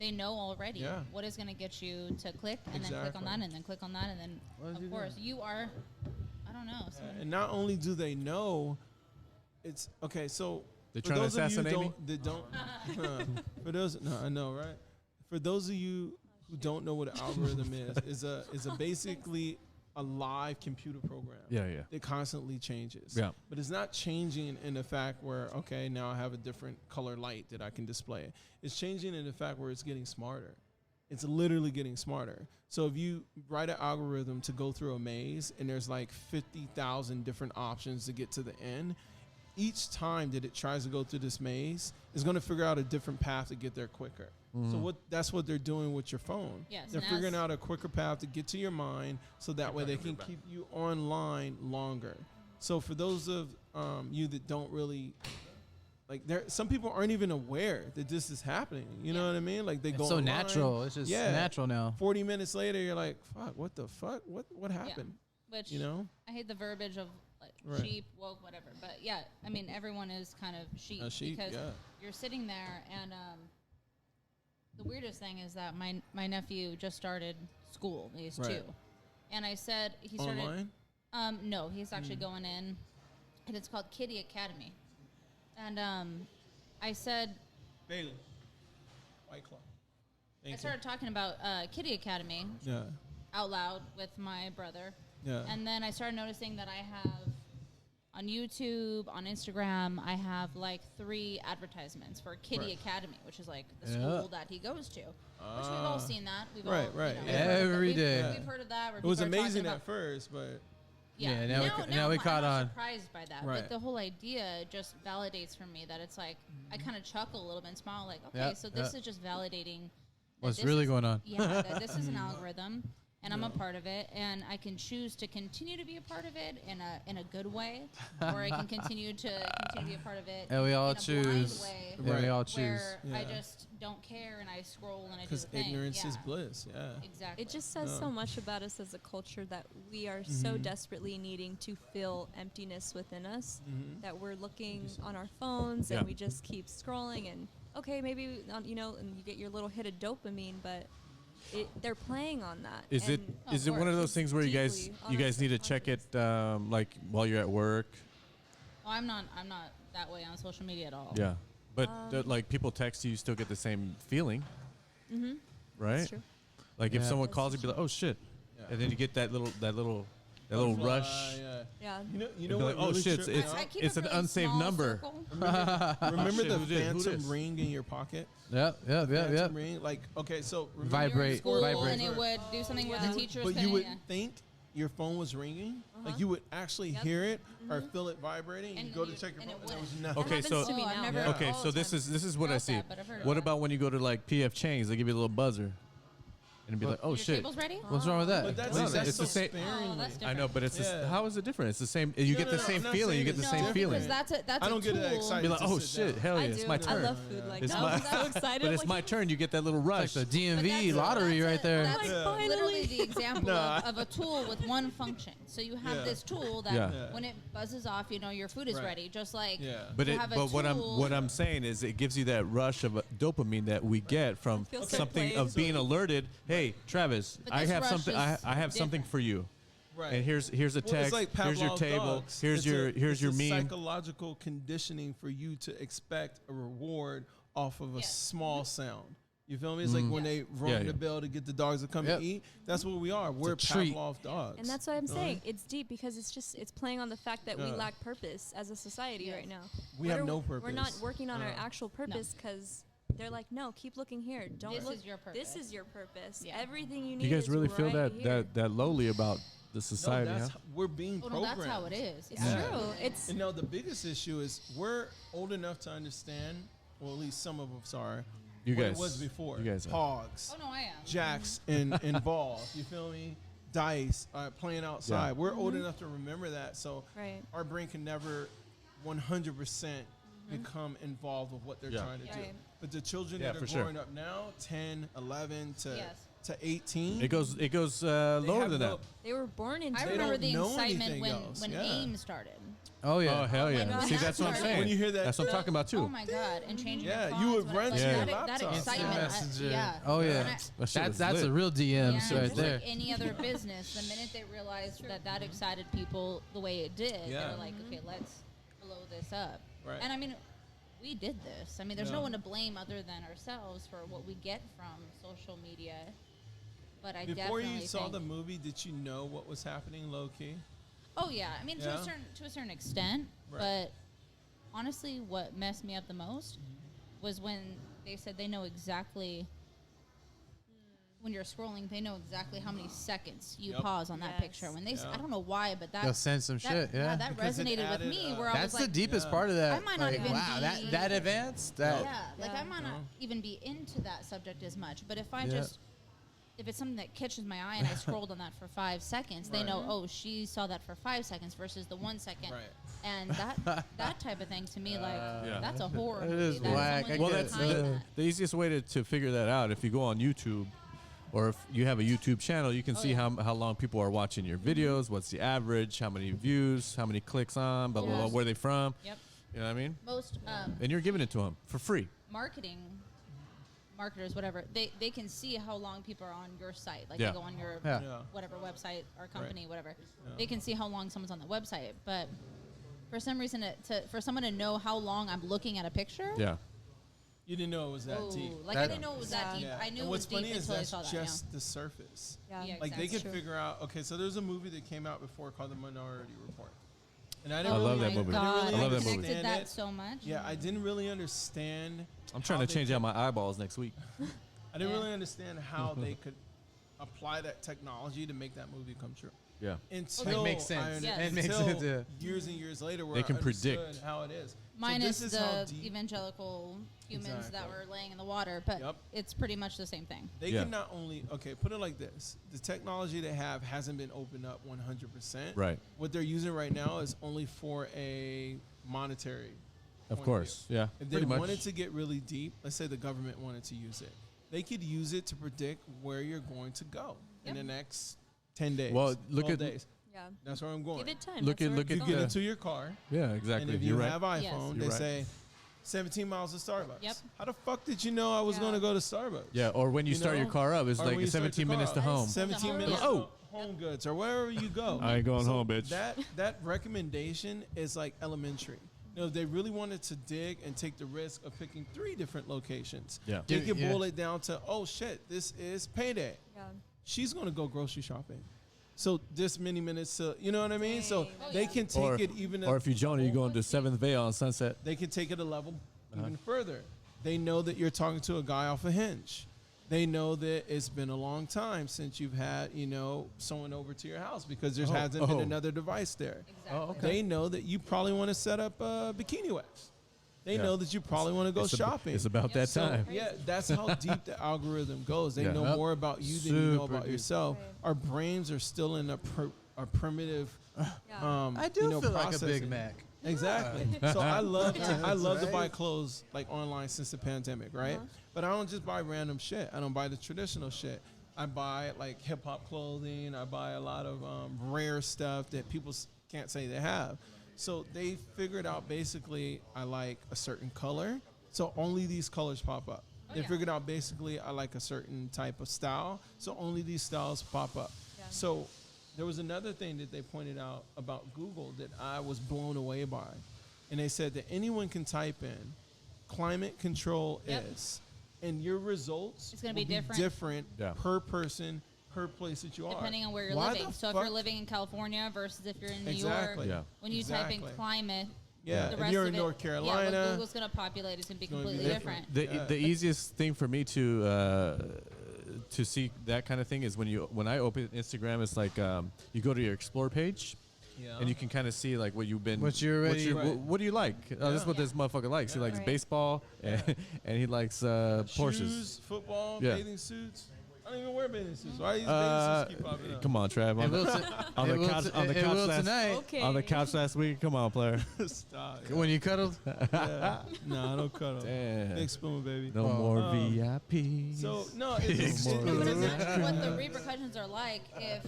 know already Yeah. what is going to get you to click, and then click on Exactly. that, and then click on that, and then What is he of course you are. I don't know. And not only do they know, it's okay. So They for trying to those of you assassinate me? that don't, for those, no, I know, right? For those of you who don't know what an algorithm is a basically a live computer program. Yeah, yeah. It constantly changes. Yeah. But it's not changing in the fact where, okay, now I have a different color light that I can display. It's changing in the fact where it's getting smarter. It's literally getting smarter. So if you write an algorithm to go through a maze and there's like 50,000 different options to get to the end, each time that it tries to go through this maze, it's going to figure out a different path to get there quicker. So that's what they're doing with your phone. Yes, They're and figuring as- out a quicker path to get to your mind so that way they can keep you online longer. So for those of you that don't really like, there some people aren't even aware that this is happening. You know what I mean? Like they go It's so online, natural. It's just Yeah. natural now. 40 minutes later, you're like, fuck, what the fuck? What happened? Which You know? I hate the verbiage of like Right. sheep, woke, whatever. But yeah, I mean, everyone is kind of sheep, A sheep, because yeah. you're sitting there, and the weirdest thing is that my nephew just started school. He's Right. 2, and I said he started. Online? No, he's actually going in, and it's called Kitty Academy. And I said, Bailey. White Claw. I Thank you. started talking about Kitty Academy Yeah. out loud with my brother. Yeah. And then I started noticing that I have on YouTube, on Instagram, I have like 3 advertisements for Kitty Right. Academy, which is like the Yeah. school that he goes to. Which we've all seen that. We've Right, all, right, You know, yeah. we've heard of that. Every We've- day. We've heard of that. Where It was people are talking amazing about- at first, but Yeah, now we I'm caught not on. surprised by that, Right. but the whole idea just validates for me that it's like I kind of chuckle a little bit and smile, like, okay, Yeah, so this yeah. is just validating that What's this really is- going on. Yeah, that this is an algorithm, and I'm a part of it, and I can choose to continue to be a part of it in a good way, or I can continue to be a part of it And we all in a blind choose. way, And we Right. all choose. where I Yeah. just don't care and I scroll and I do because the thing. ignorance is Yeah, bliss. Yeah. Exactly. It just says Yeah. so much about us as a culture that we are so desperately needing to fill emptiness within us that we're looking on our phones Yeah. and we just keep scrolling and okay, maybe you know, and you get your little hit of dopamine, but they're playing on that. Is it and is Of it one of course. those things where you guys Deeply need to check it like while you're at work? Oh, I'm not that way on social media at all. Yeah, but like people text you, you still get the same feeling, right? That's true. Like if Yeah. someone That's calls you, be like, "Oh shit," Yeah. and then you get that little Butterfly, rush. Yeah. Yeah. You know You'd what be like, "Oh, really shit, tripped me it's- I out? keep it's a an really unsaved small number. circle. Remember shit, the who did? Who phantom dis? ring in your pocket? Yep, yep, yep, Phantom yep. ring? Like, okay, so remember Vibrate. You were in school vibrate. and it would do something where the teacher was but you would saying, think your phone was ringing. Like you would actually Yep. hear it or feel it vibrating. And And you go to you- check your and phone, it and there was wouldn't. nothing. Okay, happens so to me Oh, I've now. never- Yeah. okay, all so the this time. is what I Felt see. that, but I've heard of What that. about when you go to like PF Chang's? They give you a little buzzer, and be like, "Oh Your shit." table's ready? What's wrong with that? But that's, No, that's it's so the same- sparingly. Oh, that's I know, but it's Yeah. how is it different? It's the same. You get the no, same I'm not feeling. You saying get the it's same different. feeling. Because that's I a don't get tool. that excited. Be like, to "Oh sit shit, down." hell yeah, I it's do. my I turn." love food like It's that. my- I'm so excited. But it's like, my turn. You get that little It's rush. like the But DMV that's lottery right there. That's Yeah. literally the example Nah. of a tool with one function. So you have Yeah. this tool that Yeah. Yeah. when it buzzes off, you know your food is Right. ready. Just like Yeah. But you it, have a but tool. what I'm saying is it gives you that rush of dopamine that we get from feel so something played. of being alerted. Hey, Travis, But I this have rush something. I is have something different. for you. Right. And here's a Well, text. it's like Here's your Pavlov's table. dogs. Here's It's your it's a meme. psychological conditioning for you to expect a reward off of a Yeah. small sound. You feel me? It's like when they rung Yeah, the yeah. bell to get the dogs to come Yep. and eat. That's what we are. We're treat. Pavlov dogs. And that's what I'm You know? saying. It's deep because it's playing on the fact that we Yeah. lack purpose as a society Yes. right now. We What have are no We're not purpose. working on our No. actual purpose because they're like, no, keep looking here. Don't This look. is your This purpose. is your purpose. Yeah. Everything you need. You guys is really feel right here. that lowly about the No, society? that's huh? we're being Oh, no, programmed. that's how it is. It's Yeah. true. It's And now the biggest issue is we're old enough to understand, well, at least some of us are, You what guys. it was before. You guys are. Hogs, Oh no, I am. jacks, and balls. You feel me? Dice, playing outside. Yeah. We're old enough to remember that, so right. our brain can never 100% become involved with what they're Yeah. trying to do. Right. But the children Yeah, that for are sure. growing up now, 10, 11 to Yes. to 18, It goes they lower have than no- that. They were born into I They remember don't the know excitement anything when else. when Yeah. AIM started. Oh yeah. Oh hell my yeah! God, See, that's that's what I'm right. saying. When you hear that that's what I'm stuff- talking about too. Oh my god! And changing Yeah, your you phones, would like, run to your that, that laptop. excitement. Messenger. Yeah. Oh And yeah. I- That shit was That's lit. a real DMs yeah, right just there. like any other business, the minute they realized that excited people the way it did, they Yeah. were like, okay, let's blow this up. Right. And I mean, we did this. I mean, there's no Yeah. one to blame other than ourselves for what we get from social media. But I Before definitely you saw think, the movie, did you know what was happening low key? oh yeah, I mean Yeah. to a certain extent, Right. but honestly, what messed me up the most was when they said they know exactly. When you're scrolling, they know exactly how many seconds you Yep. pause on that Yes. picture. When they, Yeah. I don't know why, but that They'll send some shit. Yeah. that Because it resonated with added, me. Where I That's was the like, deepest Yeah. part of that. I might not Like, even wow, be- that advanced. That yeah, like Yeah. I might not even be into that subject as much. But if I Yeah. just, if it's something that catches my eye and I scrolled on that for 5 seconds, they Right. know, oh, she saw that for 5 seconds versus the 1 second. Right. And that type of thing to me, like Yeah. that's a horror It movie. is That's whack. someone I Well, get that's it. behind the, that. the easiest way to figure that out. If you go on YouTube, Or if you have a YouTube channel, you can see yeah. how long people are watching your videos, what's the average, how many views, how many clicks on, blah, blah, blah, Yes. where they from. Yep. You know what I mean? Most And you're giving it to them for free. marketers, whatever, they can see how long people are on your site. Like Yeah. they go on your Yeah. Yeah. whatever website or company, whatever. Yeah. They can see how long someone's on the website. But for some reason, for someone to know how long I'm looking at a picture, Yeah. You didn't know it was that oh, deep. like That- I didn't know it was that deep. Yeah. I knew and it what's was deep funny is until I that's saw that. just the surface. Yeah. Yeah, Like they exactly. can figure out. Okay, so there's a movie that came out before called The Minority Report, and I Yeah. didn't I love really, that movie. God, I didn't really I love that movie. connected understand that it. so much. Yeah, I didn't really understand. I'm trying how to they change could- out my eyeballs next week. I didn't Yeah. really understand how they could apply that technology to make that movie come true. Yeah. Until makes sense. I under- Yes. It makes until sense, yeah. years and years later, where They can I understood predict. how it is. Minus so this is how the deep evangelical humans that Exactly. were laying in the water, but Yep. it's pretty much the same thing. they Yeah. can not only put it like this: the technology they have hasn't been opened up 100%. Right. What they're using right now is only for a monetary. Of point course. view. Yeah. If they Pretty much. wanted to get really deep, let's say the government wanted to use it, they could use it to predict where you're going to go in Yep. the next 10 days. Well, look 12 at- days. Yeah. That's where I'm going. Give it time. Look That's at- where look it's at You going. get the- into your car, Yeah, exactly. and if you You're right. have iPhone, You're they right. say 17 miles to Starbucks. Yep. How the fuck did you know I was Yeah. going to go to Starbucks? Yeah, or when you You start your know? car up, it's Or like when you start 17 your minutes car to up. home. 17 Home minutes Goods. to Home Goods or wherever you go. I ain't going So home, bitch. That recommendation is like elementary. You know, if they really wanted to dig and take the risk of picking 3 different locations, Yeah. they Yeah, could yeah. boil it down to, oh shit, this is payday. Yeah. She's going to go grocery shopping. So this many minutes to, you know what I mean? So Dang. Oh, they yeah. can take Or, it even or if you Jonah, you going to to 7th Vale on Sunset. they can take it a level Uh-huh. even further. They know that you're talking to a guy off a Hinge. They know that it's been a long time since you've had, someone over to your house because there hasn't been oh. another device there. Exactly. Oh, okay. They know that you probably want to set up Bikini Wax. They Yeah. know that you probably want to go It's ab- shopping. It's about that So, time. yeah, that's how deep the algorithm goes. They Yeah. know Yep. more about you than you know Super about deep. yourself. Right. Our brains are still in a primitive. Yeah. I do feel like a Big processing. Mac. Exactly. So I love to buy right. clothes like online since the pandemic, right? Uh-huh. But I don't just buy random shit. I don't buy the traditional shit. I buy like hip hop clothing. I buy a lot of rare stuff that people can't say they have. So they figured out basically I like a certain color, so only these colors pop up. They yeah. figured out basically I like a certain type of style, so only these styles pop up. Yeah. So there was another thing that they pointed out about Google that I was blown away by. And they said that anyone can type in climate control Yep. is, and your results It's gonna will be different. different Yeah. per person, per place that you are. Depending on where you're Why living. the So if fuck- you're living in California versus if you're in New Exactly. York, Yeah. when you type in Exactly. climate, Yeah, the if rest you're of in it, North yeah, Carolina, what Google's going to populate is going to be gonna be completely different. different. The easiest thing for me to see that kind of thing is when I open Instagram, it's like you go to your explore page. yeah. And you can kind of see like what you've been. What you already- Right. what do you like? Oh, this is what Yeah. this motherfucker likes. He likes Right. baseball and, and he likes Porsches. Shoes, football, Yeah. bathing suits. I don't even wear bathing suits. Why these bathing suits keep popping up? Come on, Trav. It On will, the, on it the will, couch, t- on the it couch will last, tonight. Okay. on the couch last week. Come on, player. Stop. When you cuddled. Yeah. No, I don't cut them. Damn. Big spoon, baby. No Oh. more Um, VIPs. So no, it's More But Really? imagine what the repercussions are like if.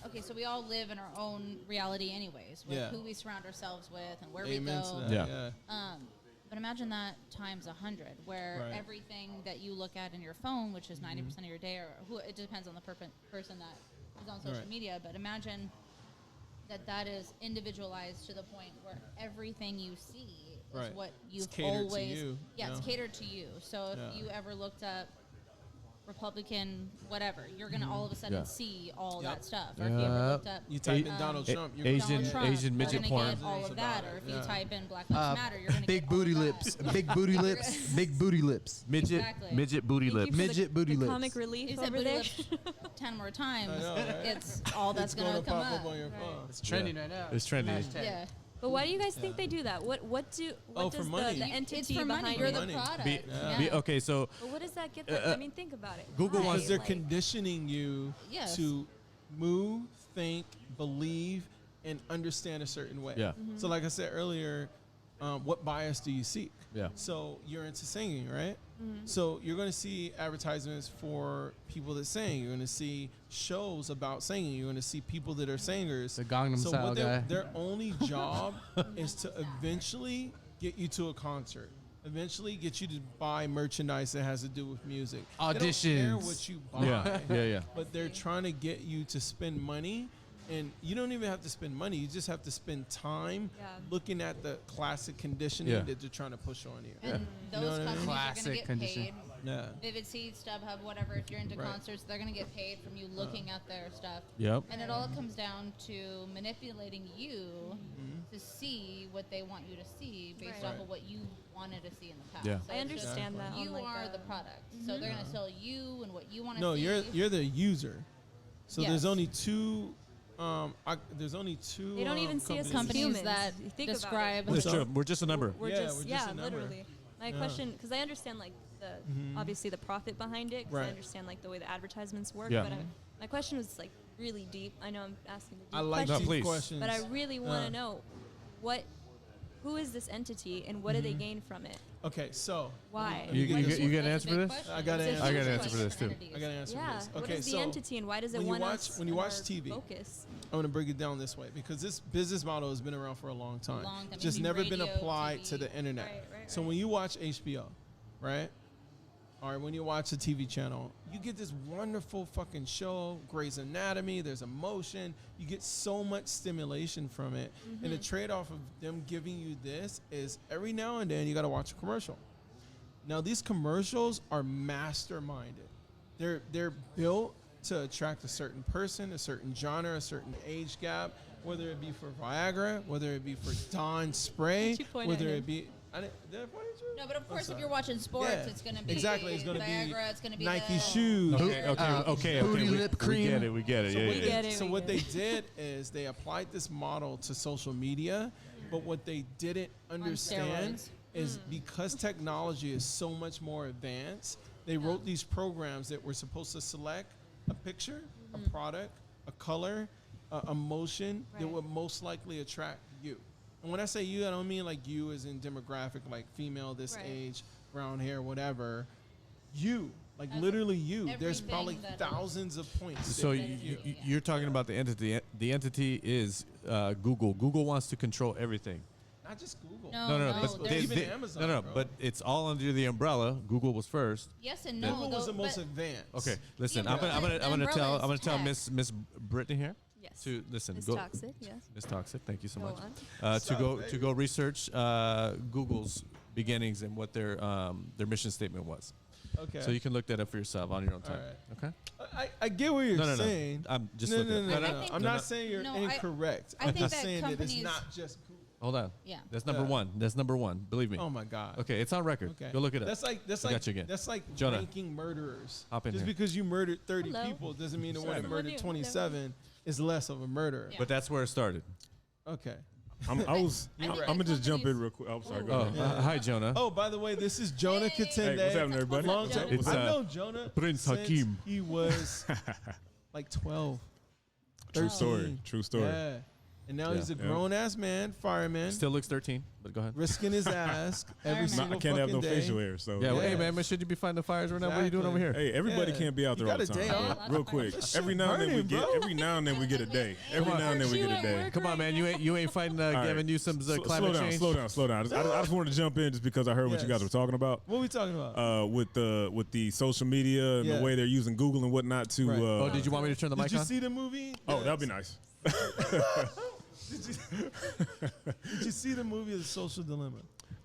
Okay, so we all live in our own reality, anyways, with Yeah. who we surround ourselves with and where Amen we to go. that. Yeah. Yeah. But imagine that times 100, where Right. everything that you look at in your phone, which is 90% of your day, or it depends on the person that is on social Right. media. But imagine that is individualized to the point where everything you see is Right. what It's you've catered to always. you, Yeah, it's yeah. catered to you. So if Yeah. you ever looked up Republican, whatever, you're gonna all of a sudden Yeah. see all Yep. that stuff. Or if you ever Yep. looked up You type in Um, Donald A- Trump, you're Asian- gonna Donald get Trump, Asian you're midget gonna porn. get all of that. Or if you Yeah. type in Black Lives Matter, you're gonna Big get all booty of that. lips. Big booty lips. Big booty lips. midget, Exactly. midget booty Thank you lips. for the- Midget booty the lips. comic relief You said over booty there. lips 10 more times. I know, right? It's all that's it's gonna come pop up. up on your Right. phone. It's trending Yeah. right now. It's trending. Hashtag. Yeah, But why do you guys think Yeah. they do that? What does for money. the You- entity it's for money. behind You're it? the Money. product. Be- yeah. okay, so But what does that get them? I mean, think about it. Google Why? wants- Because they're Like, conditioning you Yes. to move, think, believe, and understand a certain way. Yeah. So, like I said earlier, what bias do you seek? Yeah. So you're into singing, right? So you're going to see advertisements for people that sing. You're going to see shows about singing. You're going to see people that are singers. The Gangnam So Style what guy. their only job is to eventually get you to a concert. Eventually get you to buy merchandise that has to do with music. They don't care Auditions. what you buy. Yeah. But they're trying to get you to spend money. And you don't even have to spend money. You just have to spend time Yeah. looking at the classic conditioning Yeah. that they're trying to push on you. And You know those what I mean? companies are going Classic to get condition. paid. Yeah. Vivid Seats, StubHub, whatever. If you're into Right. concerts, they're going to get paid from you looking at their stuff. Yep. And it all comes down to manipulating you to see what they want you to see based Right. off of what you wanted to see in the past. Yeah. So I it's just understand that. You on like are a, the product, so they're going to sell you and what you want to No, see. you're the user. So there's Yes. only two. There's only two. They don't even see us as companies humans. that You think about it. describe. That's So- true. We're just a number. We're Yeah, just we're just yeah, a number. literally. My Yeah. question, because I understand like the obviously the profit behind it, because Right. I understand like the way the advertisements work. Yeah. But my question was like really deep. I know I'm asking the deep I like questions, No, these please. questions. but I really want Uh. to know who is this entity and what do they gain from it? Okay, so Why? You Like, get an answer for this? I got an It's a answer. I got an huge answer for this too. I got an answer Yeah. for this. What Okay, is the so entity and why does it when you want watch- us when you in watch our TV, focus? I'm going to break it down this way because this business model has been around for a long time. Long time. Just Maybe never been radio, applied to TV. the internet. Right, So when you watch HBO, right? Or when you watch a TV channel, you get this wonderful fucking show, Grey's Anatomy, there's emotion. You get so much stimulation from it. And the trade-off of them giving you this is every now and then you got to watch a commercial. Now these commercials are masterminded. They're built to attract a certain person, a certain genre, a certain age gap, whether it be for Viagra, whether it be for Dawn spray, Did you point whether at it him? be did I point at you? No, but of course, if sorry. you're watching sports, Yeah. it's going to be Exactly, it's gonna be Viagra, it's going to be Nike the, shoes. Okay. Booty We lip cream. get it. We get it. So Yeah, what, yeah. they, get it, so we what get they did is they applied this model to social media, but what they didn't understand steroids. is because technology is so much more advanced, they wrote these programs that were supposed to select a picture, a product, a color, a motion that Right. would most likely attract you. And when I say you, I don't mean like you as in demographic, like female this Right. age, brown hair, whatever. You, like Every- literally you. There's everything probably that- thousands of points. So that you're talking about the entity. The entity is Google. Google wants to control everything. not just Google. No, No, no, but there's- Even Amazon, no, bro. but it's all under the umbrella. Google was first. yes and no. Google was the though, most but advanced. Okay, listen. Yeah, I'm gonna but the umbrella is tell tech. Miss Brittany here Yes. to listen. It's go, toxic. Yes. Miss Toxic. Thank you so Go much. on. To go research Google's beginnings and what their mission statement was. Okay. So you can look that up for yourself on your own time. Alright. Okay. I get what you're No. saying. I'm just no, looking. no, no, at no, it. no. I think- I'm No, not no. saying you're No, incorrect. I I'm think just that saying that it's companies- not just Google. Hold on. Yeah. That's number Yeah. one. That's number one. Believe me. Oh my God. Okay, it's on record. Okay. Go look it up. That's like I got you again. that's like Jonah. ranking murderers. Hop in Just here. because you murdered 30 Hello. people doesn't mean the one that Hello. murdered Hello. 27 is less of a murderer. Yeah. But that's where it started. Okay. I'm think gonna just jump in companies- real quick. Oh, sorry. Ooh. Go Oh, ahead. hi Jonah. Oh, by the way, this is Jonah Hey. Katende. Hey, what's happening, everybody? Long What's up, time. It's, I've known Jonah Prince since Hakeem. he was like 12. True story. 13. True story. Yeah. And now Yeah. he's a Yeah. grown ass man, fireman, Still looks 13, but go ahead. risking his ass every Fireman. single I can't have fucking no day. facial hair, so Yeah, well, hey Yeah. man, should you be fighting the fires right now? What are you doing over Exactly. here? Hey, everybody Yeah. can't be out You there all got the a day time. off. Real quick. That Every shit now and then we burning, get. bro. Every now and then we get a day. Every now and then we get a day. Come on, man, you ain't fighting Gavin Newsom's Slow climate down, change. slow down, slow down. I just wanted to jump in just because I heard what you guys Yes. were talking about What are we talking about? with the social media and Yeah. the way they're using Google and whatnot to. Right. Oh, did you want me to turn the Did mic you on? see the movie? Oh, that'd be nice. Did you see the movie The Social Dilemma?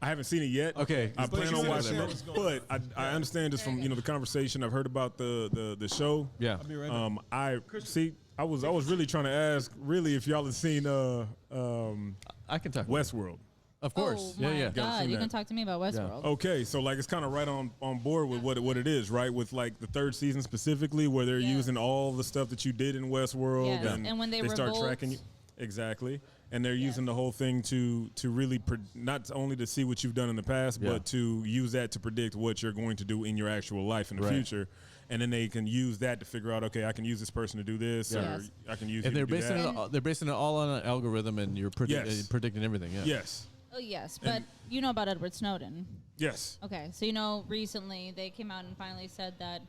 I haven't seen it yet. Okay, I but plan you on said watching it was it, going but I understand just from the conversation I've heard about the show. Yeah. I'll be right back. I see. I was really trying to ask if y'all had seen I can talk. Westworld. Of course. Oh Yeah, my yeah. God, seen you that. can talk to me about Westworld. Okay, so like it's kind of right on board with what it is, right? With like the third season specifically, where they're Yes. using all the stuff that you did in Westworld, Yes, and when they start revolt. tracking you, exactly, and they're using the whole thing to really not only to see what you've done in the past, Yeah. but to use that to predict what you're going to do in your actual life in the Right. future. And then they can use that to figure out, okay, I can use this person to do this, Yeah. or Yes. I can use And you they're to do basing that. they're basing it all on an algorithm, and you're Yes. predicting everything. Yeah. Yes. Oh yes, but And- you know about Edward Snowden. Yes. Okay, so you know recently they came out and finally said that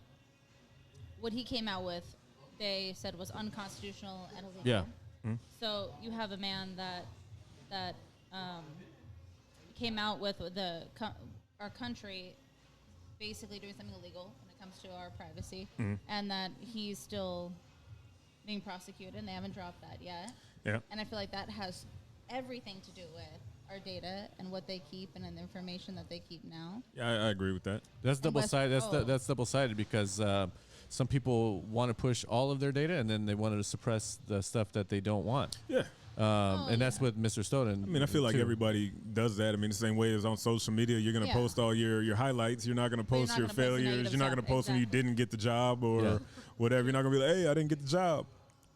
what he came out with, they said was unconstitutional and illegal. Yeah. So you have a man that came out with our country basically doing something illegal when it comes to our privacy, and that he's still being prosecuted, and they haven't dropped that yet. Yeah. And I feel like that has everything to do with our data and what they keep and the information that they keep now. Yeah, I agree with that. That's And double West- sided. oh. That's double sided because some people want to push all of their data and then they want to suppress the stuff that they don't want. Yeah. And that's with Mr. Snowden. I mean, I feel like too. everybody does that. I mean, the same way as on social media, you're going to Yeah. post all your highlights. You're not going to you're post not your gonna post the failures. negative You're not going to stuff. post when you Exactly. didn't get the job or Yeah. whatever. You're not going to be like, hey, I didn't get the job.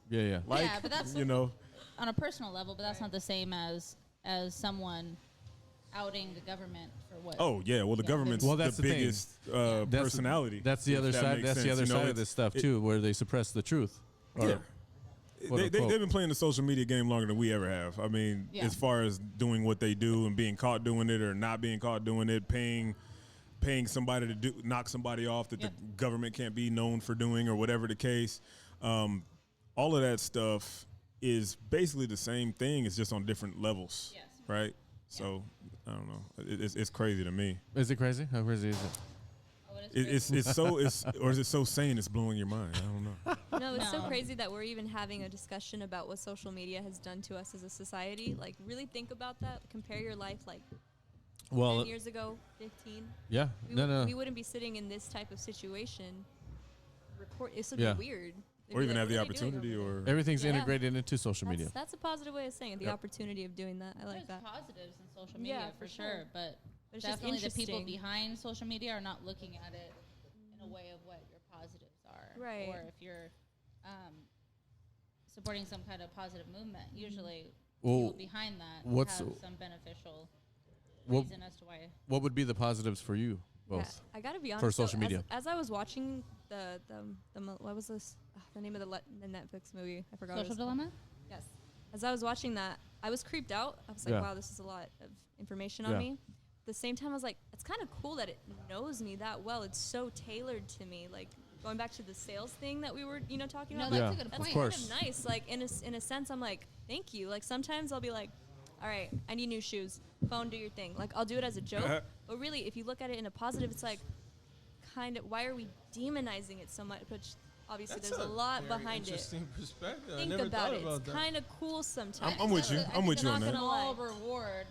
Yeah, yeah. Like, Yeah, but that's- you know, On a personal level, but that's not the same as someone outing the government for what. oh, yeah, well, the Yeah. government's Well, that's the the thing. biggest That's- personality. That's the if other that side. makes That's the sense. other You know, side of it's- this stuff it- too, where they suppress the truth. Or- Yeah. quote They've unquote. been playing the social media game longer than we ever have. I mean, Yeah. as far as doing what they do and being caught doing it or not being caught doing it, paying somebody to knock somebody off that the Yeah. government can't be known for doing or whatever the case. All of that stuff is basically the same thing. It's just on different levels, Yes. right? So I don't know. It's crazy to me. Is it crazy? How crazy is it? Oh, it is Or is it so sane it's blowing your mind? I don't know. No, it's so No. crazy that we're even having a discussion about what social media has done to us as a society. Like, really think about that. Compare your life like 10 years ago, 15. Yeah. No. We wouldn't be sitting in this type of situation. This would Yeah. be weird. They'd Or be even like, have the "What are they doing opportunity over or Everything's Yeah. integrated into social there?" media. That's a positive way of saying it. The Yep. opportunity of doing that. I like There's that. positives in social Yeah, media for for sure. sure, but It's just definitely the people interesting. behind social media are not looking at it in a way of what your positives are, Right. Or if you're supporting some kind of positive movement, usually Well, people behind that what's- have some beneficial What reason as to why. What would be the positives for you Yeah, both? I gotta be honest. For social though, media. as I was watching what was this? The name of the Netflix movie? I forgot. what Social it's called. dilemma. Yes. As I was watching that, I was creeped out. I was like, Yeah. wow, this is a lot of information on Yeah. me. At the same time, I was like, it's kind of cool that it knows me that well. It's so tailored to me. Like, going back to the sales thing that we were, talking No, about. that's Yeah, a good of That's point. course. kind of nice. Like, in a sense, I'm like, thank you. Like, sometimes I'll be like, all right, I need new shoes. Phone, do your thing. Like, I'll do it as a joke. But really, if you look at it in a positive, it's like, kind of, why are we demonizing it so much? Which, obviously, there's a lot very behind it. interesting perspective. I Think never about thought it. about It's that. kind of cool sometimes. I'm with you. I'm with you on not that. gonna lie. Small reward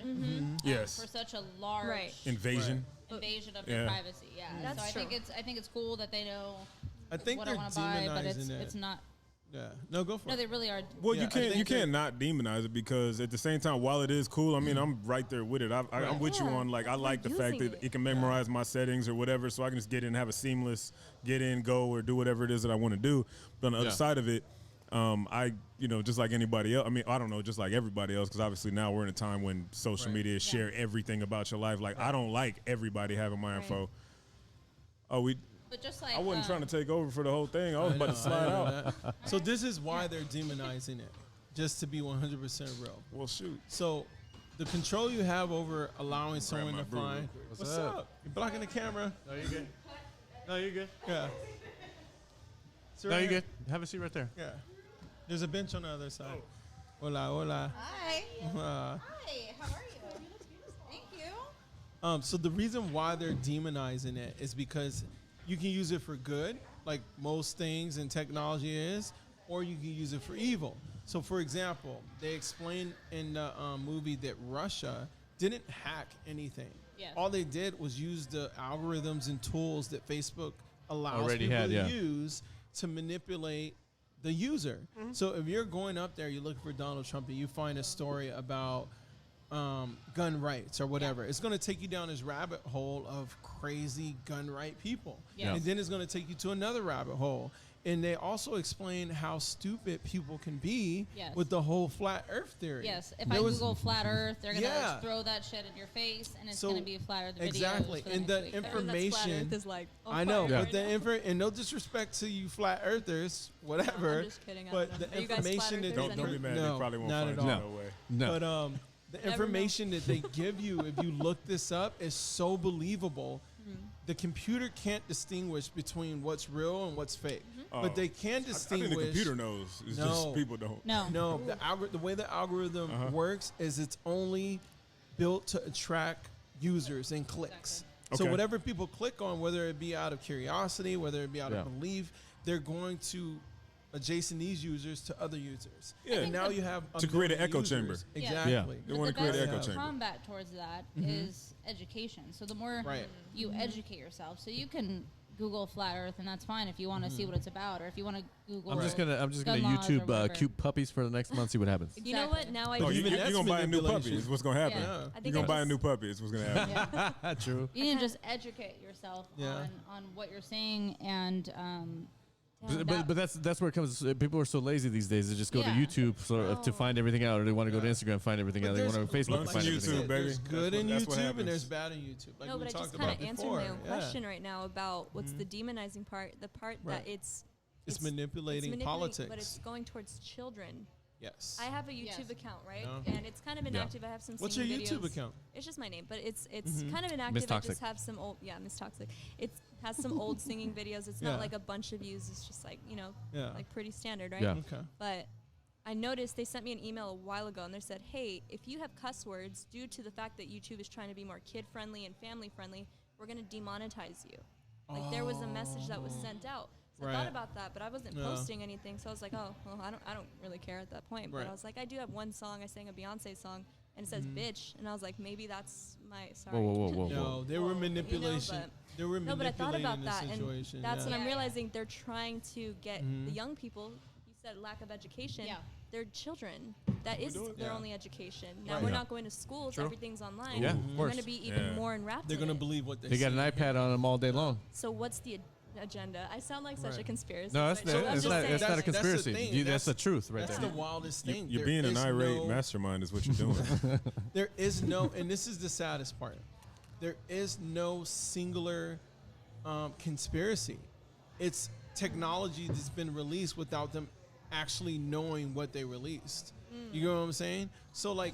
Yes. for such a large Right. Invasion. invasion of Yeah. your privacy. Yeah, That's so I think true. it's cool that they know I think what they're I want to buy, but demonizing it. it's not. Yeah. No, go for No, it. they really are. Well, Yeah, I you can't think they're- not demonize it because at the same time, while it is cool, I mean, I'm right there with it. I'm with you Yeah. on like I like the fact using that it. it can memorize my settings or whatever, so I can just get in, have a seamless get in, go, or do whatever it is that I want to do. But on the other Yeah. side of it, I just like anybody else. I mean, I don't know, just like everybody else, because obviously now we're in a time when social Right. media share everything about your life. Like I don't like everybody having my Right. info. Oh, But just like I wasn't trying to take over for the whole thing. I was about to slide out. So this is why they're demonizing it, just to be 100% real. Well, shoot. So the control you have over allowing someone my to brew real find quick. what's up? You're blocking the camera. No, you're good. No, you're good. Yeah. So No, right you're here- good. Have a seat right there. Yeah. There's a bench on the other side. Hola, hola. Hi. Uh, Hi. How are you? Thank you. So the reason why they're demonizing it is because you can use it for good, like most things in technology is, or you can use it for evil. So, for example, they explain in the movie that Russia didn't hack anything. Yes. All they did was use the algorithms and tools that Facebook allows Already people had, to yeah. use to manipulate the user. So if you're going up there, you're looking for Donald Trump, and you find a story about gun rights or whatever, it's going to take you down this rabbit hole of crazy gun right people. Yeah. And then it's going to take you to another rabbit hole. And they also explain how stupid people can be Yes. with the whole flat earth theory. Yes. If There I was- Google flat Earth, they're gonna Yeah. throw that shit in your face, and it's So, gonna be flat Earth videos. exactly. for And next the week. Everyone that's flat information. Earth is like, oh, I know, fire but right the now. and no disrespect to you flat earthers, whatever. I'm just kidding. I but don't the know. Are you guys flat information that earthers Don't be anyway? mad. No, They probably won't not find at you all. no way. No. But The Never know. information that they give you, if you look this up, is so believable. The computer can't distinguish between what's real and what's fake, but they can I think distinguish. the computer knows. It's No. just people don't. No, the way the algorithm works is it's only built to attract users and clicks. So Okay. whatever people click on, whether it be out of curiosity, whether it be out Yeah. of belief, they're going to adjacent these users to other users. Yeah. And now you have a To create an million echo chamber. users. Yeah. Exactly. Yeah. They But want the to create an best echo chamber. combat towards that is education. So the more Right. you educate yourself, so you can Google flat Earth, and that's fine if you want to see what it's about, or if you want to Google. I'm just gonna gun laws or YouTube whatever. cute puppies for the next month. See what happens. You know what? Exactly. Now I Oh, do you're even that. that's going to buy a new puppy. manipulation. Is what's going to happen. Yeah. I You're think going I to buy a just- new puppy. Is what's going to happen. True. You need to just educate yourself Yeah. on what you're saying, and But that's where it comes. People are so lazy these days. They just go to Yeah. YouTube to find everything out, or they want to go to Instagram and find everything But out. They there's- want to go to Facebook Learn and from find everything YouTube, out. baby. There's good That's in what YouTube happens. and there's bad in YouTube. Like No, we but I talked just kind about of answered before. my own Yeah. question right now about what's the demonizing part, the part Right. that it's Manipulating politics. but it's going towards children. Yes. I have a YouTube Yes. account, right? Yeah. And it's kind of inactive. I have some. What's your singing YouTube videos. account? It's just my name, but it's Mhm. kind of inactive. Miss I Toxic. just have some old, Miss Toxic. It has some old singing videos. It's Yeah. not like a bunch of views. It's just like Yeah. like pretty standard, right? Yeah. Okay. But I noticed they sent me an email a while ago, and they said, "Hey, if you have cuss words due to the fact that YouTube is trying to be more kid friendly and family friendly, we're going to demonetize you." Like there was a message that was sent out. So I Right. thought about that, but I wasn't Yeah. posting anything. So I was like, "Oh, well, I don't really care at that point." But Right. I was like, I do have one song. I sang a Beyonce song, and it says "bitch," and I was like, maybe that's my sorry. Whoa. No, there were Whoa. manipulation. but- There were No, but I thought manipulating about the that, and situation. that's yeah. what I'm Yeah. realizing. They're trying to get Mhm. the young people. You said lack of education. Yeah. They're children. That is do it. their Yeah. only education. Now Right. we're Yeah. not going to schools. True. Everything's online. Yeah, of They're course. going to be even Yeah. more enwrapped. They're in gonna it. believe what they They got see. an iPad on them all day long. So what's the agenda? I sound like such a Right. conspiracy. No, that's but not. I'm It's just not. saying. It's not a That's the conspiracy. thing. That's the truth, right That's there. the wildest thing. You're There being an is irate no- mastermind is what you're doing. There is no, and this is the saddest part. There is no singular conspiracy. It's technology that's been released without them actually knowing what they released. You know what I'm saying? So like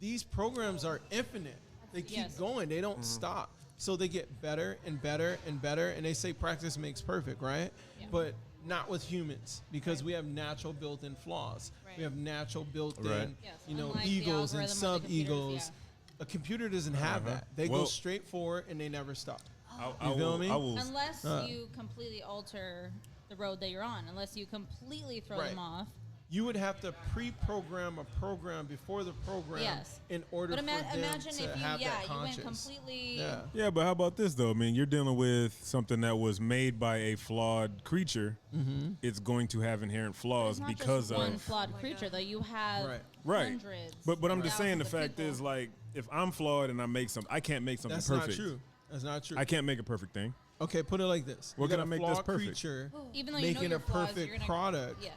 these programs are infinite. They keep Yes. going. They don't stop. So they get better and better and better. And they say practice makes perfect, right? Yeah. But not with humans because we have natural built-in flaws. Right. We have natural built-in, Right. Yes, you know, unlike the egos and algorithm of the sub-egos. computers, A computer doesn't have that. They go Well- straight forward and they never stop. I You feel will, me? I will, unless Uh. you completely alter the road that you're on, unless you completely throw Right. them off. You would have to pre-program a program before the program Yes. in order But for them imagine to if you, have that you went conscience. completely. Yeah. Yeah, but how about this though? I mean, you're dealing with something that was made by a flawed creature. Mm-hmm. It's going to have inherent It's flaws not because just one of flawed Oh my creature, God. though. You have Right. Right. hundreds. But I'm just saying the thousands of fact is people. like if I'm flawed and I make something, I can't make something That's perfect. not true. That's not true. I can't make a perfect thing. Okay, put it like this. What you can got I a make this flawed perfect? creature even though you know making your a flaws, perfect you're gonna, product. Yes.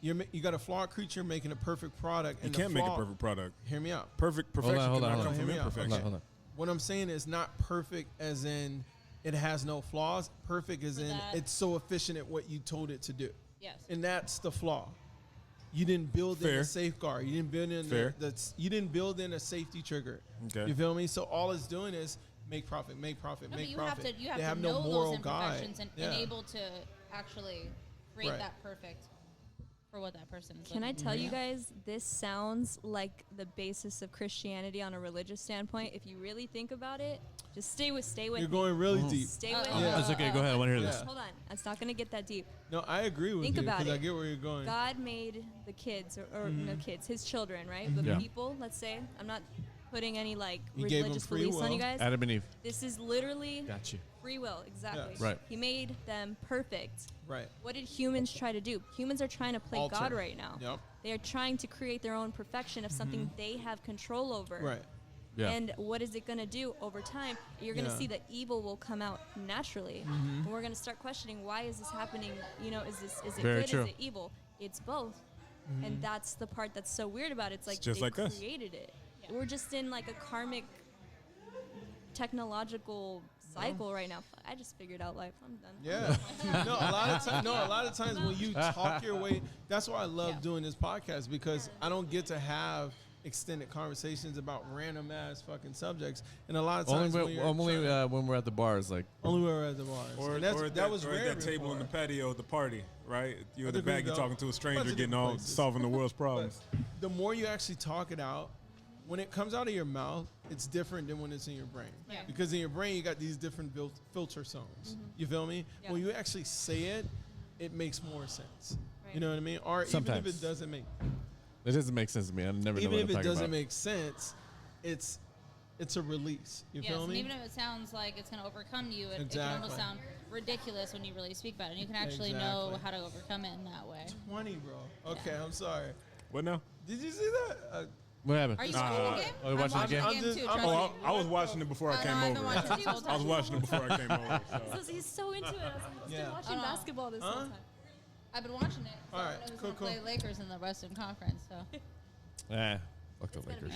You got a flawed creature making a perfect product. You And the can't make a flaw- perfect product. Hear me out. Perfection hold on, cannot hold come on. from Hear me out. imperfection. Hold on. What I'm saying is not perfect as in it has no flaws. Perfect as For in that- it's so efficient at what you told it to do. Yes. And that's the flaw. You didn't build in Fair. a safeguard. You didn't build in Fair. you didn't build in a safety trigger. Okay. You feel me? So all it's doing is make profit, make profit, No, but make you profit. have to they have know no moral those guide. imperfections and Yeah. able to actually create Right. that perfect for what that person is. Can I looking tell for. you guys, this sounds like the basis of Christianity on a religious standpoint. If you really think about it, just stay with You're me. going really deep. Stay Uh, with uh, me. Yeah. That's okay. Go ahead. I want to hear this. Yeah. Hold on. It's not going to get that deep. No, I agree with Think you about because I it. get where you're going. God made the kids, or Mm-hmm. no kids, his children, right? But Yeah. people, let's say, I'm not putting any like He gave 'em religious free beliefs on you will. guys. Adam and Eve. This is literally Got you. free will, exactly. Yes. Right. He made them perfect. Right. What did humans try to do? Humans are trying to play Alter. God right now. Yep. They are trying to create their own perfection of something they have control over. Right. Yeah. And what is it going to do over time? You're going to Yeah. see that evil will come out naturally. And we're going to start questioning, why is this happening? You know, is it Very good? true. Is it evil? It's both. And that's the part that's so weird about it. It's like just they like us. created it. We're just in like a karmic technological cycle right now. I just figured out life. I'm done. Yeah. no, a lot of times when you talk your way, that's why I love Yeah. doing this podcast because I don't get to have extended conversations about random ass fucking subjects. And a lot of Only times when you're when we're at the bars, like only when we're at the bars. Or, And that's, or at that was or rare at that table before. in the patio at the party, right? You're in the Other back, people you're don't. talking to a Bunch stranger, of getting different all places. solving the world's But problems. the more you actually talk it out, when it comes out of your mouth, it's different than when it's in your brain. Yeah. Because in your brain, you got these different filter zones. You feel me? Yeah. When you actually say it, it makes more sense. Right. You know what I mean? Or even Sometimes. if it doesn't make, it doesn't make sense to me. I never know even what if I'm it talking doesn't about. make sense, it's a release. You Yes, feel and me? even if it sounds like it's going to overcome you, it can Exactly. almost sound ridiculous when you really speak about it. And you can actually know Exactly. how to overcome it in that way. 20, bro. Okay, I'm sorry. What now? Did you see that? What happened? Are you watching the game? Oh, you're watching the game? I'm just- too. I'm trust Oh, me. I was watching it before I Oh, came no, I've over. been watching this whole I was time. watching it before I came over. So. He's so into it. I was like, he's Yeah. been watching Oh. basketball this whole Huh? time. I've been watching it. So All I right, know who's cool, gonna play cool. Lakers in the Western Conference. So. Fuck the Lakers.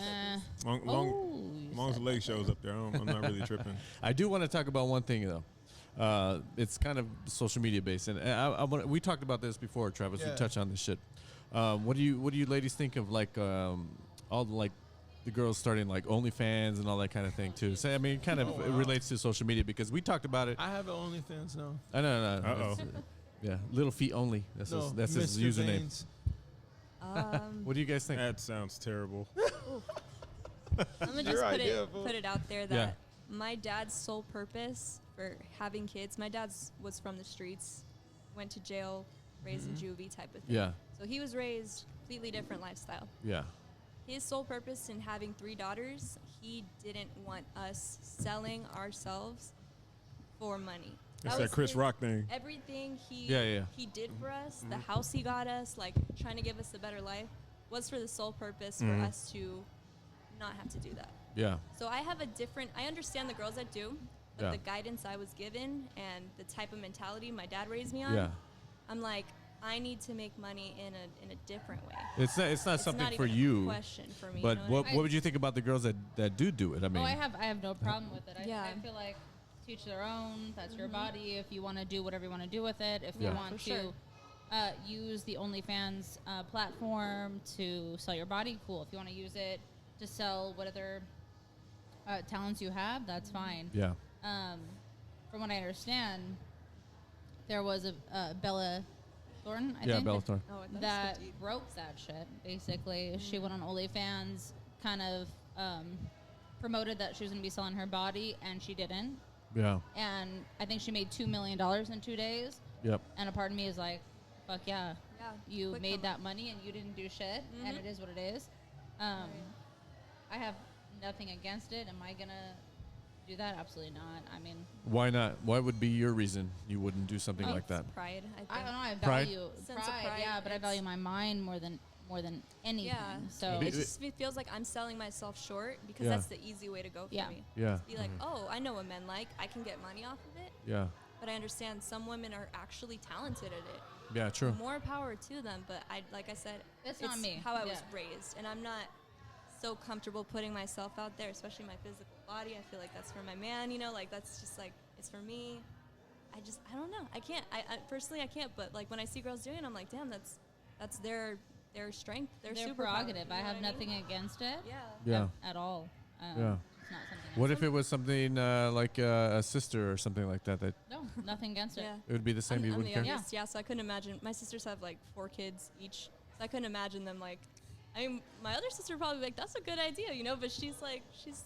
Long as the lake shows up there, I'm not really tripping. I do want to talk about one thing though. It's kind of social media based, and we talked about this before, Travis. Yeah. We touched on this shit. What do you ladies think of like all the like the girls starting like OnlyFans and all that kind of thing too? So I mean, it kind of it relates to social media because we talked about it. I have an OnlyFans now. I know. Uh-oh. It's, yeah, little feet only. That's No, that's his Mr. username. Veins. What do you guys think? That sounds terrible. I'm gonna Your just idea, fool. put it out there that Yeah. my dad's sole purpose for having kids. My dad was from the streets, went to jail, raised in juvie type of thing. Yeah, So he was raised completely different lifestyle. yeah, His sole purpose in having 3 daughters, he didn't want us selling ourselves for money. It's was that Chris his- Rock thing. Everything Yeah. he did for us, the house he got us, like trying to give us a better life, was for the sole purpose for us to not have to do that. yeah, So I have a different. I understand the girls that do, but Yeah. the guidance I was given and the type of mentality my dad raised me on, yeah. I'm like, I need to make money in a different way. It's not It's something not for even you. a question for me. But you know what I would you think about the girls that do it? I mean, Oh, I have no problem with it. Yeah. I feel like teach their own. That's your body. If you want to do whatever you want to do with it. If Yeah. you want For to sure. use the OnlyFans platform to sell your body, cool. If you want to use it to sell what other talents you have, that's fine. yeah, From what I understand, there was a Bella Thornton, I yeah, think, Bella Thorne. Oh, I thought that it was 50. broke that shit. Basically, she went on OnlyFans, kind of promoted that she was going to be selling her body, and she didn't. Yeah, And I think she made $2 million in 2 days. yep. And a part of me is like, fuck yeah. Yeah, You quick made come that money and you didn't do shit, and it is what it is. I have nothing against it. Am I going to do that? Absolutely not. I mean, Why not? What would be your reason you wouldn't do something Oh, like that? Pride. I think. I don't know. I Pride? value Sense of pride, pride, yeah, but I it's- value my mind more than anything. Yeah. So Be- It just feels like I'm selling myself short because Yeah. that's the easy way to go for Yeah. me. Yeah, Be like, oh, I know what men like. I can get money off of it. yeah, But I understand some women are actually talented at it. yeah. True. More power to them. But like I said, It's not me. how I was Yeah. raised, and I'm not so comfortable putting myself out there, especially my physical body. I feel like that's for my man. You know, like that's just like it's for me. I don't know. I can't. I personally I can't. But like when I see girls doing it, I'm like, damn, that's their strength, their their superpower, prerogative. you I know have what mean? nothing against it. Yeah. Yeah. At all. Yeah. It's not something. What if it was something like a sister or something like that? That No, nothing against it. Yeah. it would be the same. You I'm the wouldn't care. youngest, yeah. So I couldn't imagine. My sisters have like 4 kids each, so I couldn't imagine them like. I mean, my other sister would probably be like, "That's a good idea," you know. But she's like, she's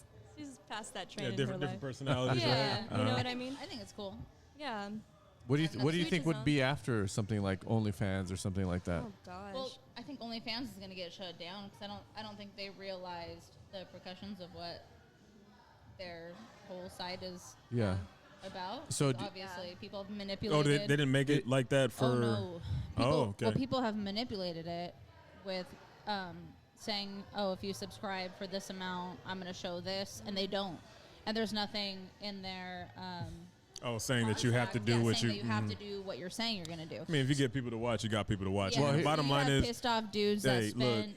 past that train Yeah, in different her different life. personalities, Yeah, right? you know what I mean. I think it's cool. Yeah. What do you That's What do you to think each would his be after something like OnlyFans or something like that? Oh gosh. Well, I think OnlyFans is going to get shut down because I don't think they realized the repercussions of what their whole site is Yeah. about. So obviously, people have Oh, manipulated. they didn't make it like that for. Oh no! People, Oh, okay. Well, people have manipulated it with saying, "Oh, if you subscribe for this amount, I'm going to show this," and they don't. And there's nothing in their Oh, saying that you have to do yeah, what saying you. that you have to do what you're saying you're going to do. I mean, if you get people to watch, you got people to watch. Yeah. The Well, bottom You line have is, pissed off dudes hey, that look, spend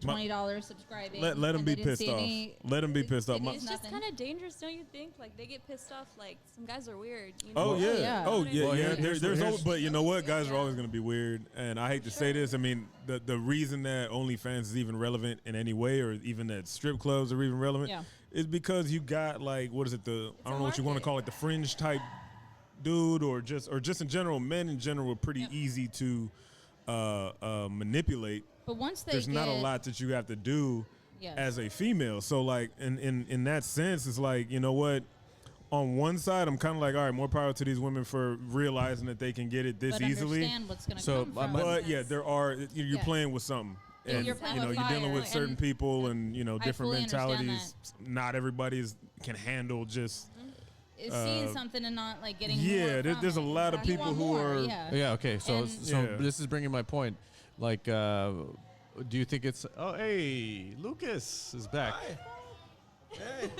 $20 subscribing. Let them and be they didn't pissed see off. any- Let them be pissed off. It's My- It's just nothing. kind of dangerous, don't you think? Like they get pissed off. Like some guys are weird. You Oh know? yeah. yeah. Oh yeah. Well, yeah. here's- There's here's- but you know what? Guys are Yeah. always going to be weird, and I hate to say this. I mean, the reason that OnlyFans is even relevant in any way, or even that strip clubs are even relevant, Yeah. is because you got like what is it? I don't know what you want to market. call it, the fringe type dude, or just in general, men in general are pretty easy to manipulate. But once they There's get, not a lot that you have to do Yes. as a female. So like in that sense, it's like, you know what? On one side, I'm kind of like, all right, more power to these women for realizing that they can get it this but easily. understand what's going to So, come my- from. my- But yeah, there are you're Yes. playing with something. Yeah, And you're playing you know, with you're dealing fire, with certain and people and you know I different fully understand mentalities. Not everybody can handle just Is seeing something and not like getting yeah, more from there's a it. lot of You people want who more, are- yeah. Yeah. Okay. So And- Yeah. this is bringing my point. Like, do you think it's? Oh, hey, Lucas is back. Hi. Hey.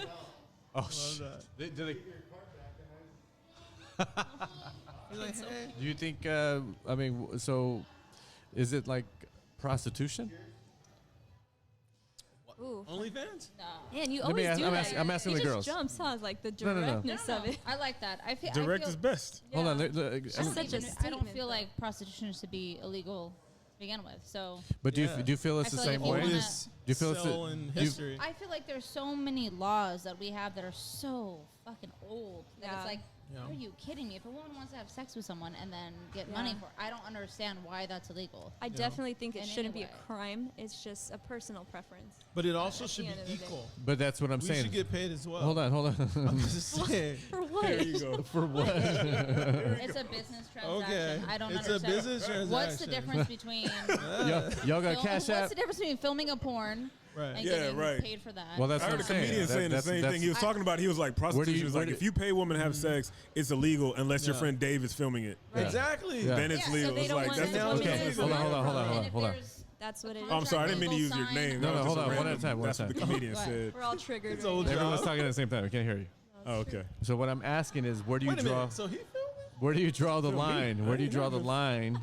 Oh, Love that. did they, He's like, hey. do you think? I mean, so is it like prostitution? Ooh. OnlyFans? No. Man, you Let me always ask- do I'm that. asking- I'm asking it the just girls. jumps, huh? Like the No, no, no. directness of it. I like that. I feel direct I is feel, best. Hold on. Yeah. I don't, such a even, I don't statement, feel though. like prostitution should be illegal to begin with. So But do Yeah. you feel it's I the feel like same if you way? wanna- Oldest Do you feel it's cell the- in do you- history. I feel like there's so many laws that we have that are so fucking old that Yeah. it's like, Yeah. are you kidding me? If a woman wants to have sex with someone and then get money Yeah. for it, I don't understand why that's illegal. I definitely think it In shouldn't be any a way. crime. It's just a personal preference. But it also at should the be end of the day. equal. But that's what I'm We saying. should get paid as well. Hold on. I'm just saying. For what? There you go. For what? It's a business transaction. Okay. I don't It's understand. a business transaction. What's the difference between Y'all got Cash what's App? the difference between filming a porn Right. and Yeah, getting right. paid for that? Well, that's I what heard I'm a saying. comedian saying the same thing. He was talking about, he was like, prostitution you- is where like, do- if you pay a woman to have sex, it's illegal unless your Yeah. friend Dave is filming it. Yeah. Exactly. Yeah. Then it's Yeah, so legal. they It's don't like, want that's to the go point. to Okay, the hold on, hold on, hold on, And hold on, if hold on. there's That's what it is. Oh, I'm sorry, I didn't mean to use your Sign. name. No, That no, was hold just on, a one at a random- time, one That's at what a the time. comedian What? said. We're all triggered. It's right old now. job. Everyone's talking at the same time. We can't hear you. Oh, okay. So what I'm asking is, where do you Wait a draw? minute. So he filmed it? Where do you draw the Feel me? line? Where do you draw the line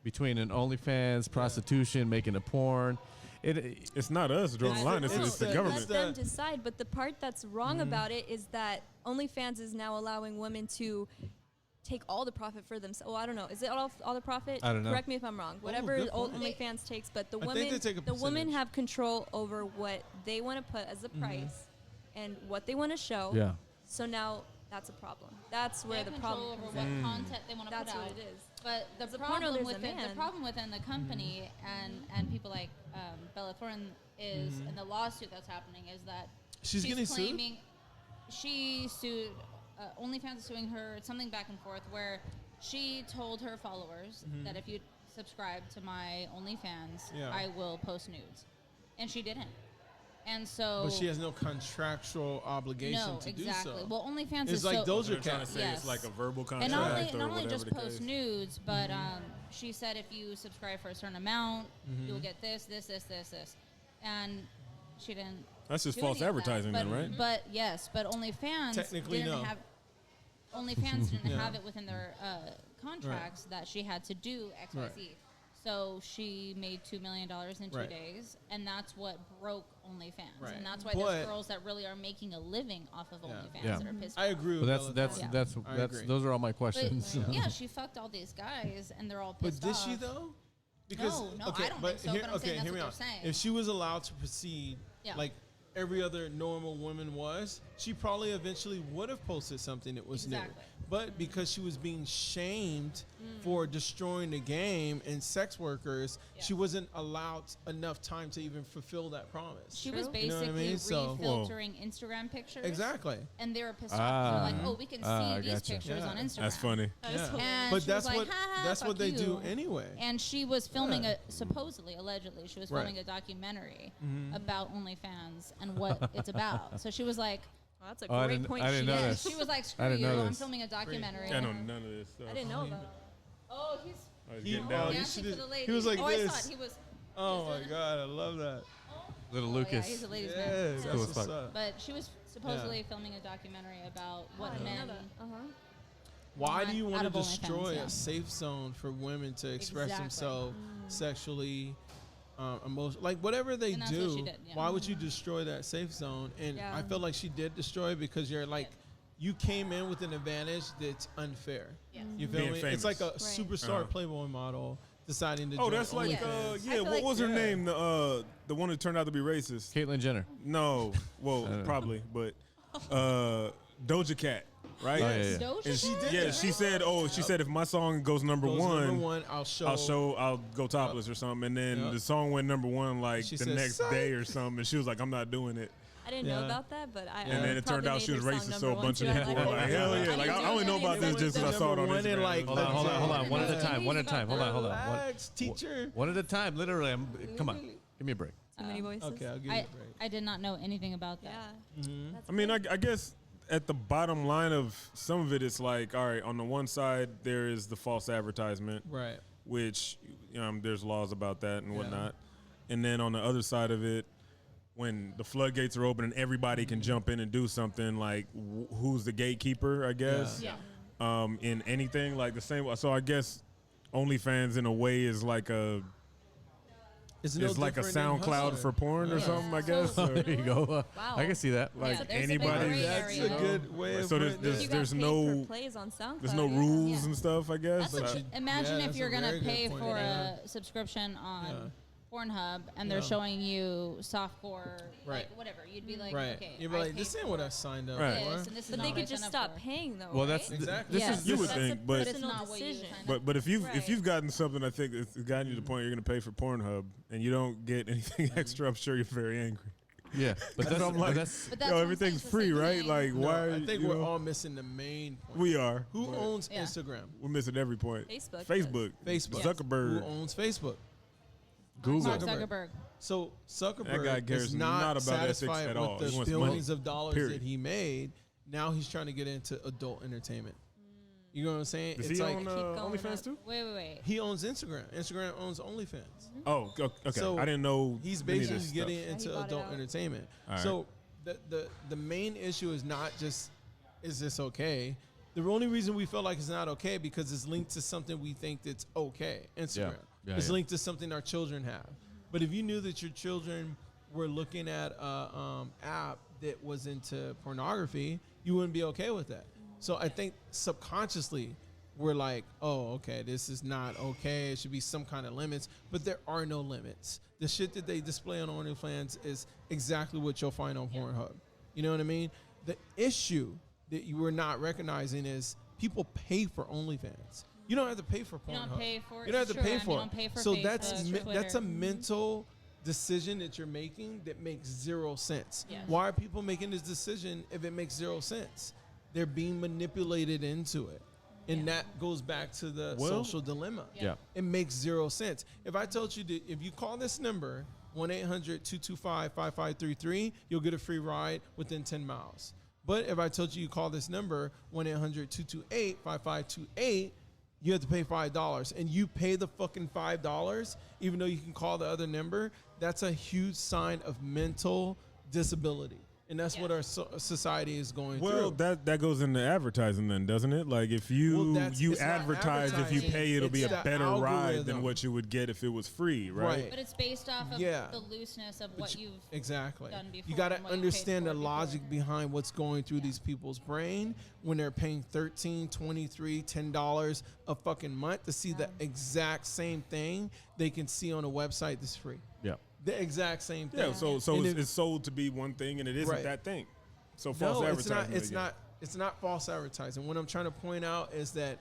between an OnlyFans, prostitution, making a porn? It's not us drawing the line. It's it's the the- government. Let them decide. But the part that's wrong about it is that OnlyFans is now allowing women to take all the profit for themselves. Well, I don't know. Is it all the profit? I don't know. Correct me if I'm wrong. Whatever good old point. OnlyFans takes, but the I think women, they take a the women percentage. have control over what they want to put as a price and what they want to show. Yeah. So now that's a problem. That's They where have the control problem over comes in. what content they want to put That's out. what it is. But the As a porno, problem there's a within the man. problem within the company and people like Bella Thorne is and the lawsuit that's happening is that She's getting sued? claiming she sued OnlyFans is suing her. It's something back and forth where she told her followers that if you subscribe to my OnlyFans, Yeah. I will post nudes, and she didn't. And so, But she has no contractual obligation no, to exactly. do so. Well, OnlyFans It's is like so, Doja They're trying Cat. to say Yes. it's like a verbal and contract not only, or not only whatever just the post case. nudes, but she said if you subscribe for a certain amount, Mm-hmm. you'll get this, and she didn't. That's just do false any of that. advertising but, then, right? But yes, but OnlyFans Technically, didn't no. have. OnlyFans didn't Yeah. have it within their contracts that she had to do X, Y, Right. Z. So she made $2 million in 2 Right. days, and that's what broke OnlyFans, Right. and that's why But- there's girls that really are making a living off of Yeah. OnlyFans Yeah. that are pissed. I agree But with that's Bella that's Thorne. that's I that's agree. those are all my But questions. yeah, she fucked all these guys, and they're all But pissed did off. she though? Because No, okay, I don't but think so, here, but I'm okay, saying that's hear me what out. they're saying. If she was allowed to proceed, Yeah. like every other normal woman was, she probably eventually would have posted something that was new. Exactly. But because she was being shamed for destroying the game and sex workers, Yeah. she wasn't allowed enough time to even fulfill that promise. She was True. You know what I basically mean? So- refiltering Instagram pictures. Exactly. And they were pissed Ah. off. They're like, oh, we can see I these gotcha. pictures Yeah. on Instagram. That's funny. That is Yeah. hilarious. And But she that's was like, what ha, ha, that's what fuck they do you. anyway. And she was filming Yeah. supposedly, allegedly, she was Right. filming a documentary about OnlyFans and what it's about. So she was like, Well, that's a Oh, I great didn't- point. I didn't she know had. this. she was like, screw I didn't you, know I'm this. filming a documentary. I know none of this stuff. I didn't know about it. Oh, he's I was He- getting oh, down. you dancing should've- for the ladies. he was like oh, I saw this. it. He was. Oh my god, I love that. Little Oh, Lucas. yeah, he's a ladies' Yeah, man. that's Cool as what's fuck. up. But she was supposedly filming a documentary about what I didn't men. know that. Uh-huh. Why do want you out want to of OnlyFans, destroy yeah. a safe zone for women to express Exactly. themselves sexually emotion, like whatever they And that's what do. she did, yeah. Why would you destroy that safe zone? And Yeah. I feel like she did destroy it because you're like, you came in with an advantage that's unfair. Yes. You feel Being me? famous. It's like a Right. superstar Playboy model deciding to. Oh, join that's like Yes. OnlyFans. I yeah. feel What like- was her Yeah. name? The one that turned out to be racist. Caitlyn Jenner. No, well, probably, but Doja Cat, right? Oh, yeah, yeah. Doja And she, Cat? yeah, she said, she said if my song goes number Goes one, number one, I'll go topless or something. And then Yep. the song went number one like She the said, next "Psych." day or something, and she was like, I'm not doing it. I didn't Yeah. know about that, but I. And And then it turned probably out she made was her song racist, number so a one bunch of too. I people like were it. like, hell yeah. I Like, didn't I do only know any about of this it. just because I saw it on Number one in, Instagram. like, Hold on, hold on, hold on. One at a Relax. time. One at a time. Hold on, hold on. Relax, teacher. One at a time. Literally. Come on. Give me a break. Too many voices. Okay, I'll give you I, a break. I did not know anything about that. Yeah. Mm-hmm. That's I mean, good. I guess at the bottom line of some of it, it's like, all right, on the one side, there is the false advertisement, Right. which there's laws about that and Yeah. whatnot. And then on the other side of it, when the floodgates are open and everybody can jump in and do something, like who's the gatekeeper, I guess, Yeah. in anything like the same. So I guess OnlyFans in a way is like a It's like a different than SoundCloud Hustler. for porn or Yeah. something, I So- guess. so- or- There you go. Wow. I can see that. Like Yeah, there's a big anybody- gray That's area. a good way of So there's- putting it. You got there's paid no- for plays on SoundCloud. There's no yeah. rules Yeah. and stuff, I guess. That's But imagine Yeah, if that's you're a gonna very good pay point. for Yeah. a subscription on Yeah. Pornhub and they're Yeah. showing you softcore, Right. like whatever. You'd be like, Right. okay, You'd be I like, paid this ain't for what I signed up Right. for. this, and this is But not they what I could just signed up stop for. paying though. Well, right? that's Exactly. Yes. this You is would That's think, a but- But it's personal not what you decision. signed up But if Right. you've gotten something, I think it's gotten you to the point you're going to pay for Pornhub and you don't get anything extra, I'm sure you're very angry. yeah. But that's, I'm but like- that's But that's Yo, what I'm everything's saying, it's the free, same right? thing. Like, No, why? I think you we're know? all missing the main point. We are. Who owns Yeah. Instagram? We're missing every point. Facebook Facebook. Facebook. Zuckerberg. Who owns Facebook? Google. Mark Zuckerberg. So That guy Zuckerberg cares is not not about ethics satisfied at all. with He the wants billions money. of dollars Period. that he made. Now he's trying to get into adult entertainment. You know what I'm saying? Does it's he like own Keep going OnlyFans up. too? Wait. he owns Instagram. Instagram owns OnlyFans. Oh, okay. So I didn't know. He's any of this basically stuff. getting he into bought it adult out. entertainment. All right. So the main issue is not just is this okay? The only reason we feel like it's not okay because it's linked to something we think that's okay. Instagram. Yeah, It's yeah. linked to something our children have. But if you knew that your children were looking at a app that was into pornography, you wouldn't be okay with that. So I think subconsciously we're like, oh, okay, this is not okay. It should be some kind of limits, but there are no limits. The shit that they display on OnlyFans is exactly what you'll find on Pornhub. You know what I mean? The issue that you were not recognizing is people pay for OnlyFans. You don't have to pay for Pornhub. You don't pay for it. You don't have to True, pay and for you it. don't pay for So Facebook, that's a Twitter. mental decision that you're making that makes 0 sense. Yes. Why are people making this decision if it makes 0 sense? They're being manipulated into it. And that goes back to the Well- social dilemma. Yeah. It makes 0 sense. If I told you that if you call this number, 1-800-225-5533, you'll get a free ride within 10 miles. But if I told you call this number, 1-800-228-5528, you have to pay $5. And you pay the fucking $5, even though you can call the other number, that's a huge sign of mental disability. And that's what our society is going Well, through. that goes into advertising then, doesn't it? Like if you Well, it's not advertise, if you advertising, pay, it'll be it's a the better ride than algorithm. what you would get if it was free, right? Right. But it's based off of Yeah. the looseness of But what you- you've exactly. done before You got to and what you paid understand for the before. logic behind what's going through these people's brain when they're paying $13, $23, $10 a fucking month to see the exact same thing they can see on a website that's free. Yeah. The exact same thing. Yeah. So And it's, if- it's sold to be one thing, and it isn't Right. that thing. So false no, it's advertising. not. It's not. It's not false advertising. What I'm trying to point out is that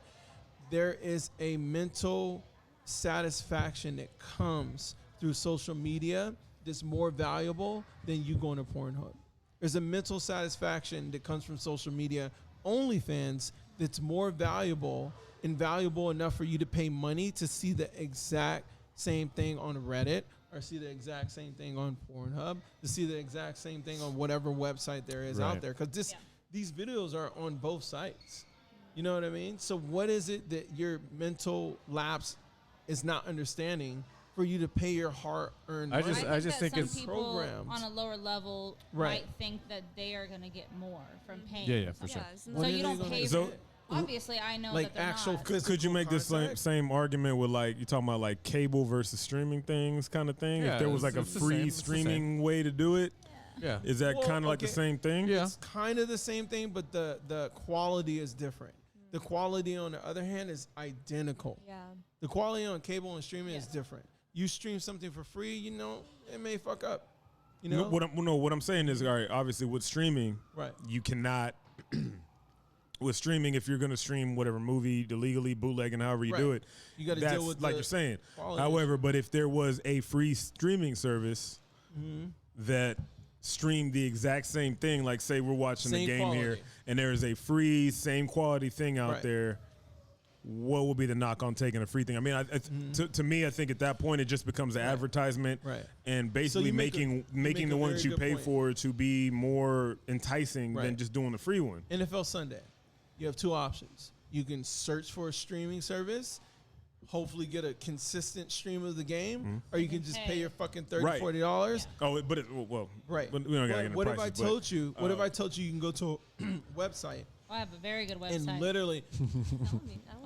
there is a mental satisfaction that comes through social media that's more valuable than you going to Pornhub. There's a mental satisfaction that comes from social media OnlyFans that's more valuable and valuable enough for you to pay money to see the exact same thing on Reddit or see the exact same thing on Pornhub, to see the exact same thing on whatever website there is out Right. there. Because Yeah. these videos are on both sites. You know what I mean? So what is it that your mental lapse is not understanding for you to pay your hard-earned I money? just I think some it's- people Programmed. on a lower level Right. might think that they are going to get more from paying. Yeah, yeah, for for sure. Yeah, it's When So are you they don't gonna pay get So for it? Obviously, I know Like that they're actual not. Could you make this contact? same argument with like you're talking about like cable versus streaming things kind of thing? Yeah, if there was like a it's the free same, it's the same. streaming way to do it, Yeah. is that Well, kind of like the okay. same thing? Yeah. It's kind of the same thing, but the quality is different. The quality, on the other hand, is identical. Yeah. The quality on cable and streaming is Yeah. different. You stream something for free, you know, it may fuck up. You know, What I'm saying is, all right, obviously with streaming, right? you cannot. With streaming, if you're going to stream whatever movie illegally, bootlegging, however you do Right. it, You got to that's deal with like the you're saying. quality. However, but if there was a free streaming service Mm-hmm. that streamed the exact same thing, like say we're watching the Same game here, quality. and there is a free, same quality thing out Right. there, what would be the knock on taking a free thing? I mean, to me, I think at that point it just becomes an advertisement, Mm-hmm. Right. and basically you make making you make the a one very that you good pay point. for to be more enticing than Right. just doing the free one. NFL Sunday, you have two options. You can search for a streaming service, hopefully get a consistent stream of the game, or you can just pay your fucking $30, Right. $40. Oh, but well, Right. But we don't gotta get into What if I prices, but- told you? What if I told you you can go to a website I have a very good and westsite. literally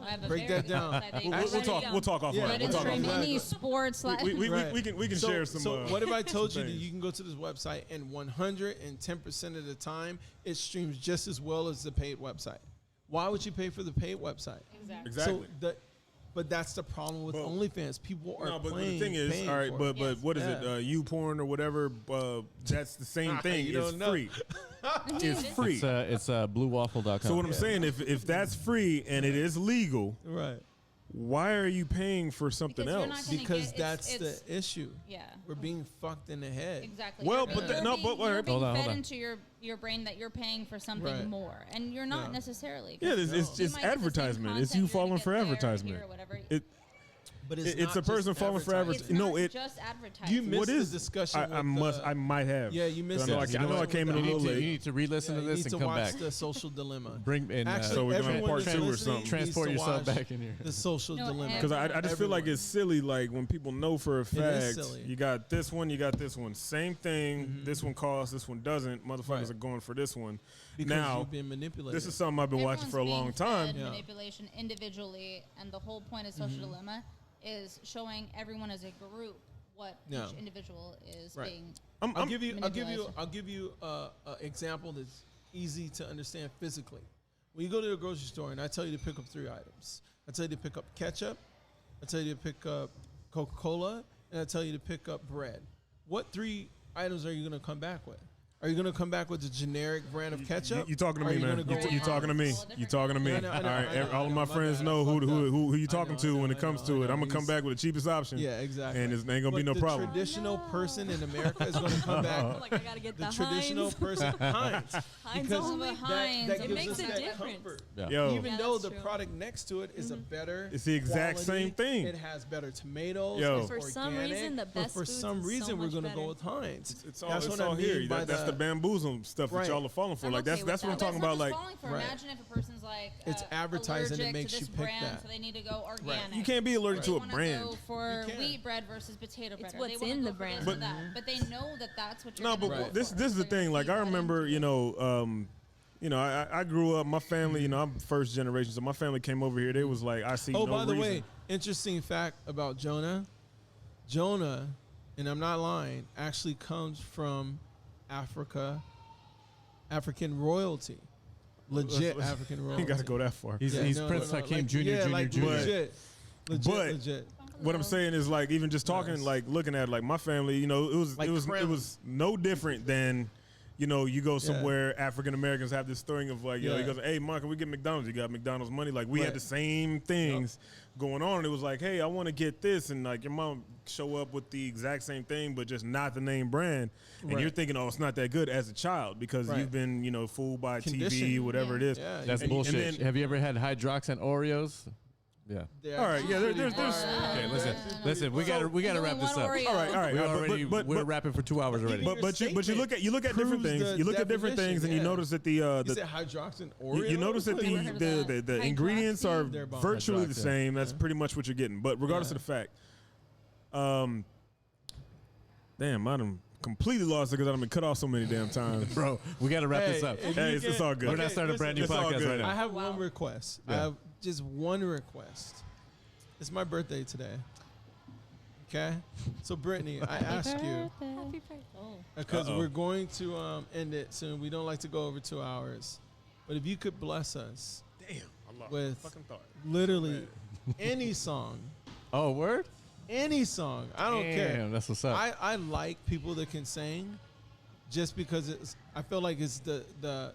I have a Break very that good down. website that you We'll, can we'll write talk. down. We'll talk offline. Yeah, But We'll it's talk from offline. any sports. Right. We can share some. So what if I told you that things. you can go to this website and 110% of the time it streams just as well as the paid website? Why would you pay for the paid website? Exactly. Exactly. So but that's the problem with But- OnlyFans. People are No, but playing. the thing is, paying all right, for but it. Yes. what is Yeah. it? You porn or whatever? That's the same thing. You It's don't know. free. It's free. It's bluewaffle.com. So what I'm saying, if that's free and it is legal, right. why are you paying for something Because you're not else? gonna Because get- that's it's- the issue. Yeah. We're being fucked in the head. Exactly. Well, You're but being- no, you're but being, you're wait. being Hold on, fed hold on. into your brain that you're paying for something Right. more, and you're not No. necessarily. Yeah, 'cause it's you just might get the same advertisement. It's content, you you're gonna falling get for there, advertisement. here, whatever. But It's not a person just falling for advertising. It's No, not it- just advertising. You missed What is the discussion. I might have. Yeah, you missed I know, it. I, know I came in a you, little need to, late. you need to re-listen Yeah, to you this need and to come watch back. the Social Dilemma. Bring in. Actually, So we're doing everyone part that's two or listening something. Transport needs to yourself watch back in here. The Social No, Dilemma. Because I just feel like Everyone. it's silly, like when people know for a is fact, silly. you got this one, you got this one. Same thing, this one costs, this one doesn't. Motherfuckers Right. are going for this one. because now, you've been manipulated. this is something I've been watching Everyone's for a being long time. fed Yeah. Manipulation individually, and the whole point of Social Dilemma is showing everyone as a group what Yeah. each individual is Right. being. I'll give you manipulation. a example that's easy to understand physically. When you go to the grocery store and I tell you to pick up 3 items, I tell you to pick up ketchup, I tell you to pick up Coca-Cola, and I tell you to pick up bread. What 3 items are you going to come back with? Are you going to come back with the generic brand of ketchup? You talking to Are me, you man? gonna go You with talking to me? Heinz? You talking to me? I know, All I right, know, all of my my friends bad, know I who fucked up. who you I talking know, to when I it comes know, to I it. know. I'm gonna come He's- back with the cheapest option. Yeah, exactly. And it ain't gonna be no the problem. Traditional person in America is going to come back. Like I gotta get The the traditional Heinz. person, Heinz, Heinz because only. But Heinz, that it gives makes us a that difference. comfort. Yeah. Yo, Even Yeah, though that's the true. product next to it is a better, It's the exact quality, same thing. It has better tomatoes. Yo. It's For some organic, reason, the but best for foods some is so reason, we're much going to better. go with Heinz. It's all, That's it's what all I mean here. by That's the bamboozle stuff Right. that y'all are falling for. I'm Like okay that's with that's what I'm that. talking But about. it's Like not just falling for. Right. Imagine if a person's like It's advertising that allergic makes to you this pick brand, that. so they need to go organic. you can't be allergic They to a wanna brand. Go for You can. wheat bread versus potato bread. It's or they what's wanna in go the for brand. this or But- that. But they know that that's what you're No, gonna but go Right. this for. is the So you're thing. Like gonna I feed that remember, into I grew up. My family, I'm first generation, so my family came over here. They was like, I see. Oh, no by the reason. way, interesting fact about Jonah. Jonah, and I'm not lying, actually comes from Africa, African royalty. Legit Let's- African you royalty. ain't got to go that far. He's Yeah, he's no, Prince no, no, Hakeem like, Jr. yeah, Jr. like Jr. legit. But- Legit. What I'm saying is like even just talking, Nice. like looking at like my family, it was Like it was Crown. it was no different than. You go somewhere, African Americans have this thing of like, he Yeah. goes, hey, Mark, can we get McDonald's? You got McDonald's money. Like, we Right. had the same things going on. And it was like, hey, I want to get this. And like, your mom show up with the exact same thing, but just not the name brand. And Right. you're thinking, oh, it's not that good as a child because Right. you've been, fooled by TV, Conditioned. whatever it is. Yeah, That's And- bullshit. and then- Have you ever had Hydrox and Oreos? Yeah. they're All right, yeah, there's- pretty there's- far. Okay, listen. We gotta wrap this up. All right, all right. We all right, already we're rapping for 2 hours already. but you look statement at different proves things. the You look at different definition, things, and you yeah. notice that the You said hydroxin Oreo? you notice that Never heard of that. the ingredients are They're bomb. virtually the Hydroxy. same. That's pretty much what you're getting. But regardless Yeah. of the fact, damn, I done completely lost it because I've been cut off so many damn times. Bro, we got to wrap this up. if Hey, you it's can- all good. We're not starting a brand new It's all podcast good. right I now. have Wow. one request. I Yeah. have just one request. It's my birthday today. Okay? So, Brittany, I ask you, Happy birthday. Oh, because Uh-oh. we're going to end it soon. We don't like to go over 2 hours. But if you could bless us Damn, I lost with fucking thought. literally any song, Oh, word? any song, I don't care. Damn, that's what's up. I like people that can sing just because I feel like it's the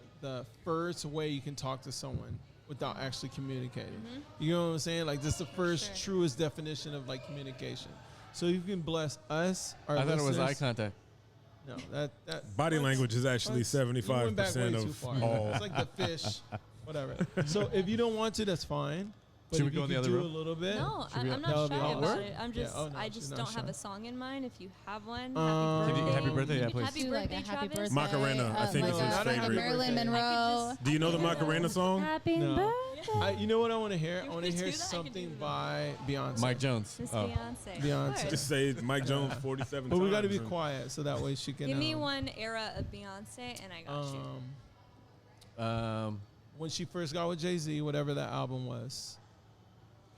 first way you can talk to someone without actually communicating. You know what I'm saying? Like this is the first Sure. truest definition of like communication. So you can bless us, our I thought it was listeners. eye contact. No, that Body what? language is actually What? You went back way 75% too of far. all. It's like the fish, whatever. So if you don't want to, that's fine. But Should if we go you in the could other do room? a little bit. No, Should we- I'm That not would be shy awesome. about it. I'm Yeah, just, oh, no, I she's just not don't have shy. a song in mind. If you have one, Can you- happy birthday? Yeah, please. Happy do like a birthday, happy Travis. birthday. Macarena, I think is his like a favorite. Marilyn Birthday. Monroe. Do you know the Macarena song? Happy No. birthday. You know what I want to hear? I You want to could hear do that, I could something do that. by Beyonce. Mike Jones. Miss Oh. Beyonce. Beyonce. Of course. Just say Mike Jones 47 But times. we got to be and- quiet so that way she can. Give me one era of Beyonce, and I got you. When she first got with Jay-Z, whatever that album was.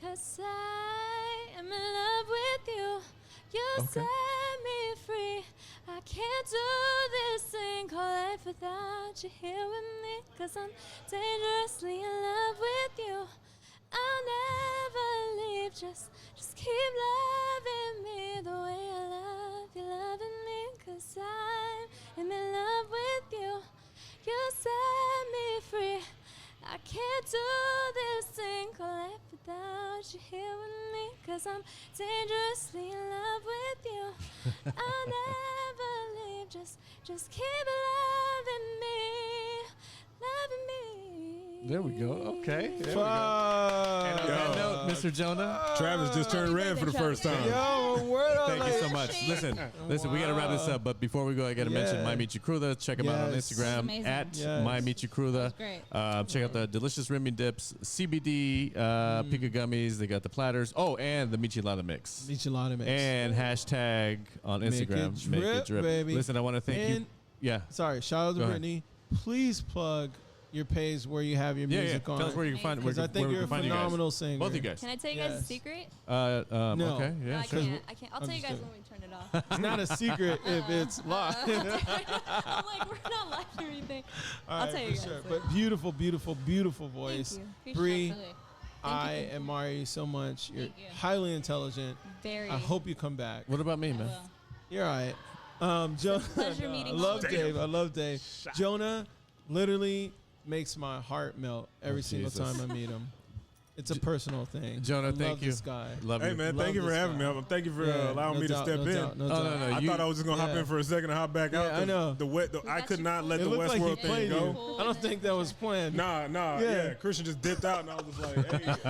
'Cause I am in love with you. You Okay. set me free. I can't do this thing called life without you here with me. 'Cause I'm dangerously in love with you. I'll never leave. Just keep loving me the way I love you, loving me. 'Cause I am in love with you. You set me free. I can't do this thing called life without you here with me. 'Cause I'm dangerously in love with you. I'll never leave. Just keep loving me. Loving me. There we go. Okay. There we go. Fuck. On that Yo. note, Mr. Jonah, Travis just turned red for the first time. Yo, word on thank you so much. Listen, we got to wrap this up. But before we go, I got to mention Yeah. My Michi Kruda. Check him out on Yes. Instagram Amazing. at Yes. My Michi Kruda. Great. Check out the delicious Remy dips, CBD, Pika gummies. They got the platters. Oh, and the Michelada mix. Michelada mix. And hashtag on Make Instagram. it drip, baby. Listen, I want to thank you. And- Yeah. Sorry, shout out to Go ahead. Brittany. Please plug your page where you have your Yeah, music yeah. on. Tell us where you can find where, Because I think we you're a can find you guys. phenomenal singer. Both of you guys. Can I tell you guys a Yes. secret? No. Okay. No, Yeah. I Sure. can't. I can't. I'll I'm tell you just guys kidding. when we turn it off. It's not a secret if it's live. I'm like, we're not live or anything. All I'll right, tell for you guys sure. later. But beautiful, beautiful, beautiful voice. Thank you. Bree, Absolutely. I Thank you. admire you so much. You're Thank you. highly intelligent. Very. I hope you come back. What about me, I man? will. You're all right. Jonah, pleasure I meeting love you. Dave. I love Dave. Jonah literally makes my heart melt every single Jesus. time I meet him. It's a personal thing. Jonah, I thank love you. This guy. Love Hey you. man, Love thank you for this having guy. me. Thank you for Yeah, allowing no me to doubt, step no in. doubt, no Oh, doubt. no, no. I You- thought I was just gonna hop Yeah. in for a second and hop back out. Yeah, I know. I could not let It the looked like he Westworld thing played go. you. I don't think that was planned. Nah, Yeah. yeah. Christian just dipped out, and I was just like, hey, I guess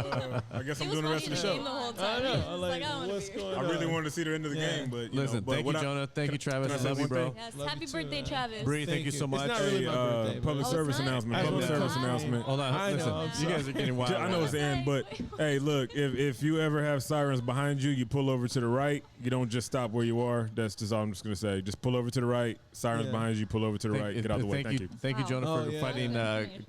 I'm He was doing the rest watching of the the show. game the whole I time. know. He was I'm like, I don't wanna what's be here. going I on? really wanted to see the end of the Yeah. game, but you Listen, know, but thank you, what I- Jonah. Thank you, Travis. can I I say love you, one bro. thing? Yes. Love Happy you too, birthday, man. Travis. Bree, thank you so much. It's not really Hey, my birthday. public but- Oh, service it's not? announcement. I Public know. service I know. announcement. Hold on. I know, Listen, I'm you guys are getting wild. I know it's the end, but hey, look, if you ever have sirens behind you, you pull over to the right. You don't just stop where you are. That's just all I'm just gonna say. Just pull over to the right. Sirens Yeah. behind you. Pull over to the right. Get out the way. Thank you. Thank you, Wow. Jonah, Oh, for yeah. fighting,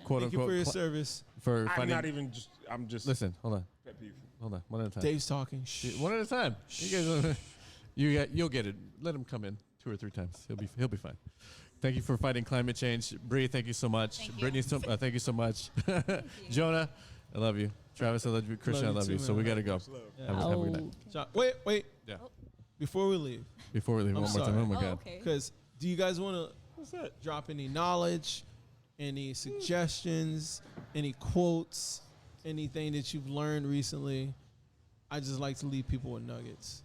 quote Thank you unquote, for your service. for I'm fighting. not even just. I'm just. Listen, hold on, pet peeve. hold on, one at a time. Dave's talking. Shh. One at a time. You guys, you'll get it. Let him come in 2 or 3 times. He'll be fine. Thank you for fighting climate change, Bree. Thank you so much. Thank you. Brittany, thank you so much. Jonah, I love you. Travis, I love you. Christian, Love I you love you. too, So we man. gotta go. Yeah. Have a good night. Wait. Yeah. Before we leave, Before we leave, I'm one more time. sorry. Oh my Oh, god. okay. because do you guys want to drop any knowledge, any suggestions, any quotes, anything that you've learned recently? I just like to leave people with nuggets.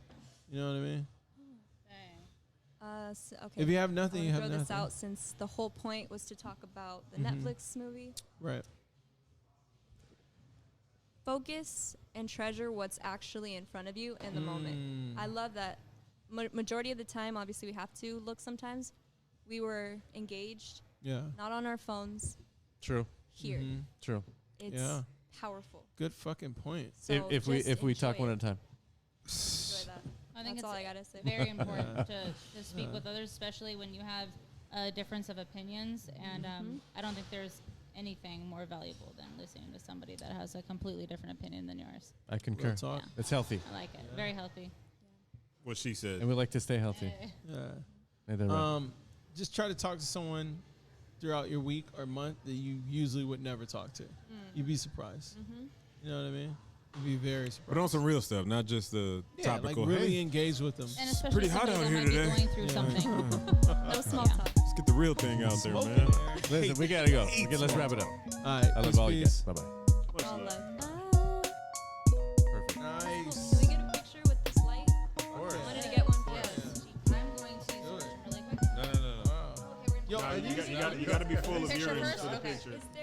You know what I mean? Okay. If you have nothing, I'll you have throw nothing. this out since the whole point was to talk about the Mhm. Netflix movie. Right. Focus and treasure what's actually in front of you in the moment. Mm. I love that. Majority of the time, obviously, we have to look sometimes. We were engaged, Yeah. not on our phones, True. here. Mhm. True. It's Yeah. powerful. Good fucking point. So if we just talk enjoy one it. at a time. Enjoy that. I think That's it's all I gotta say. very important to speak with others, especially when you have a difference of opinions. And I don't think there's anything more valuable than listening to somebody that has a completely different opinion than yours. I concur. Real talk. It's healthy, I like it. Very healthy. What she said. and we like to stay healthy. Yeah. Ain't that right? Just try to talk to someone throughout your week or month that you usually would never talk to. You'd be surprised. You know what I mean? You'd be very surprised. But on some real stuff, not just the yeah, like topical. really Hey, engage with them. And especially pretty hot somebody out that here might today. be going through something. No small Yeah. talk. let's get the real thing out there, man. Listen, we gotta go. Okay, let's wrap it up. All right. I love peace, all you guys. peace. Bye bye. Much All love. love. Perfect. Nice. Can we get a picture with this light? I wanted to get one for Yes. us. I'm going to switch really quick. No. Wow. Okay, we're Yo, gonna are these- You got to be full of Picture urine first? for the Okay. picture. Is there